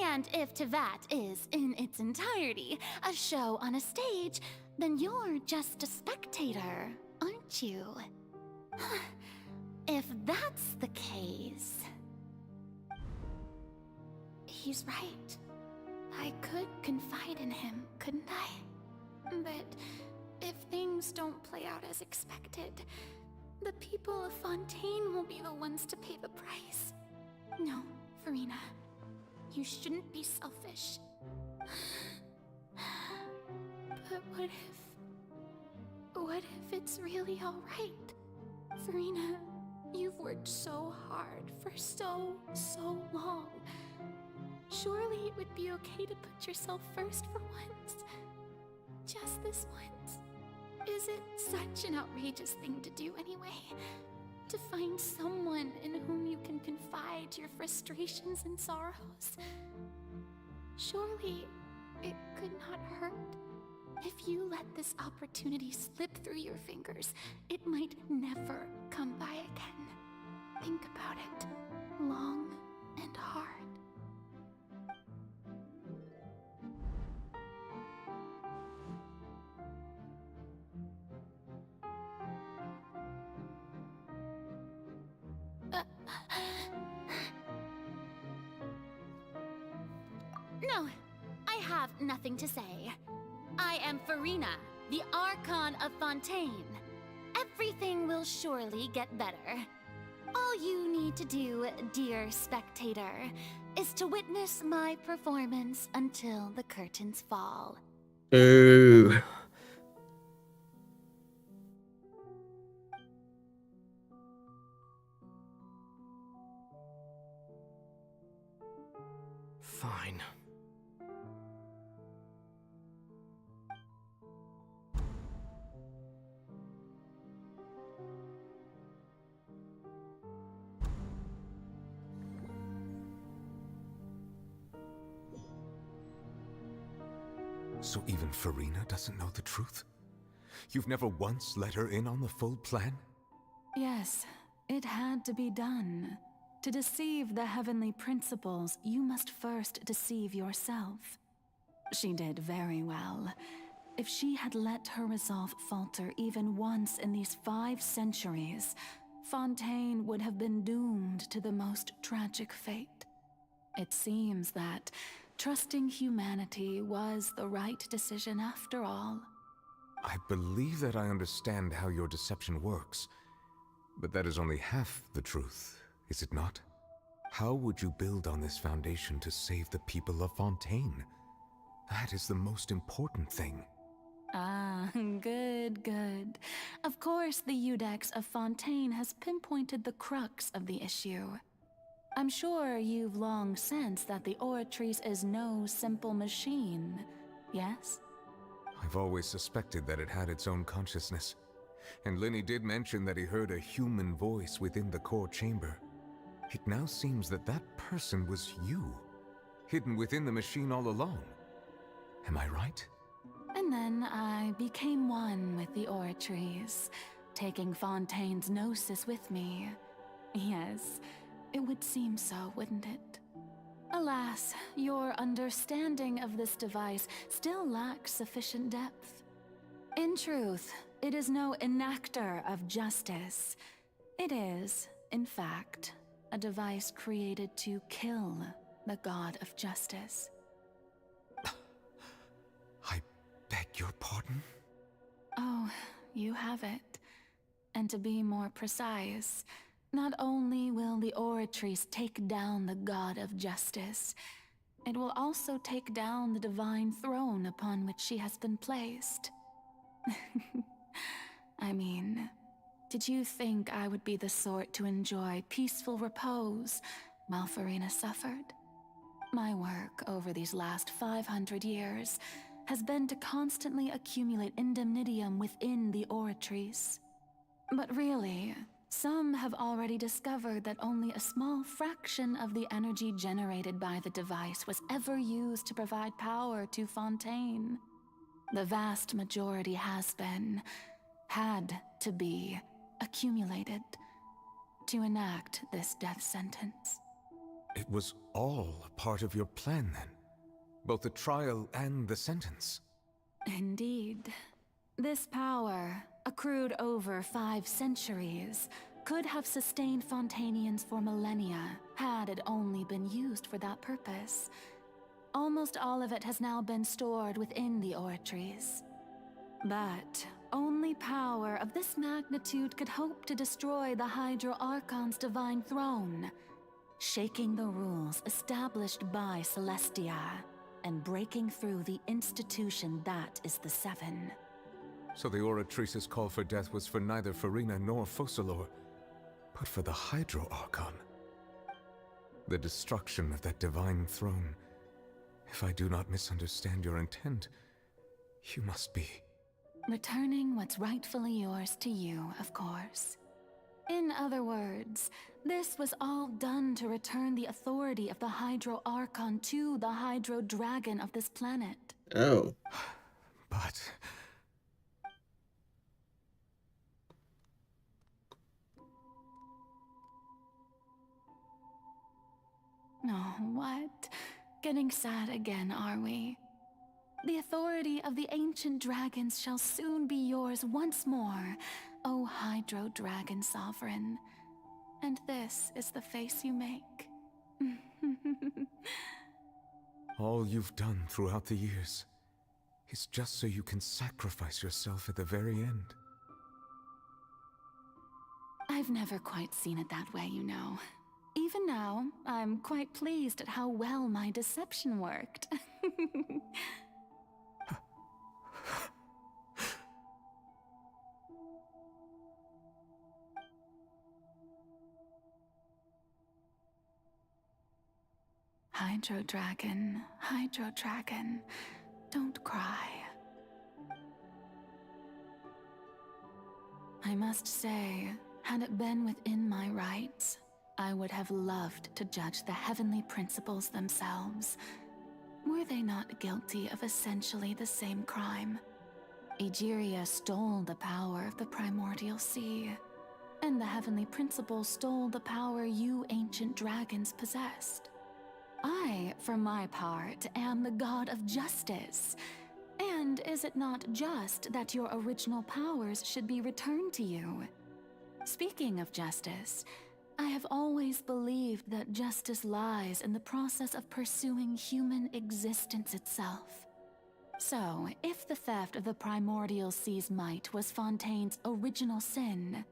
And if Tevat is, in its entirety, a show on a stage, then you're just a spectator, aren't you? If that's the case... He's right. I could confide in him, couldn't I? But if things don't play out as expected, the people of Fontaine will be the ones to pay the price. No, Farina. You shouldn't be selfish. But what if it's really alright? Farina, you've worked so hard for so long. Surely it would be okay to put yourself first for once. Just this once. Is it such an outrageous thing to do anyway? To find someone in whom you can confide your frustrations and sorrows? Surely it could not hurt. If you let this opportunity slip through your fingers, it might never come by again. Think about it long and hard. No, I have nothing to say. I am Farina, the Archon of Fontaine. Everything will surely get better. All you need to do, dear spectator, is to witness my performance until the curtains fall. Ooh. Fine. So even Farina doesn't know the truth? You've never once let her in on the full plan? Yes, it had to be done. To deceive the heavenly principles, you must first deceive yourself. She did very well. If she had let her resolve falter even once in these 5 centuries, Fontaine would have been doomed to the most tragic fate. It seems that trusting humanity was the right decision after all. I believe that I understand how your deception works, but that is only half the truth, is it not? How would you build on this foundation to save the people of Fontaine? That is the most important thing. Ah, good. Of course, the Iudex of Fontaine has pinpointed the crux of the issue. I'm sure you've long sensed that the Oratrice is no simple machine, yes? I've always suspected that it had its own consciousness. And Lenny did mention that he heard a human voice within the core chamber. It now seems that that person was you, hidden within the machine all along. Am I right? And then I became one with the Oratrice, taking Fontaine's gnosis with me. Yes, it would seem so, wouldn't it? Alas, your understanding of this device still lacks sufficient depth. In truth, it is no enactor of justice. It is, in fact, a device created to kill the god of justice. I certain? Oh, you have it. And to be more precise, not only will the Oratrice take down the God of Justice, it will also take down the divine throne upon which she has been placed. I mean, did you think I would be the sort to enjoy peaceful repose while Farina suffered? My work over these last 500 years has been to constantly accumulate indemnitium within the Oratrice. But really, some have already discovered that only a small fraction of the energy generated by the device was ever used to provide power to Fontaine. The vast majority had to be, accumulated to enact this death sentence. It was all a part of your plan, then? Both the trial and the sentence? Indeed. This power, accrued over 5 centuries, could have sustained Fontainians for millennia had it only been used for that purpose. Almost all of it has now been stored within the Oratrice. But only power of this magnitude could hope to destroy the Hydro Archon's divine throne, shaking the rules established by Celestia and breaking through the institution that is the Seven. So the Oratrice's call for death was for neither Farina nor Focalor, but for the Hydro Archon. The destruction of that divine throne. If I do not misunderstand your intent, you must be... Returning what's rightfully yours to you, of course. In other words, this was all done to return the authority of the Hydro Archon to the Hydro Dragon of this planet. Oh. But... Oh, what? Getting sad again, are we? The authority of the ancient dragons shall soon be yours once more, O Hydro Dragon Sovereign. And this is the face you make. all you've done throughout the years is just so you can sacrifice yourself at the very end. I've never quite seen it that way, you know. Even now, I'm quite pleased at how well my deception worked. Hydro Dragon, don't cry. I must say, had it been within my rights, I would have loved to judge the heavenly principles themselves. Were they not guilty of essentially the same crime? Egeria stole the power of the primordial sea, and the heavenly principles stole the power you ancient dragons possessed. I, for my part, am the god of justice. And is it not just that your original powers should be returned to you? Speaking of justice, I have always believed that justice lies in the process of pursuing human existence itself. So, if the theft of the primordial sea's might was Fontaine's original sin,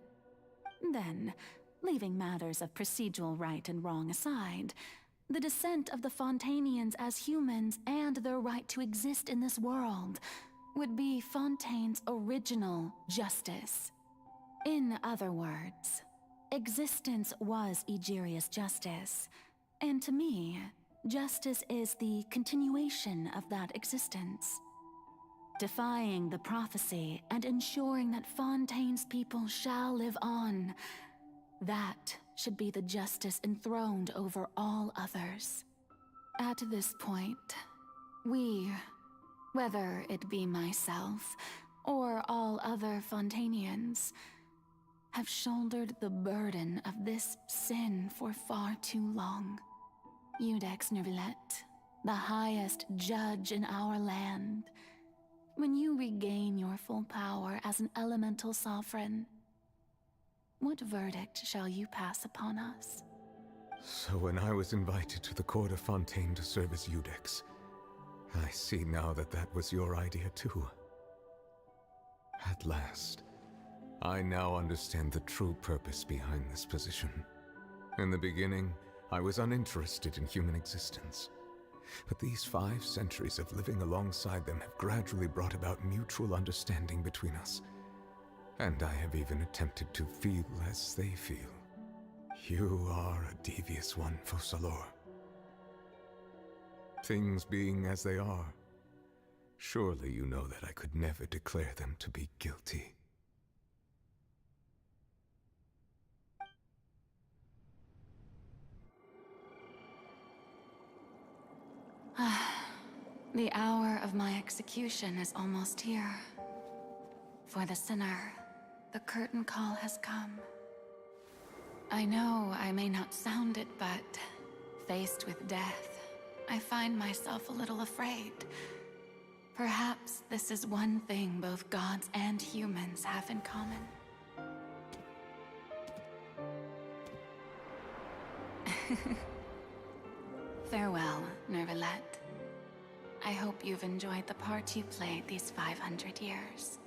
then, leaving matters of procedural right and wrong aside, the descent of the Fontainians as humans and their right to exist in this world would be Fontaine's original justice. In other words, existence was Egeria's justice, and to me, justice is the continuation of that existence. Defying the prophecy and ensuring that Fontaine's people shall live on, that should be the justice enthroned over all others. At this point, we, whether it be myself or all other Fontainians, have shouldered the burden of this sin for far too long. Iudex Nervilette, the highest judge in our land, when you regain your full power as an elemental sovereign, what verdict shall you pass upon us? So when I was invited to the court of Fontaine to serve as Iudex, I see now that that was your idea too. At last, I now understand the true purpose behind this position. In the beginning, I was uninterested in human existence. But these 5 centuries of living alongside them have gradually brought about mutual understanding between us. And I have even attempted to feel as they feel. You are a devious one, Focalor. Things being as they are, surely you know that I could never declare them to be guilty. The hour of my execution is almost here. For the sinner, the curtain call has come. I know I may not sound it, but faced with death, I find myself a little afraid. Perhaps this is one thing both gods and humans have in common. Farewell, Nervalette. I hope you've enjoyed the part you played these 500 years.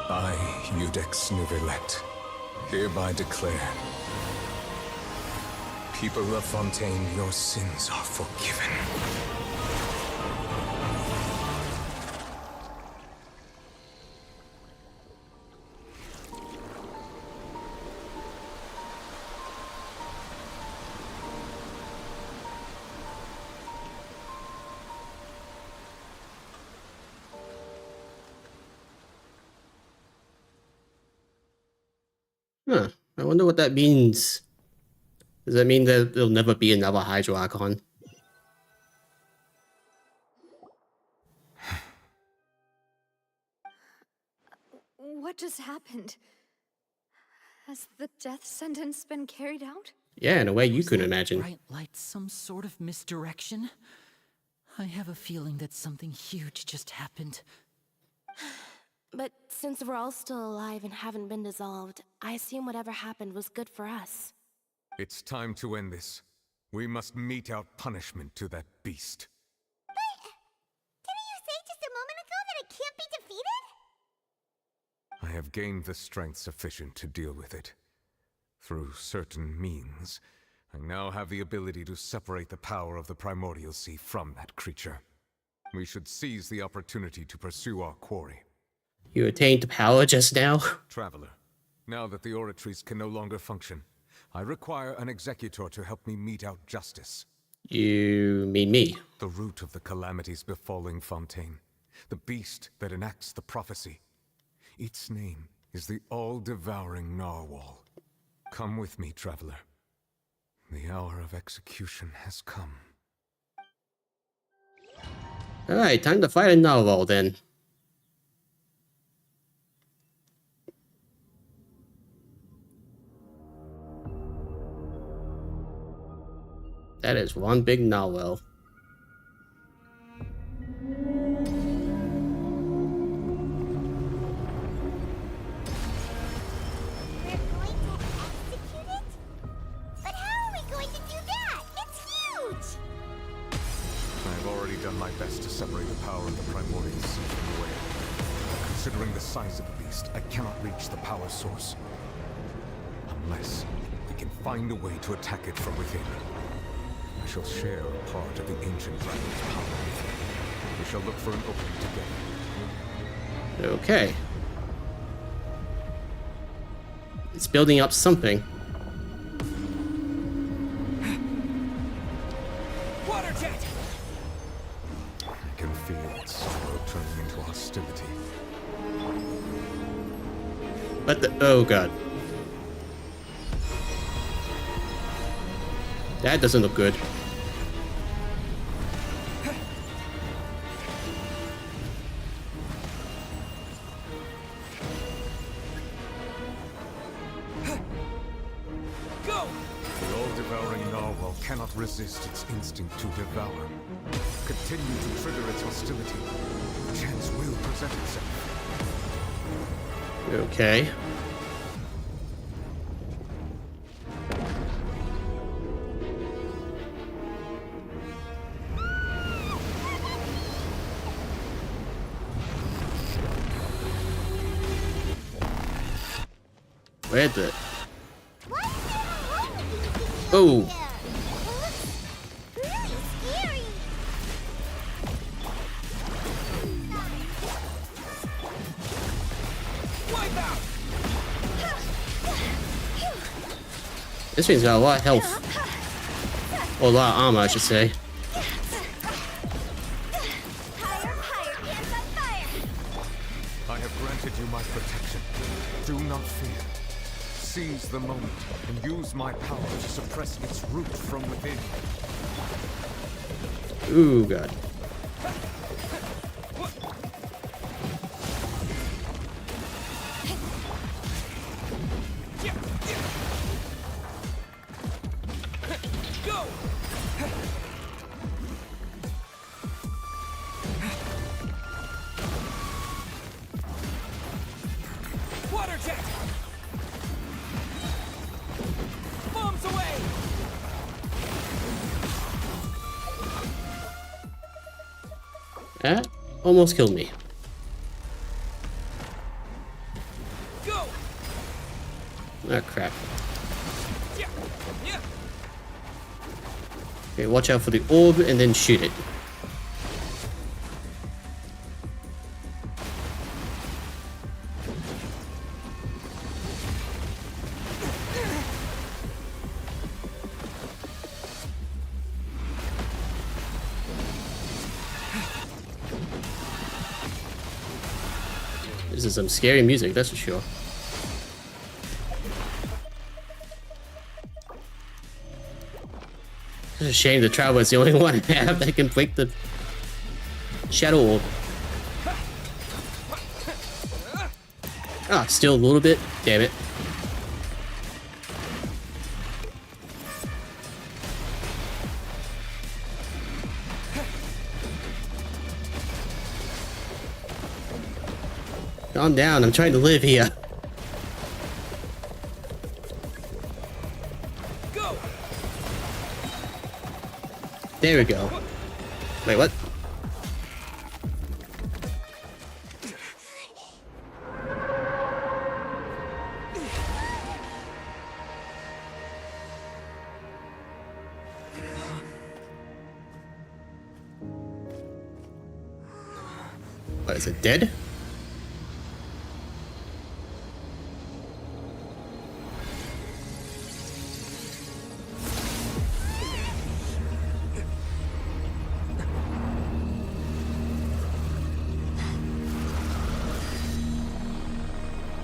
I, Eudex Nervalette, hereby declare, people of Fontaine, your sins are forgiven. Huh. I wonder what that means. Does that mean that there'll never be another Hydro Archon? What just happened? Has the death sentence been carried out? Yeah, in a way you Was couldn't that imagine. bright light some sort of misdirection? I have a feeling that something huge just happened. But since we're all still alive and haven't been dissolved, I assume whatever happened was good for us. It's time to end this. We must mete out punishment to that beast. Didn't you say just a moment ago that it can't be defeated? I have gained the strength sufficient to deal with it. Through certain means, I now have the ability to separate the power of the Primordial Sea from that creature. We should seize the opportunity to pursue our quarry. You attained power just now? Traveler, now that the oratories can no longer function, I require an executor to help me mete out justice. You mean me? The root of the calamities befalling Fontaine. The beast that enacts the prophecy. Its name is the all-devouring Narwhal. Come with me, traveler. The hour of execution has come. Alright, time to fight a Narwhal then. That is one big narwhal. But how are we going to do that? It's huge! I have already done my best to separate the power of the primordial sea from the whale. Considering the size of the beast, I cannot reach the power source. Unless we can find a way to attack it from within. I shall share a part of the ancient dragon's power with you. We shall look for an opening together. Okay. It's building up something. Water jet! I can feel its sorrow turning into hostility. What the? Oh god. That doesn't look good. Go! The all-devouring narwhal cannot resist its instinct to devour. Continue to trigger its hostility. The chance will present itself. Okay. Where the? Oh. This thing's got a lot of health. Or a lot of armor, I should say. I have granted you my protection. Do not fear. Seize the moment and use my power to suppress its root from within. Ooh, god. Go! Water jet! Bombs away! That almost killed me. Go! Ah, crap. Yeah. Yeah. Okay, watch out for the orb and then shoot it. This is some scary music, that's for sure. It's a shame the Traveler is the only one I have that can break the Shadow Orb. Ah, still a little bit. Damn it. Calm down, I'm trying to live here. Go! There we go. Wait, what? What, is it dead?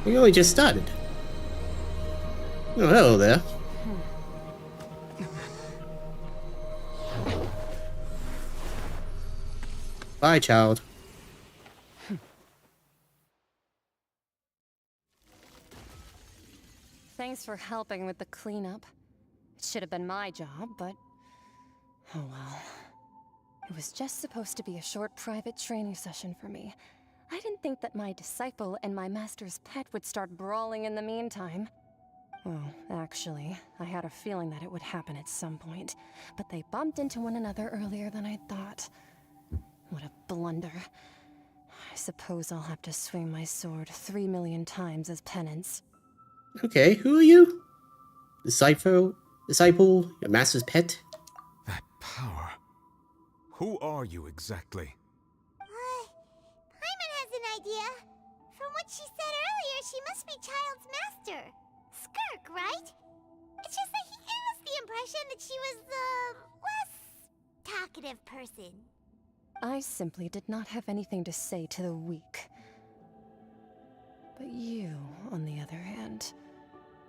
We only just started. Oh, hello there. Bye, child. Thanks for helping with the cleanup. It should have been my job, but Oh well. It was just supposed to be a short private training session for me. I didn't think that my disciple and my master's pet would start brawling in the meantime. Well, actually, I had a feeling that it would happen at some point, but they bumped into one another earlier than I thought. What a blunder. I suppose I'll have to swing my sword 3 million times as penance. Okay, who are you? Disciple? Your master's pet? That power. Who are you exactly? Paimon has an idea. From what she said earlier, she must be Child's master. Skirk, right? It's just that he gave us the impression that she was the less talkative person. I simply did not have anything to say to the weak. But you, on the other hand,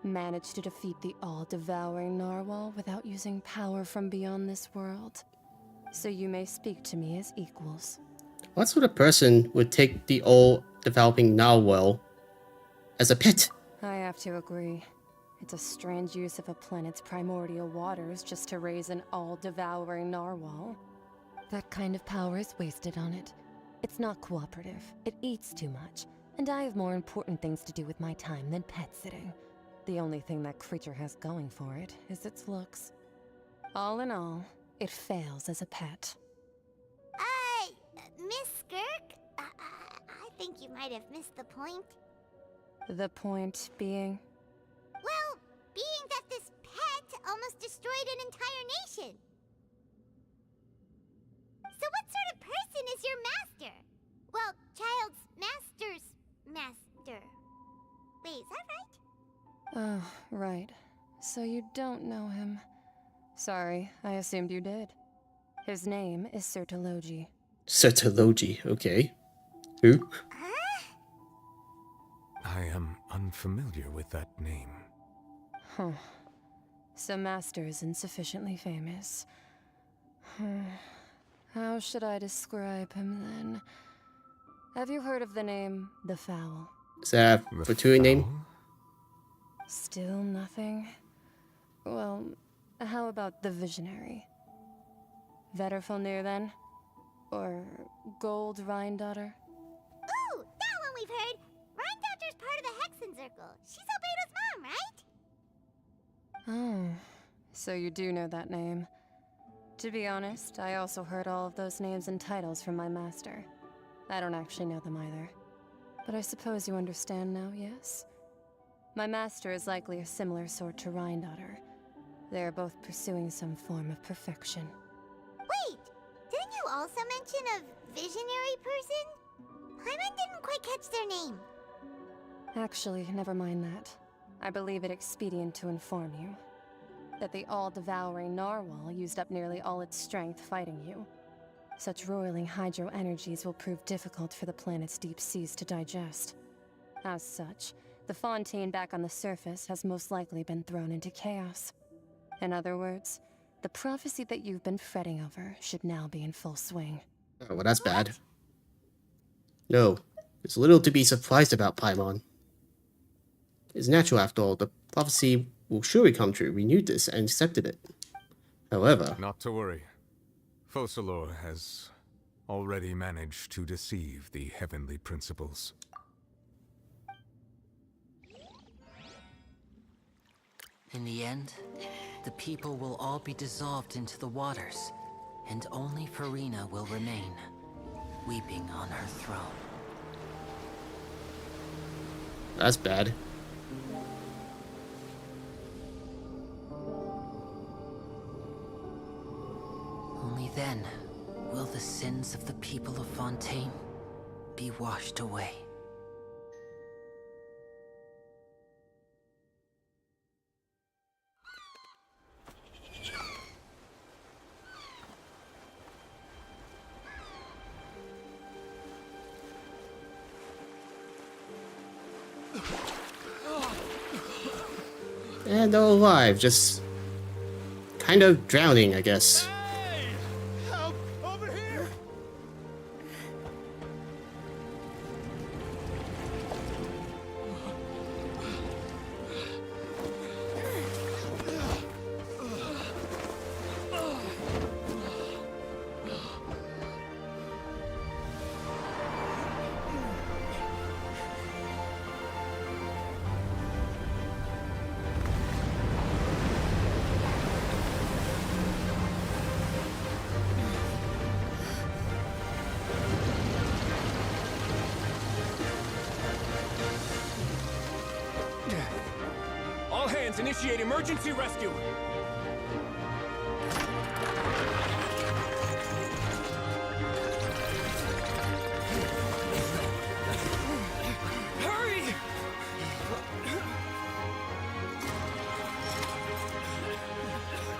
managed to defeat the all-devouring narwhal without using power from beyond this world. So you may speak to me as equals. What sort of person would take the all-developing narwhal as a pet? I have to agree. It's a strange use of a planet's primordial waters just to raise an all-devouring narwhal. That kind of power is wasted on it. It's not cooperative, it eats too much, and I have more important things to do with my time than pet sitting. The only thing that creature has going for it is its looks. All in all, it fails as a pet. Miss Skirk? I think you might have missed the point. The point being? Well, being that this pet almost destroyed an entire nation. So what sort of person is your master? Well, Child's master's master. Wait, is that right? Oh, right. So you don't know him. Sorry, I assumed you did. His name is Sertologi. Sertologi, okay. Who? I am unfamiliar with that name. Huh. So Master isn't sufficiently famous. How should I describe him then? Have you heard of the name The Fowl? Is that a Fortuna name? Still nothing? Well, how about the Visionary? Vetterfulnir then? Or Gold Rhine-Daughter? Ooh, that one we've heard. Rhine-Daughter's part of the Hexen Circle. She's Albedo's mom, right? Oh, so you do know that name. To be honest, I also heard all of those names and titles from my master. I don't actually know them either. But I suppose you understand now, yes? My master is likely a similar sort to Rhine-Daughter. They are both pursuing some form of perfection. Wait, didn't you also mention a visionary person? Paimon didn't quite catch their name. Actually, never mind that. I believe it expedient to inform you that the all-devouring narwhal used up nearly all its strength fighting you. Such roiling hydro energies will prove difficult for the planet's deep seas to digest. As such, the fontaine back on the surface has most likely been thrown into chaos. In other words, the prophecy that you've been fretting over should now be in full swing. Oh, well, that's bad. No, there's little to be surprised about, Paimon. It's natural after all. The prophecy will surely come true. We knew this and accepted it. However... Not to worry. Focalor has already managed to deceive the heavenly principles. In the end, the people will all be dissolved into the waters, and only Farina will remain, weeping on her throne. That's bad. Only then will the sins of the people of Fontaine be washed away. And they're alive, just kind of drowning, I guess. Help! Over here! Wildlands initiate emergency rescue! Hurry!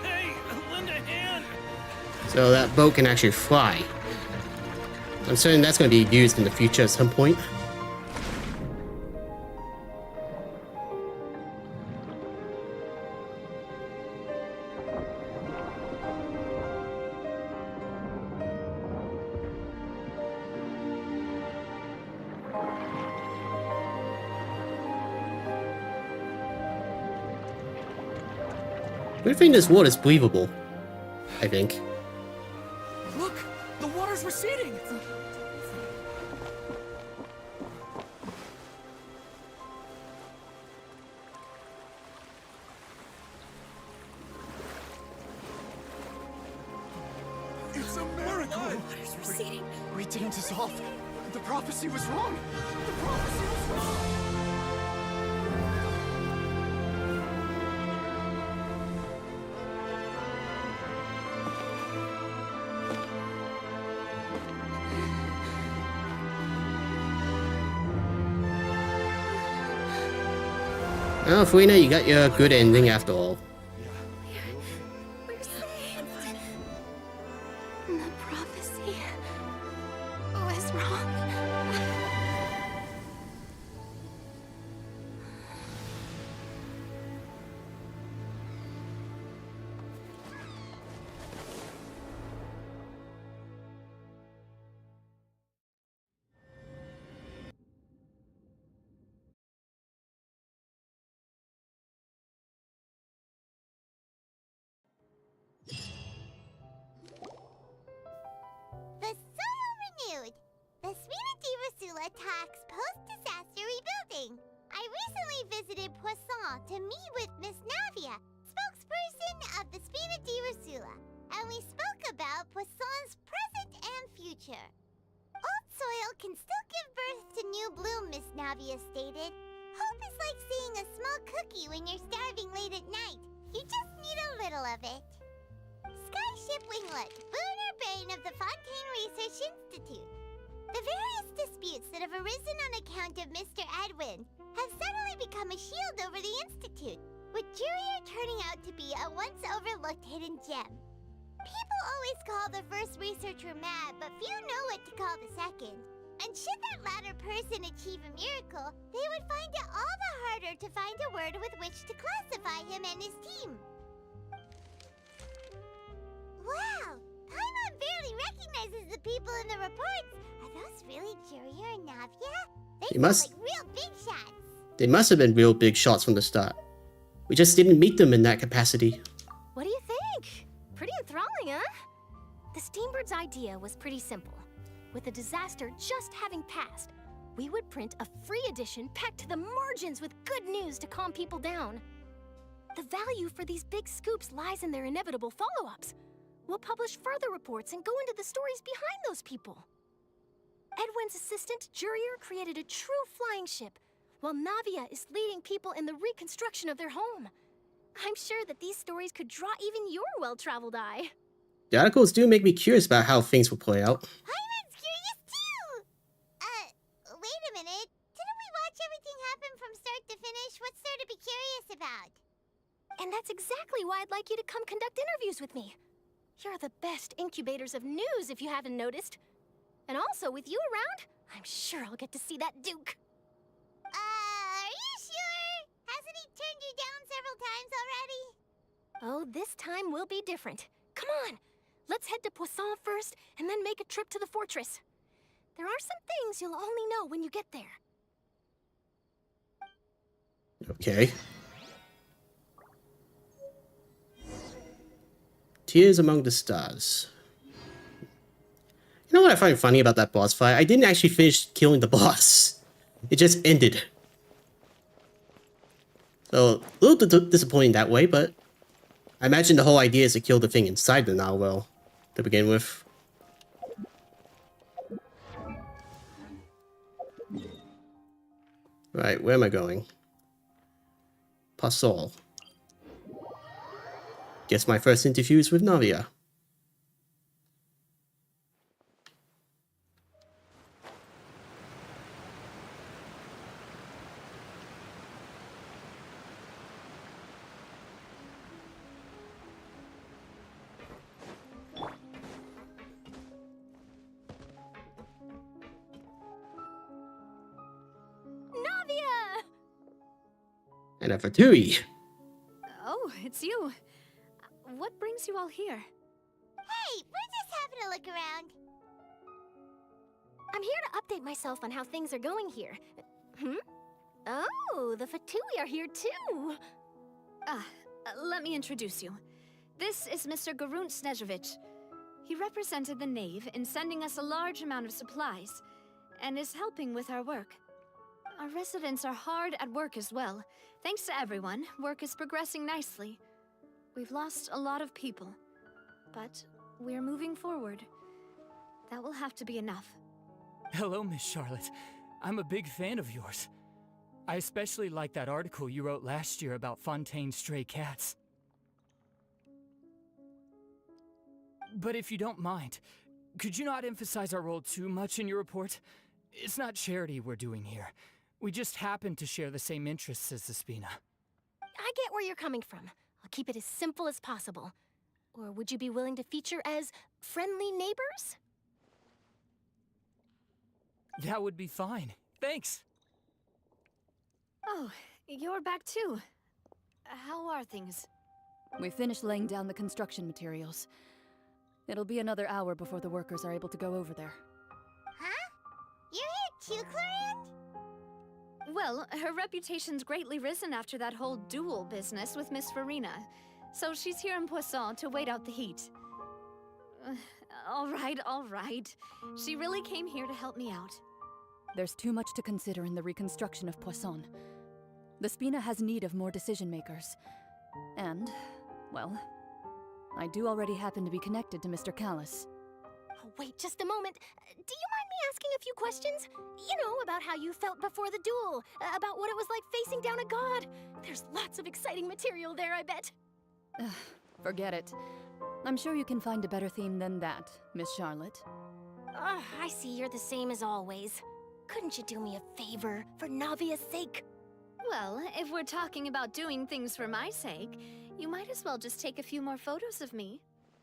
Hey, lend a hand! So that boat can actually fly. I'm certain that's going to be used in the future at some point. We think this water is breathable, I think. Look! The water's receding! It's a miracle! Water's receding. We didn't dissolve. The prophecy was wrong. The prophecy was wrong. Oh, Farina, you got your good ending after all. We're saved. The prophecy was wrong. The soil renewed. The Spina di Rosula talks post-disaster rebuilding. I recently visited Poisson to meet with Miss Navia, spokesperson of the Spina di Rosula, and we spoke about Poisson's present and future. Old soil can still give birth to new bloom, Miss Navia stated. Hope is like seeing a small cookie when you're starving late at night. You just need a little of it. Skyship Winglet, Booner Brain of the Fontaine Research Institute. The various disputes that have arisen on account of Mr. Edwin have suddenly become a shield over the Institute, with Jurier turning out to be a once overlooked hidden gem. People always call the first researcher mad, but few know what to call the second. And should that latter person achieve a miracle, they would find it all the harder to find a word with which to classify him and his team. Wow! Paimon barely recognizes the people in the reports. Are those really Jurier and Navia? They must- sound like real big shots. They must have been real big shots from the start. We just didn't meet them in that capacity. What do you think? Pretty enthralling, huh? The Steambird's idea was pretty simple. With the disaster just having passed, we would print a free edition packed to the margins with good news to calm people down. The value for these big scoops lies in their inevitable follow-ups. We'll publish further reports and go into the stories behind those people. Edwin's assistant, Jurier, created a true flying ship, while Navia is leading people in the reconstruction of their home. I'm sure that these stories could draw even your well-traveled eye. The articles do make me curious about how things will play out. Paimon's curious too! Wait a minute. Didn't we watch everything happen from start to finish? What's there to be curious about? And that's exactly why I'd like you to come conduct interviews with me. You're the best incubators of news, if you haven't noticed. And also, with you around, I'm sure I'll get to see that Duke. Are you sure? Hasn't he turned you down several times already? Oh, this time will be different. Come on, let's head to Poisson first, and then make a trip to the fortress. There are some things you'll only know when you get there. Okay. Tears Among the Stars. You know what I find funny about that boss fight? I didn't actually finish killing the boss. It just ended. So, a little disappointing that way, but I imagine the whole idea is to kill the thing inside the narwhal to begin with. Right, where am I going? Passol. Guess my first interview is with Navia. Navia! And a Fatui. Oh, it's you. What brings you all here? Hey, we're just having a look around. I'm here to update myself on how things are going here. Oh, the Fatui are here too. Let me introduce you. This is Mr. Garunt Snežević. He represented the Knave in sending us a large amount of supplies, and is helping with our work. Our residents are hard at work as well. Thanks to everyone, work is progressing nicely. We've lost a lot of people, but we're moving forward. That will have to be enough. Hello, Miss Charlotte. I'm a big fan of yours. I especially like that article you wrote last year about Fontaine's stray cats. But if you don't mind, could you not emphasize our role too much in your report? It's not charity we're doing here. We just happen to share the same interests as the Spina. I get where you're coming from. I'll keep it as simple as possible. Or would you be willing to feature as friendly neighbors? That would be fine. Thanks. Oh, you're back too. How are things? We finished laying down the construction materials. It'll be another hour before the workers are able to go over there. Huh? You're here too, Clorinde? Well, her reputation's greatly risen after that whole duel business with Miss Farina. So she's here in Poisson to wait out the heat. All right. She really came here to help me out. There's too much to consider in the reconstruction of Poisson. The Spina has need of more decision-makers. And, well, I do already happen to be connected to Mr. Callis. Oh, wait just a moment. Do you mind me asking a few questions? You know, about how you felt before the duel, about what it was like facing down a god. There's lots of exciting material there, I bet. Forget it. I'm sure you can find a better theme than that, Miss Charlotte. I see you're the same as always. Couldn't you do me a favor, for Navia's sake? Well, if we're talking about doing things for my sake, you might as well just take a few more photos of me.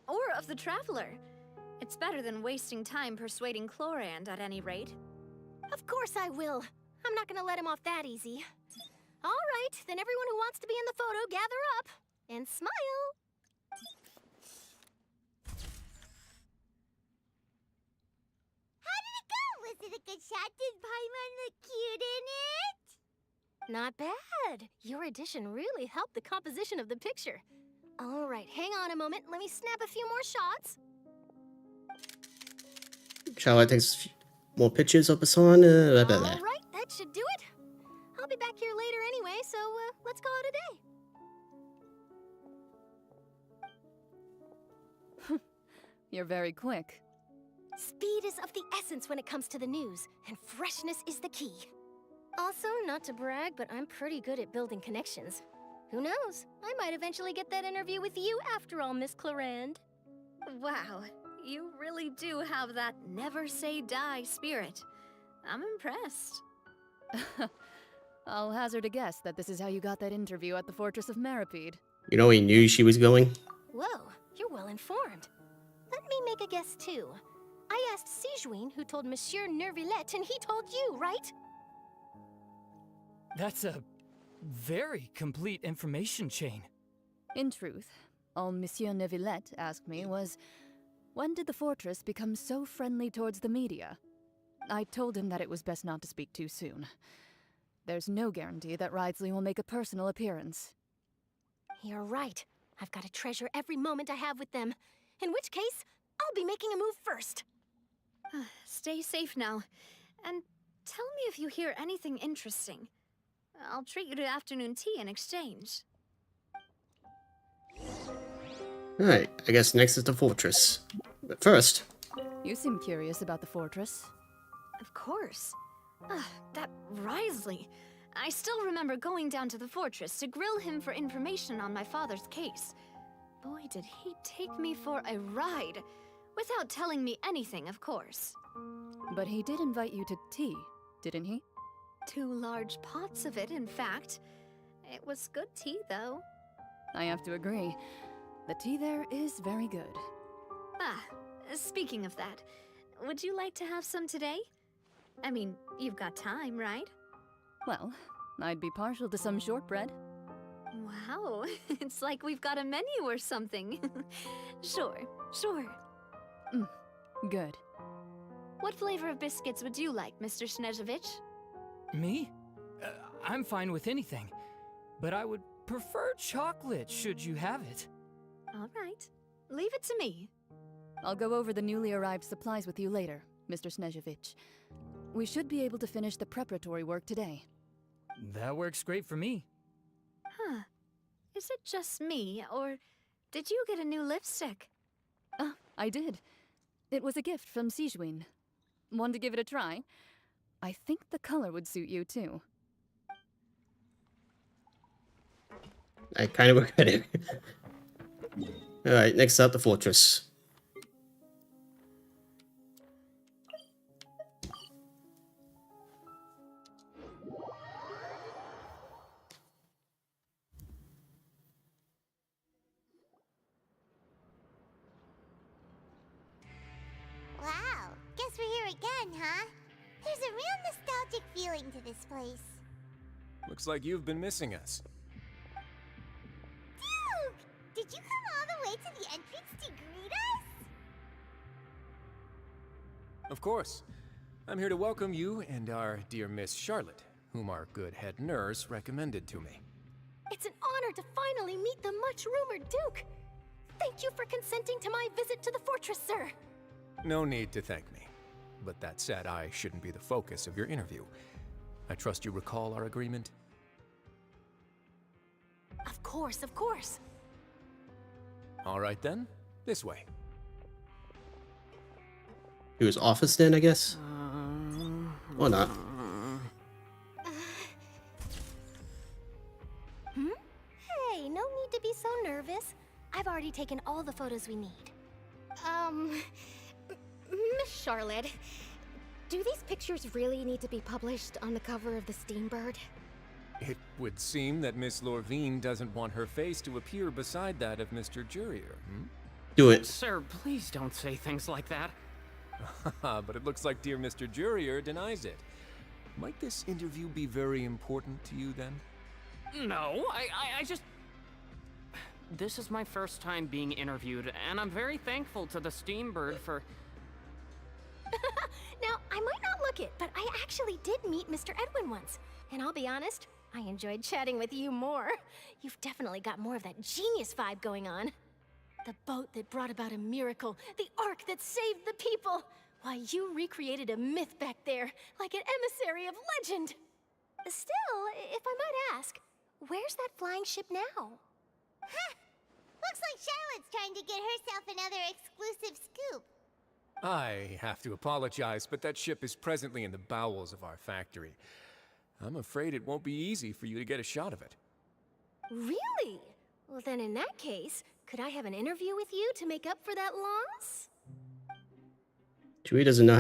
Or of the Traveler. It's better than wasting time persuading Clorinde, at any rate. Of course I will. I'm not gonna let him off that easy. All right, then everyone who wants to be in the photo, gather up. And smile. How did it go? Was it a good shot? Did Paimon look cute in it? Not bad. Your addition really helped the composition of the picture. All right, hang on a moment. Let me snap a few more shots. Charlotte takes more pictures of Poisson. All right, that should do it. I'll be back here later anyway, so let's call it a day. You're very quick. Speed is of the essence when it comes to the news, and freshness is the key. Also, not to brag, but I'm pretty good at building connections. Who knows? I might eventually get that interview with you after all, Miss Clorinde. Wow, you really do have that never say die spirit. I'm impressed. I'll hazard a guess that this is how you got that interview at the Fortress of Meripede. You know he knew she was going? Whoa, you're well informed. Let me make a guess too. I asked Sijuin, who told Monsieur Nervillet, and he told you, right? That's a very complete information chain. In truth, all Monsieur Neuvillette asked me was, when did the fortress become so friendly towards the media? I told him that it was best not to speak too soon. There's no guarantee that Ridesley will make a personal appearance. You're right. I've got to treasure every moment I have with them. In which case, I'll be making a move first. Stay safe now, and tell me if you hear anything interesting. I'll treat you to afternoon tea in exchange. Alright, I guess next is the fortress. But first... You seem curious about the fortress. Of course. That Ridesley. I still remember going down to the fortress to grill him for information on my father's case. Boy, did he take me for a ride. Without telling me anything, of course. But he did invite you to tea, didn't he? 2 large pots of it, in fact. It was good tea, though. I have to agree. The tea there is very good. Ah, speaking of that, would you like to have some today? I mean, you've got time, right? Well, I'd be partial to some shortbread. Wow, it's like we've got a menu or something. Sure. Good. What flavor of biscuits would you like, Mr. Snezhevich? Me? I'm fine with anything. But I would prefer chocolate, should you have it. All right. Leave it to me. I'll go over the newly arrived supplies with you later, Mr. Snezhevich. We should be able to finish the preparatory work today. That works great for me. Huh. Is it just me, or did you get a new lipstick? I did. It was a gift from Sijuin. Want to give it a try? I think the color would suit you, too. I kind of regret it. Alright, next up, the fortress. Wow, guess we're here again, huh? There's a real nostalgic feeling to this place. Looks like you've been missing us. Duke! Did you come all the way to the entrance to greet us? Of course. I'm here to welcome you and our dear Miss Charlotte, whom our good head nurse recommended to me. It's an honor to finally meet the much-rumored Duke. Thank you for consenting to my visit to the fortress, sir. No need to thank me. But that said, I shouldn't be the focus of your interview. I trust you recall our agreement? Of course, of course. All right then, this way. To his office then, I guess? Or not. Hey, no need to be so nervous. I've already taken all the photos we need. Miss Charlotte, do these pictures really need to be published on the cover of the Steambird? It would seem that Miss Lorvine doesn't want her face to appear beside that of Mr. Jurier, Do it. Sir, please don't say things like that. But it looks like dear Mr. Jurier denies it. Might this interview be very important to you then? No, I just... This is my first time being interviewed, and I'm very thankful to the Steambird for... Now, I might not look it, but I actually did meet Mr. Edwin once. And I'll be honest, I enjoyed chatting with you more. You've definitely got more of that genius vibe going on. The boat that brought about a miracle, the ark that saved the people. Why, you recreated a myth back there, like an emissary of legend. Still, if I might ask, where's that flying ship now? Huh! Looks like Charlotte's trying to get herself another exclusive scoop. I have to apologize, but that ship is presently in the bowels of our factory. I'm afraid it won't be easy for you to get a shot of it. Really? Well, then in that case, could I have an interview with you to make up for that loss? Chewie does know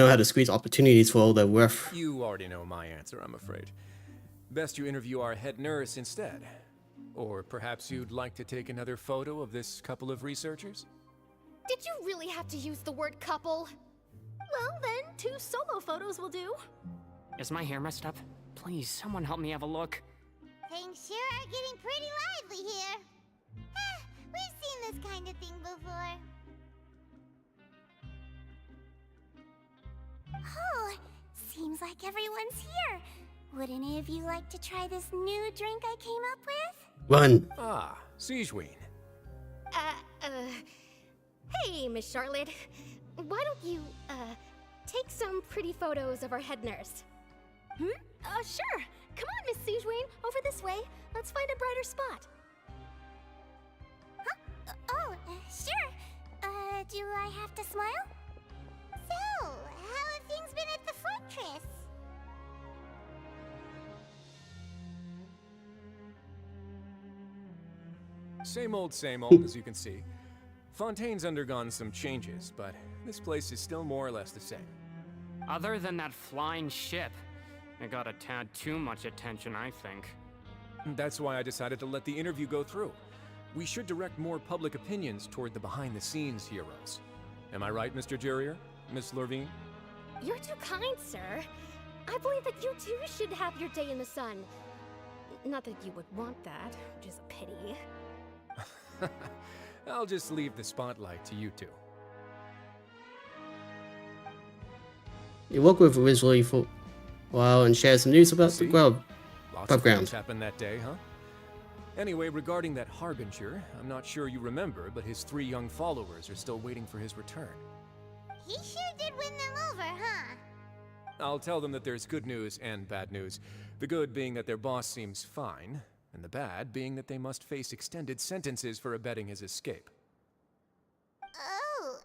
how to squeeze opportunities for all they're worth. You already know my answer, I'm afraid. Best you interview our head nurse instead. Or perhaps you'd like to take another photo of this couple of researchers? Did you really have to use the word couple? Well, then, 2 solo photos will do. Is my hair messed up? Please, someone help me have a look. Things sure are getting pretty lively here. We've seen this kind of thing before. Oh, seems like everyone's here. Would any of you like to try this new drink I came up with? Run. Ah, Sijuin. Hey, Miss Charlotte. Why don't you, take some pretty photos of our head nurse? Sure. Come on, Miss Sijuin. Over this way. Let's find a brighter spot. Huh? Sure. Do I have to smile? So, how have things been at the fortress? Same old, as you can see. Fontaine's undergone some changes, but this place is still more or less the same. Other than that flying ship, it got a tad too much attention, I think. That's why I decided to let the interview go through. We should direct more public opinions toward the behind-the-scenes heroes. Am I right, Mr. Jurrier? Miss Lurvine? You're too kind, sir. I believe that you too should have your day in the sun. Not that you would want that, which is a pity. I'll just leave the spotlight to you two. You work with Weasley for a while and share some news about the Lots of background. things happened that day, huh? Anyway, regarding that Harbinger, I'm not sure you remember, but his 3 young followers are still waiting for his return. He sure did win them over, huh? I'll tell them that there's good news and bad news. The good being that their boss seems fine, and the bad being that they must face extended sentences for abetting his escape. Oh,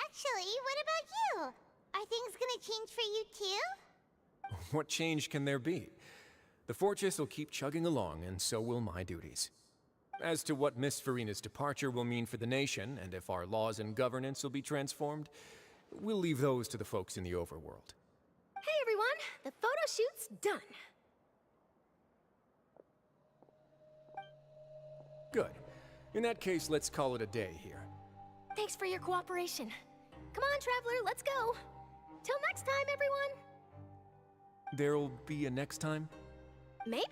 actually, what about you? Are things gonna change for you too? What change can there be? The fortress will keep chugging along, and so will my duties. As to what Miss Farina's departure will mean for the nation, and if our laws and governance will be transformed, we'll leave those to the folks in the overworld. Hey everyone, the photo shoot's done. Good. In that case, let's call it a day here. Thanks for your cooperation. Come on, Traveler, let's go. Till next time, everyone. There'll be a next time? Maybe.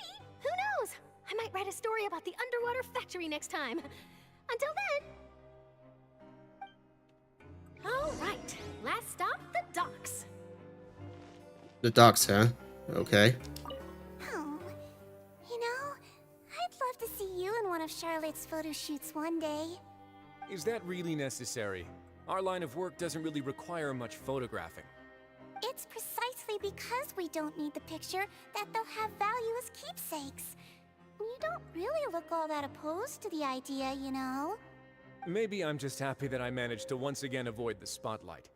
Who knows? I might write a story about the underwater factory next time. Until then. All right. Last stop, the docks. The docks, huh? Okay. Oh, you know, I'd love to see you in one of Charlotte's photo shoots one day. Is that really necessary? Our line of work doesn't really require much photographing. It's precisely because we don't need the picture that they'll have value as keepsakes. You don't really look all that opposed to the idea, you know? Maybe I'm just happy that I managed to once again avoid the spotlight.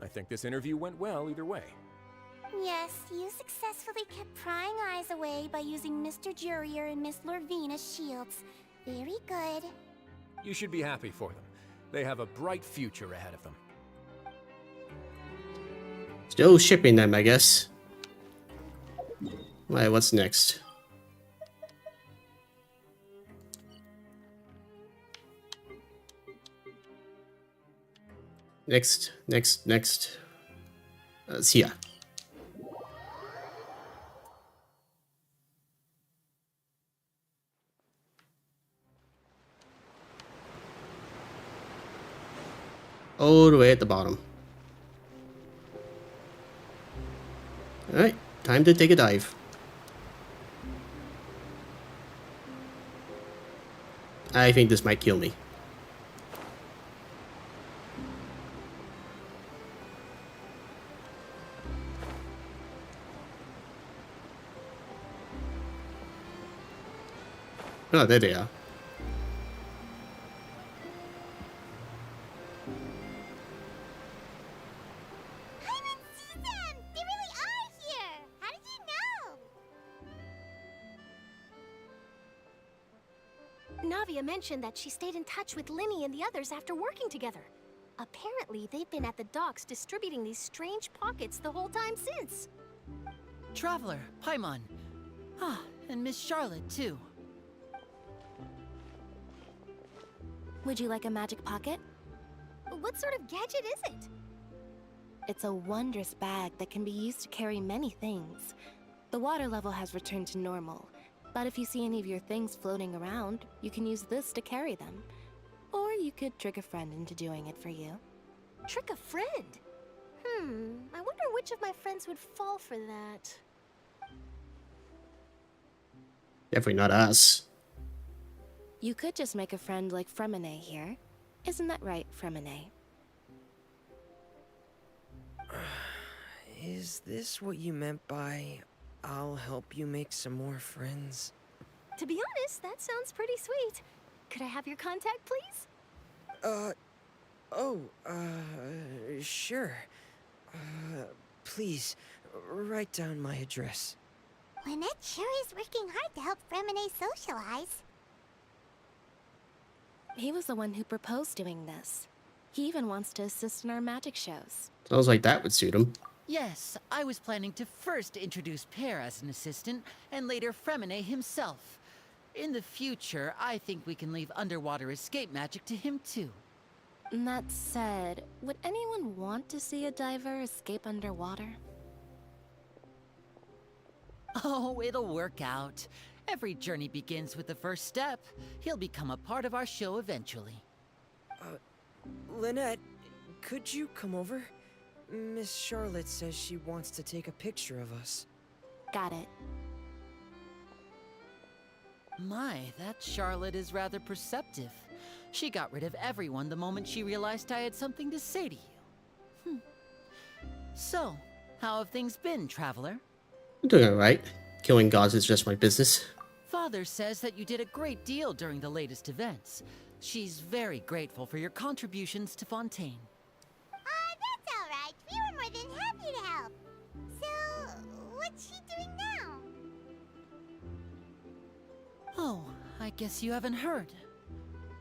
I think this interview went well either way. Yes, you successfully kept prying eyes away by using Mr. Jurrier and Miss Lurvine as shields. Very good. You should be happy for them. They have a bright future ahead of them. Still shipping them, I guess. Alright, what's next? Next. Sia. All the way at the bottom. Alright, time to take a dive. I think this might kill me. Oh, there they are. Navia mentioned that she stayed in touch with Linny and the others after working together. Apparently, they've been at the docks distributing these strange pockets the whole time since. Traveler, Paimon. Ah, and Miss Charlotte, too. Would you like a magic pocket? What sort of gadget is it? It's a wondrous bag that can be used to carry many things. The water level has returned to normal, but if you see any of your things floating around, you can use this to carry them. Or you could trick a friend into doing it for you. Trick a friend? I wonder which of my friends would fall for that. Definitely not us. You could just make a friend like Fremine here. Isn't that right, Fremine? Is this what you meant by, I'll help you make some more friends? To be honest, that sounds pretty sweet. Could I have your contact, please? Sure. Please, write down my address. Lynette sure is working hard to help Fremine socialize. He was the one who proposed doing this. He even wants to assist in our magic shows. Sounds like that would suit him. Yes, I was planning to first introduce Pear as an assistant, and later Fremine himself. In the future, I think we can leave underwater escape magic to him too. That said, would anyone want to see a diver escape underwater? Oh, it'll work out. Every journey begins with the first step. He'll become a part of our show eventually. Lynette, could you come over? Miss Charlotte says she wants to take a picture of us. Got it. My, that Charlotte is rather perceptive. She got rid of everyone the moment she realized I had something to say to you. So, how have things been, Traveler? I'm doing alright. Killing gods is just my business. Father says that you did a great deal during the latest events. She's very grateful for your contributions to Fontaine. That's alright. We were more than happy to help. So, what's she doing now? Oh, I guess you haven't heard.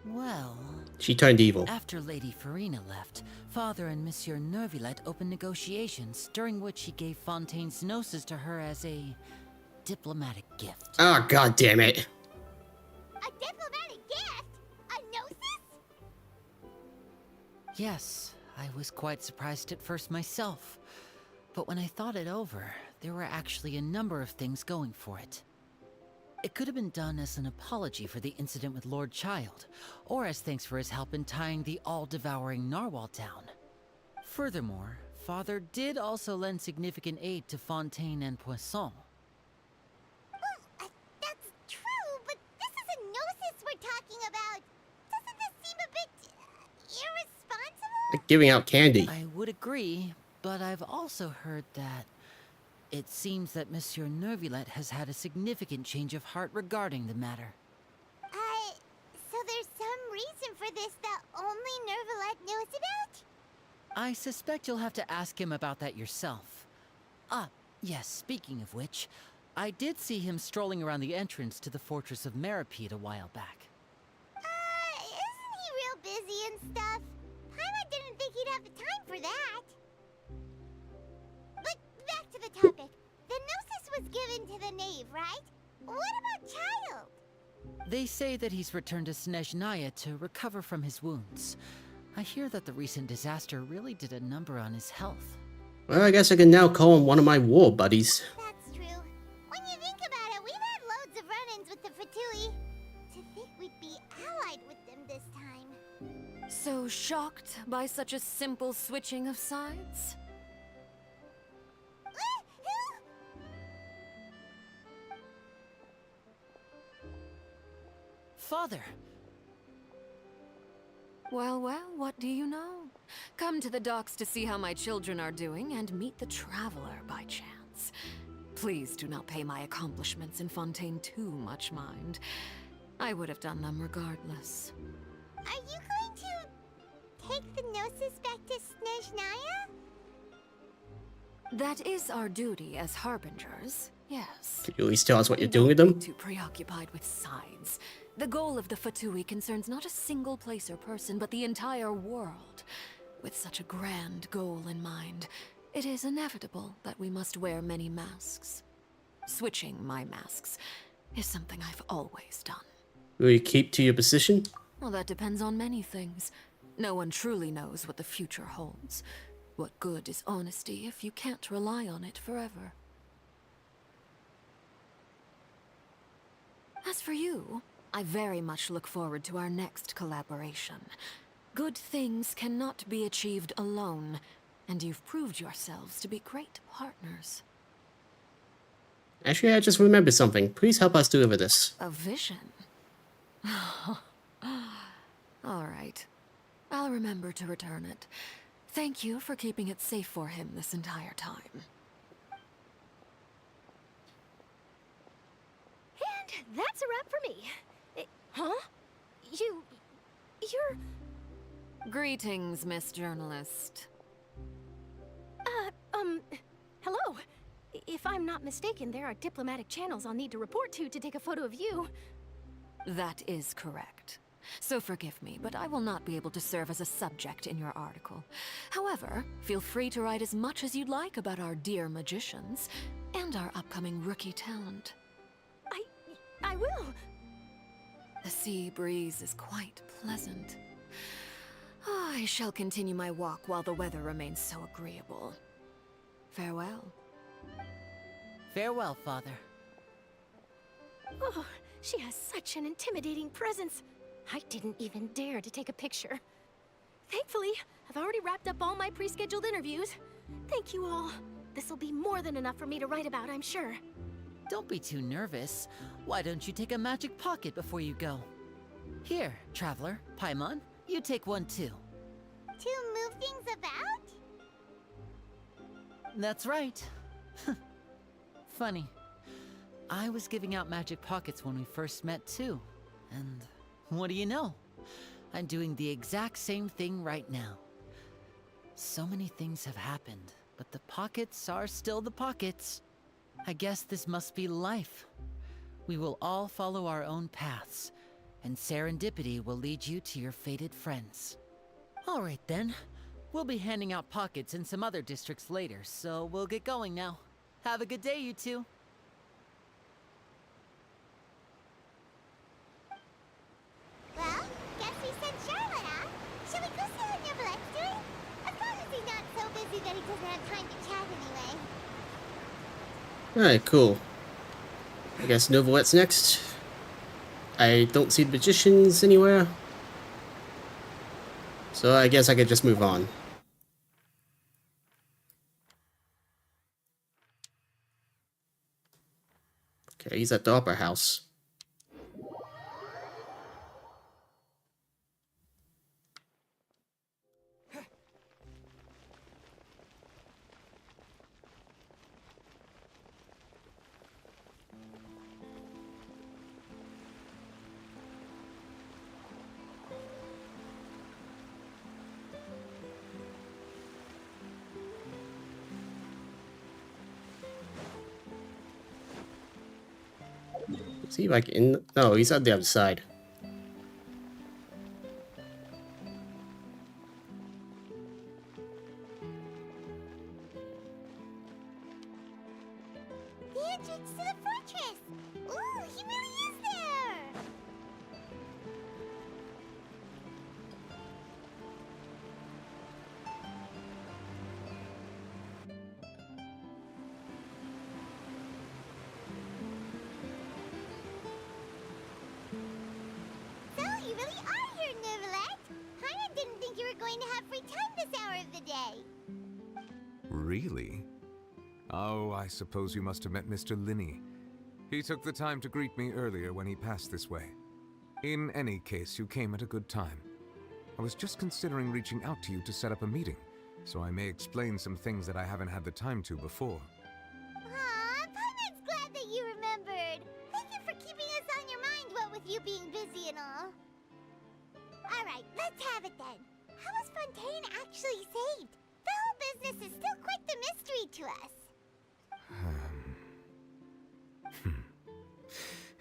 Well... She turned evil. After Lady Farina left, Father and Monsieur Neuvillette opened negotiations, during which he gave Fontaine's gnosis to her as a diplomatic gift. Oh, god damn it. A diplomatic gift? A gnosis? Yes, I was quite surprised at first myself. But when I thought it over, there were actually a number of things going for it. It could have been done as an apology for the incident with Lord Child, or as thanks for his help in tying the all-devouring narwhal down. Furthermore, Father did also lend significant aid to Fontaine and Poisson. Well, that's true, but this is a gnosis we're talking about. Doesn't this seem a bit irresponsible? Like giving out candy. I would agree, but I've also heard that it seems that Monsieur Neuvillette has had a significant change of heart regarding the matter. So there's some reason for this that only Neuvillette knows about? I suspect you'll have to ask him about that yourself. Ah, yes, speaking of which, I did see him strolling around the entrance to the Fortress of Meripede a while back. Isn't he real busy and stuff? Paimon didn't think he'd have the time for that. But back to the topic. The gnosis was given to the knave, right? What about Child? They say that he's returned to Snezhnaya to recover from his wounds. I hear that the recent disaster really did a number on his health. Well, I guess I can now call him one of my war buddies. That's true. When you think about it, we've had loads of run-ins with the Fatui. To think we'd be allied with them this time. So shocked by such a simple switching of sides? Father! Well, well, what do you know? Come to the docks to see how my children are doing and meet the Traveler by chance. Please do not pay my accomplishments in Fontaine too much mind. I would have done them regardless. Are you going to take the gnosis back to Snezhnaya? That is our duty as harbingers, yes. Could you at least tell us what you're doing with them? Too preoccupied with sides. The goal of the Fatui concerns not a single place or person, but the entire world. With such a grand goal in mind, it is inevitable that we must wear many masks. Switching my masks is something I've always done. Will you keep to your position? Well, that depends on many things. No one truly knows what the future holds. What good is honesty if you can't rely on it forever? As for you, I very much look forward to our next collaboration. Good things cannot be achieved alone, and you've proved yourselves to be great partners. Actually, I just remembered something. Please help us deliver this. A vision? All right. I'll remember to return it. Thank you for keeping it safe for him this entire time. And that's a wrap for me. Huh? You're... Greetings, Miss Journalist. Hello. If I'm not mistaken, there are diplomatic channels I'll need to report to take a photo of you. That is correct. so forgive me, but I will not be able to serve as a subject in your article. However, feel free to write as much as you'd like about our dear magicians and our upcoming rookie talent. I will. The sea breeze is quite pleasant. I shall continue my walk while the weather remains so agreeable. Farewell. Farewell, Father. Oh, she has such an intimidating presence. I didn't even dare to take a picture. Thankfully, I've already wrapped up all my pre-scheduled interviews. Thank you all. This'll be more than enough for me to write about, I'm sure. Don't be too nervous. Why don't you take a magic pocket before you go? Here, Traveler, Paimon, you take one too. To move things about? That's right. Funny. I was giving out magic pockets when we first met too. And what do you know? I'm doing the exact same thing right now. So many things have happened, but the pockets are still the pockets. I guess this must be life. We will all follow our own paths, and serendipity will lead you to your fated friends. All right then. We'll be handing out pockets in some other districts later, so we'll get going now. Have a good day, you two. Well, guess we sent Charlotte off. Shall we go see what Neverlette's doing? As long as he's not so busy that he doesn't have time to chat anyway. Alright, cool. I guess Novalette's next. I don't see the magicians anywhere. So I guess I could just move on. Okay, he's at the Opera House. Is he like in? No, he's on the other side. The entrance to the fortress! Ooh, he really is there! So, you really are here, Neverlette! Paimon didn't think you were going to have free time this hour of the day. Really? Oh, I suppose you must have met Mr. Linney. He took the time to greet me earlier when he passed this way. In any case, you came at a good time. I was just considering reaching out to you to set up a meeting, so I may explain some things that I haven't had the time to before. Aw, Paimon's glad that you remembered. Thank you for keeping us on your mind, what with you being busy and all. Alright, let's have it then. How was Fontaine actually saved? The whole business is still quite the mystery to us.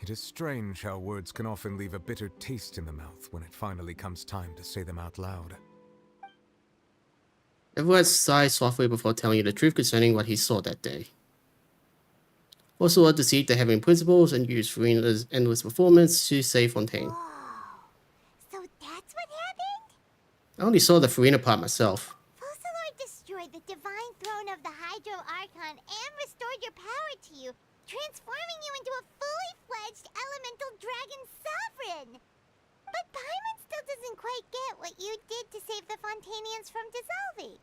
It is strange how words can often leave a bitter taste in the mouth when it finally comes time to say them out loud. Everett sighed softly before telling you the truth concerning what he saw that day. Also led to seek the having principles and use Farina's endless performance to save Fontaine. So that's what happened? I only saw the Farina part myself. Focalord destroyed the divine throne of the Hydro Archon and restored your power to you, transforming you into a fully fledged elemental dragon sovereign. But Paimon still doesn't quite get what you did to save the Fontainians from dissolving.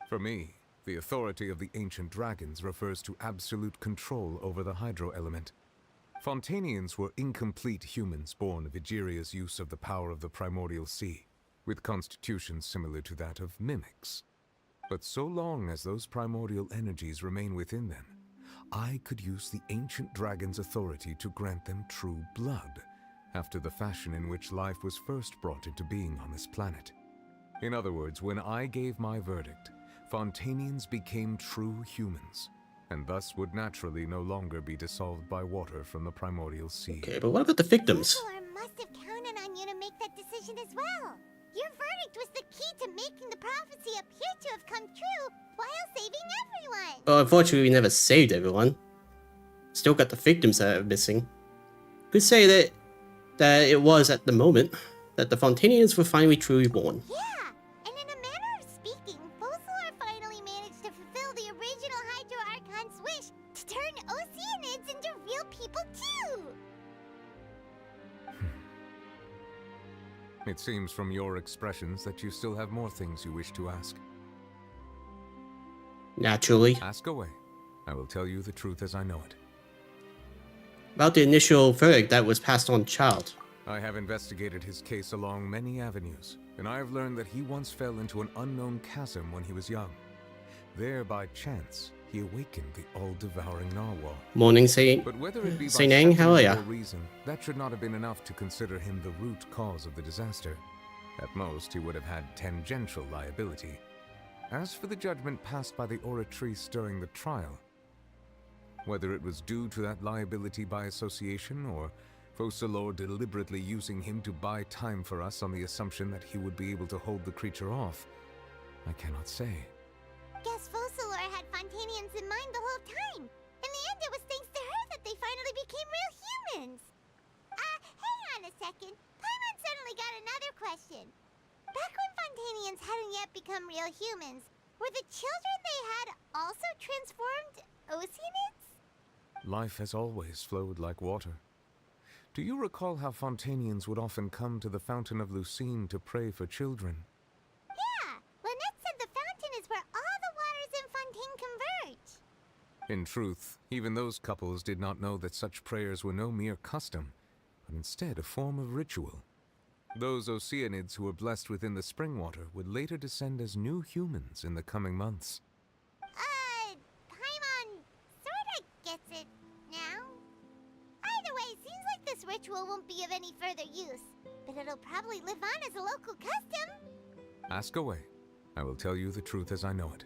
For me, the authority of the ancient dragons refers to absolute control over the hydro element. Fontainians were incomplete humans born of Egeria's use of the power of the primordial sea, with constitutions similar to that of mimics. But so long as those primordial energies remain within them, I could use the ancient dragon's authority to grant them true blood, after the fashion in which life was first brought into being on this planet. In other words, when I gave my verdict, Fontainians became true humans, and thus would naturally no longer be dissolved by water from the primordial sea. Okay, but what about the victims? Focalor must have counted on you to make that decision as well. Your verdict was the key to making the prophecy appear to have come true while saving everyone. Well, unfortunately, we never saved everyone. Still got the victims that are missing. Could say that it was at the moment that the Fontanians were finally truly born. Yeah, and in a manner of speaking, Focalor finally managed to fulfill the original Hydro Archon's wish to turn Oceanids into real people too. It seems from your expressions that you still have more things you wish to ask. Naturally. Ask away. I will tell you the truth as I know it. About the initial verdict that was passed on child. I have investigated his case along many avenues, and I have learned that he once fell into an unknown chasm when he was young. There, by chance, he awakened the all-devouring narwhal. Morning, Saint. But whether it be by Saint Ang, how are ya? or reason, that should not have been enough to consider him the root cause of the disaster. At most, he would have had tangential liability. As for the judgment passed by the Oratrice during the trial, whether it was due to that liability by association, or Focalor deliberately using him to buy time for us on the assumption that he would be able to hold the creature off, I cannot say. Guess Focalor had Fontanians in mind the whole time. In the end, it was thanks to her that they finally became real humans. Hang on a second. Paimon suddenly got another question. Back when Fontanians hadn't yet become real humans, were the children they had also transformed Oceanids? Life has always flowed like water. Do you recall how Fontanians would often come to the Fountain of Lucine to pray for children? Yeah, Lynette said the fountain is where all the waters in Fontaine converge. In truth, even those couples did not know that such prayers were no mere custom, but instead a form of ritual. Those Oceanids who were blessed within the spring water would later descend as new humans in the coming months. Paimon sorta gets it now. Either way, seems like this ritual won't be of any further use, but it'll probably live on as a local custom. Ask away. I will tell you the truth as I know it.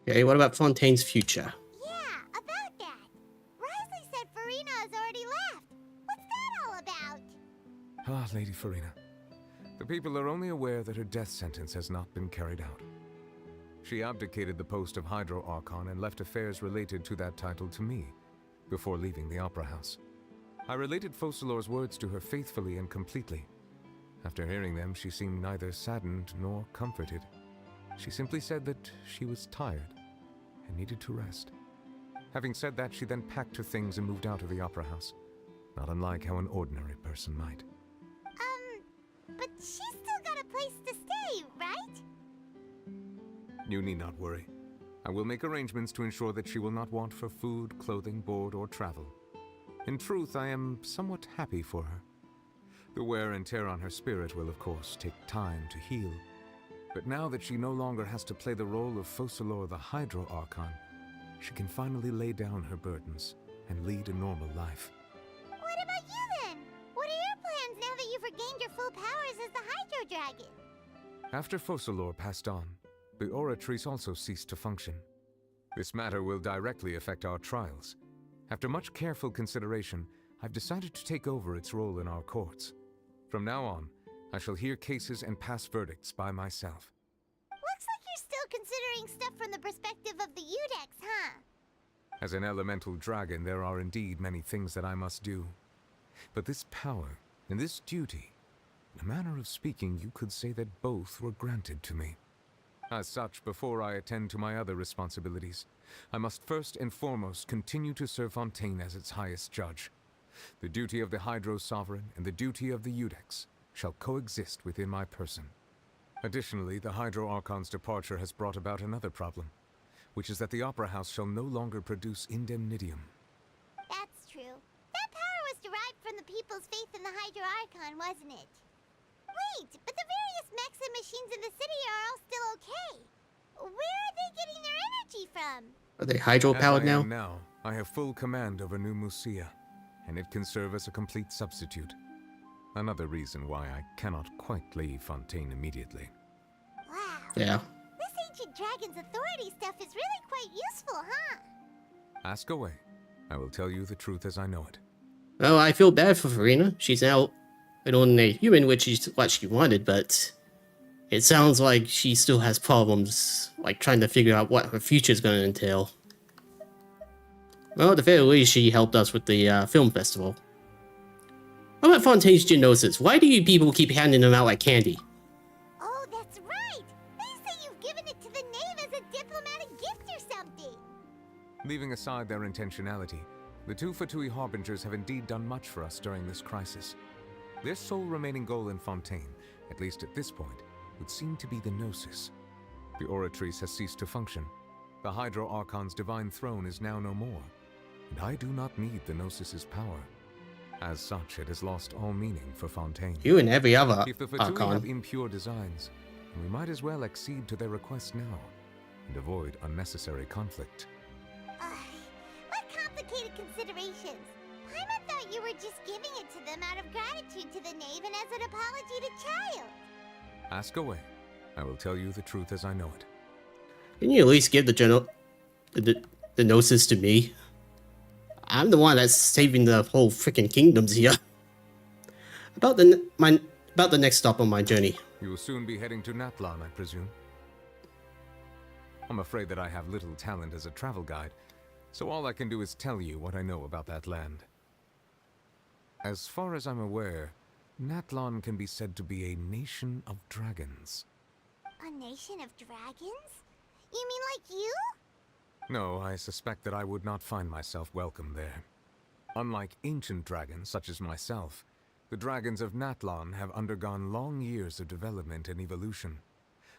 Okay, what about Fontaine's future? Yeah, about that. Risley said Farina has already left. What's that all about? Ah, Lady Farina. The people are only aware that her death sentence has not been carried out. She abdicated the post of Hydro Archon and left affairs related to that title to me, before leaving the Opera House. I related Focalor's words to her faithfully and completely. After hearing them, she seemed neither saddened nor comforted. She simply said that she was tired and needed to rest. Having said that, she then packed her things and moved out of the Opera House, not unlike how an ordinary person might. But she's still got a place to stay, right? You need not worry. I will make arrangements to ensure that she will not want for food, clothing, board, or travel. In truth, I am somewhat happy for her. The wear and tear on her spirit will, of course, take time to heal. But now that she no longer has to play the role of Focalor the Hydro Archon, she can finally lay down her burdens and lead a normal life. What about you then? What are your plans now that you've regained your full powers as the Hydro Dragon? After Focalor passed on, the Oratrice also ceased to function. This matter will directly affect our trials. After much careful consideration, I've decided to take over its role in our courts. From now on, I shall hear cases and pass verdicts by myself. Looks like you're still considering stuff from the perspective of the Udex, huh? As an elemental dragon, there are indeed many things that I must do. But this power and this duty, in a manner of speaking, you could say that both were granted to me. As such, before I attend to my other responsibilities, I must first and foremost continue to serve Fontaine as its highest judge. The duty of the Hydro Sovereign and the duty of the Udex shall coexist within my person. Additionally, the Hydro Archon's departure has brought about another problem, which is that the Opera House shall no longer produce indemnitium. That's true. That power was derived from the people's faith in the Hydro Archon, wasn't it? Wait, but the various mechs and machines in the city are all still okay. Where are they getting their energy from? Are they hydro-powered As I now? am now, I have full command over New Musia, and it can serve as a complete substitute. Another reason why I cannot quite leave Fontaine immediately. Wow. Yeah. This ancient dragon's authority stuff is really quite useful, huh? Ask away. I will tell you the truth as I know it. Well, I feel bad for Farina. She's now an ordinary human, which is what she wanted, but it sounds like she still has problems, like trying to figure out what her future is going to entail. Well, at the very least, she helped us with the film festival. What about Fontaine's Genosis? Why do you people keep handing them out like candy? Oh, that's right! They say you've given it to the knave as a diplomatic gift or something! Leaving aside their intentionality, the two Fatui Harbingers have indeed done much for us during this crisis. Their sole remaining goal in Fontaine, at least at this point, would seem to be the Gnosis. The Oratrice has ceased to function. The Hydro Archon's divine throne is now no more, and I do not need the Gnosis's power. As such, it has lost all meaning for Fontaine. You and every other If the Fatui Archon have impure designs, then we might as well accede to their request now, and avoid unnecessary conflict. What complicated considerations? Paimon thought you were just giving it to them out of gratitude to the knave and as an apology to Child. Ask away. I will tell you the truth as I know it. Can you at least give the Gnosis to me? I'm the one that's saving the whole freaking kingdoms here. About the next stop on my journey. You will soon be heading to Natlan, I presume. I'm afraid that I have little talent as a travel guide, so all I can do is tell you what I know about that land. As far as I'm aware, Natlan can be said to be a nation of dragons. A nation of dragons? You mean like you? No, I suspect that I would not find myself welcome there. Unlike ancient dragons such as myself, the dragons of Natlan have undergone long years of development and evolution.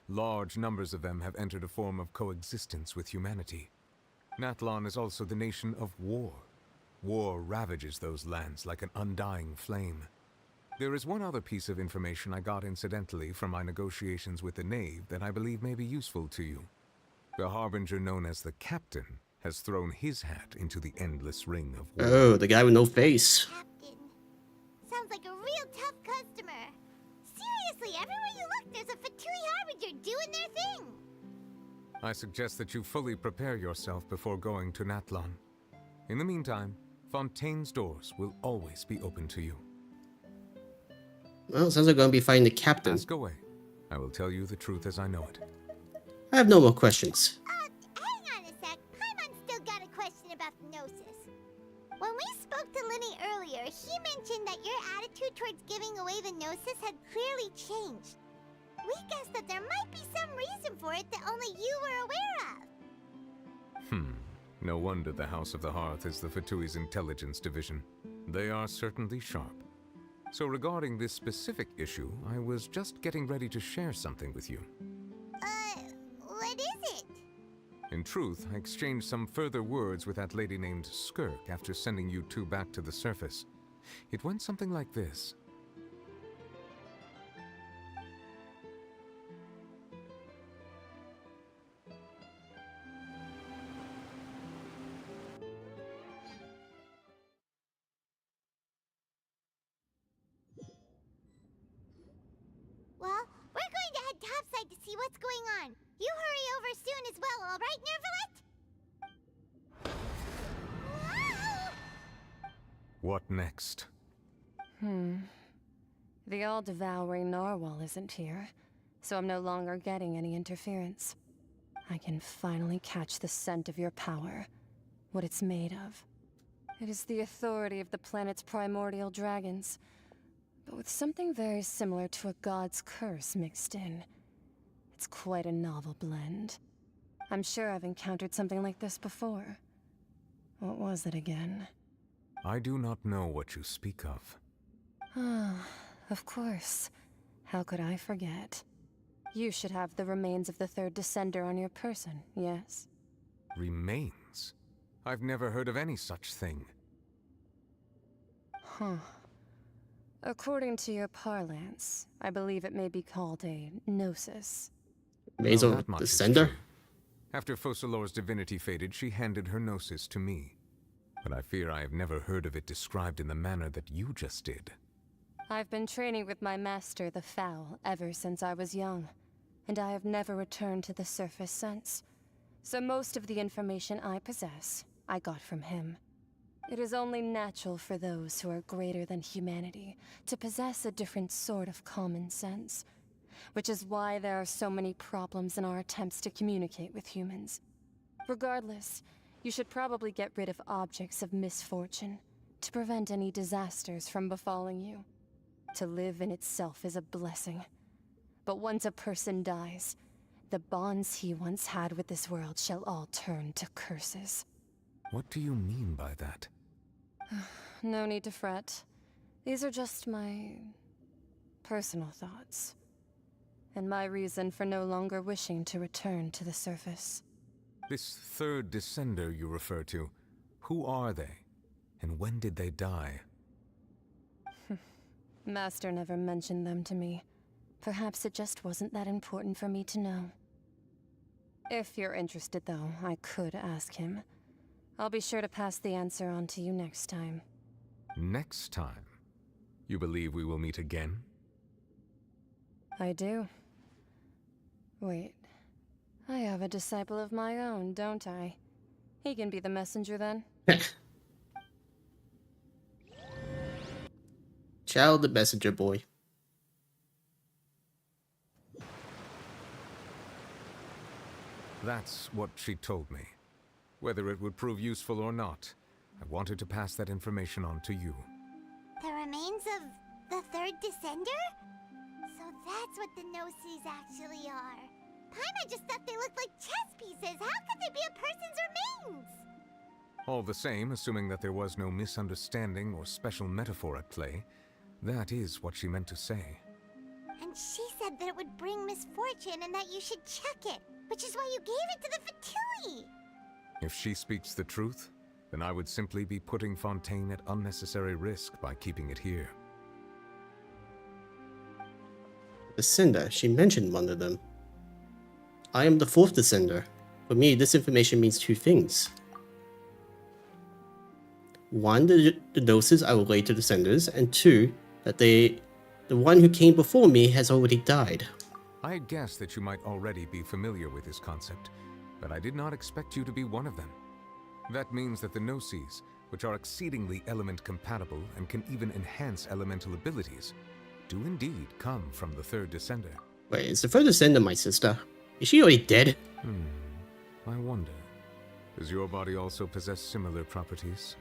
Large numbers of them have entered a form of coexistence with humanity. Natlan is also the nation of war. War ravages those lands like an undying flame. There is one other piece of information I got incidentally from my negotiations with the knave that I believe may be useful to you. The harbinger known as the Captain has thrown his hat into the endless ring of war. Oh, the guy with no face. Captain. Sounds like a real tough customer. Seriously, everywhere you look, there's a Fatui Harbinger doing their thing. I suggest that you fully prepare yourself before going to Natlan. In the meantime, Fontaine's doors will always be open to you. Well, it sounds like I'm going to be fighting the captain. Ask away. I will tell you the truth as I know it. I have no more questions. Hang on a sec. Paimon's still got a question about the Gnosis. When we spoke to Linny earlier, he mentioned that your attitude towards giving away the Gnosis had clearly changed. We guessed that there might be some reason for it that only you were aware of. No wonder the House of the Hearth is the Fatui's intelligence division. They are certainly sharp. So regarding this specific issue, I was just getting ready to share something with you. What is it? In truth, I exchanged some further words with that lady named Skirk after sending you two back to the surface. It went something like this. Well, we're going to head topside to see what's going on. You hurry over soon as well, all right, Nervalet? What next? The all-devouring narwhal isn't here, so I'm no longer getting any interference. I can finally catch the scent of your power, what it's made of. It is the authority of the planet's primordial dragons, but with something very similar to a god's curse mixed in. It's quite a novel blend. I'm sure I've encountered something like this before. What was it again? I do not know what you speak of. Of course. How could I forget? You should have the remains of the third Descender on your person, yes? Remains? I've never heard of any such thing. According to your parlance, I believe it may be called a gnosis. Remains of Descender? After Focalor's divinity faded, she handed her gnosis to me. But I fear I have never heard of it described in the manner that you just did. I've been training with my master, the Foul, ever since I was young, and I have never returned to the surface since. So most of the information I possess I got from him. It is only natural for those who are greater than humanity to possess a different sort of common sense, which is why there are so many problems in our attempts to communicate with humans. Regardless, you should probably get rid of objects of misfortune to prevent any disasters from befalling you. To live in itself is a blessing. But once a person dies, the bonds he once had with this world shall all turn to curses. What do you mean by that? No need to fret. These are just my personal thoughts, and my reason for no longer wishing to return to the surface. This third descender you refer to, who are they? And when did they die? Master never mentioned them to me. Perhaps it just wasn't that important for me to know. If you're interested, though, I could ask him. I'll be sure to pass the answer on to you next time. Next time? You believe we will meet again? I do. Wait. I have a disciple of my own, don't I? He can be the messenger then. Child the messenger boy. That's what she told me. Whether it would prove useful or not, I wanted to pass that information on to you. The remains of the third descender? So that's what the Gnosis actually are. Paimon just thought they looked like chess pieces. How could they be a person's remains? All the same, assuming that there was no misunderstanding or special metaphor at play, that is what she meant to say. And she said that it would bring misfortune and that you should check it, which is why you gave it to the Fatui. If she speaks the truth, then I would simply be putting Fontaine at unnecessary risk by keeping it here. Descender, she mentioned one of them. I am the fourth descender. For me, this information means two things. One, the doses I will lay to descenders, and two, that the one who came before me has already died. I had guessed that you might already be familiar with this concept, but I did not expect you to be one of them. That means that the Gnosis, which are exceedingly element compatible and can even enhance elemental abilities, do indeed come from the third descender. Wait, is the third descender my sister? Is she already dead? I wonder. Does your body also possess similar properties?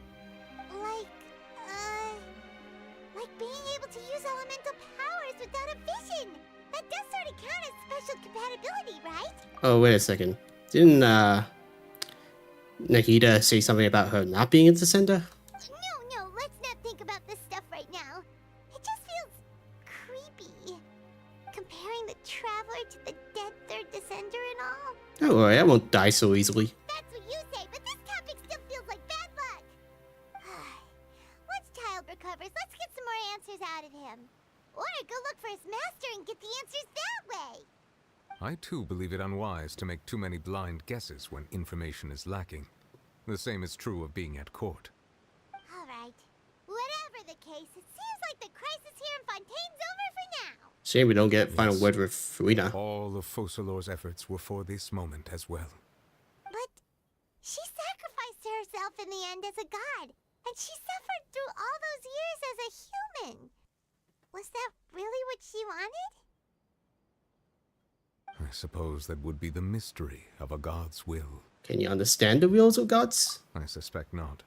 Like being able to use elemental powers without a vision. That does sort of count as special compatibility, right? Oh, wait a second. Didn't, Nahida say something about her not being a descender? No, let's not think about this stuff right now. It just feels creepy. Comparing the Traveler to the dead third descender and all. Don't worry, I won't die so easily. That's what you say, but this topic still feels like bad luck. Once Child recovers, let's get some more answers out of him. Or go look for his master and get the answers that way. I too believe it unwise to make too many blind guesses when information is lacking. The same is true of being at court. Alright. Whatever the case, it seems like the crisis here in Fontaine's over for now. Shame we don't get final word with Farina. All of Focalor's efforts were for this moment as well. But she sacrificed herself in the end as a god, and she suffered through all those years as a human. Was that really what she wanted? I suppose that would be the mystery of a god's will. Can you understand the wills of gods? I suspect not.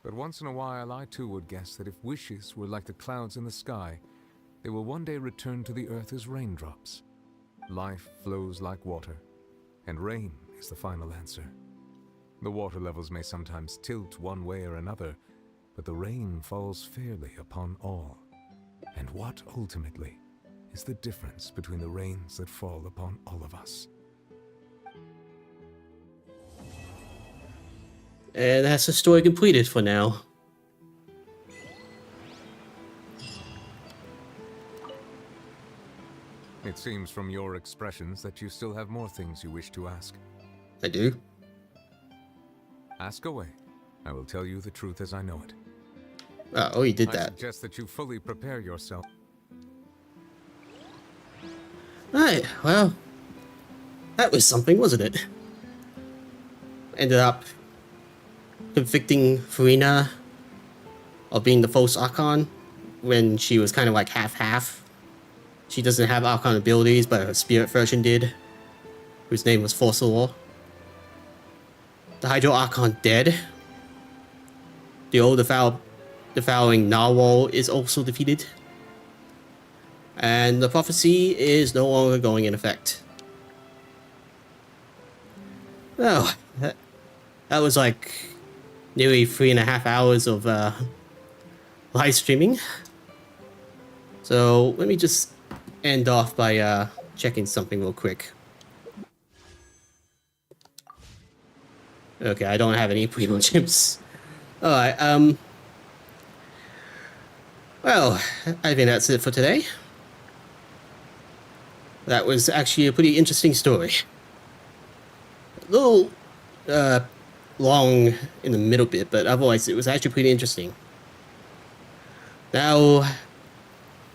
But once in a while, I too would guess that if wishes were like the clouds in the sky, they will one day return to the earth as raindrops. Life flows like water, and rain is the final answer. The water levels may sometimes tilt one way or another, but the rain falls fairly upon all. And what, ultimately, is the difference between the rains that fall upon all of us? And that's the story completed for now. It seems from your expressions that you still have more things you wish to ask. I do. Ask away. I will tell you the truth as I know it. Oh, you did I that. suggest that you fully prepare yourself. Right, well, that was something, wasn't it? Ended up convicting Farina of being the false Archon when she was kind of like half-half. She doesn't have Archon abilities, but her spirit version did, whose name was Fossilor. The Hydro Archon dead. The old devouring narwhal is also defeated. And the prophecy is no longer going in effect. Well, that was like nearly 3.5 hours of live streaming. So let me just end off by checking something real quick. Okay, I don't have any primo chips. Alright, well, I think that's it for today. That was actually a pretty interesting story. A little long in the middle bit, but otherwise it was actually pretty interesting. Now,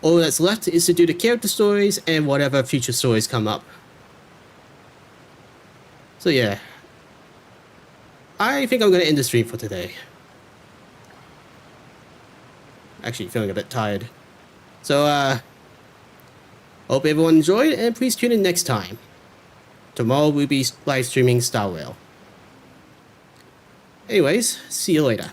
all that's left is to do the character stories and whatever future stories come up. So yeah, I think I'm going to end the stream for today. Actually feeling a bit tired. So, hope everyone enjoyed, and please tune in next time. Tomorrow we'll be live streaming Star Rail. Anyways, see you later.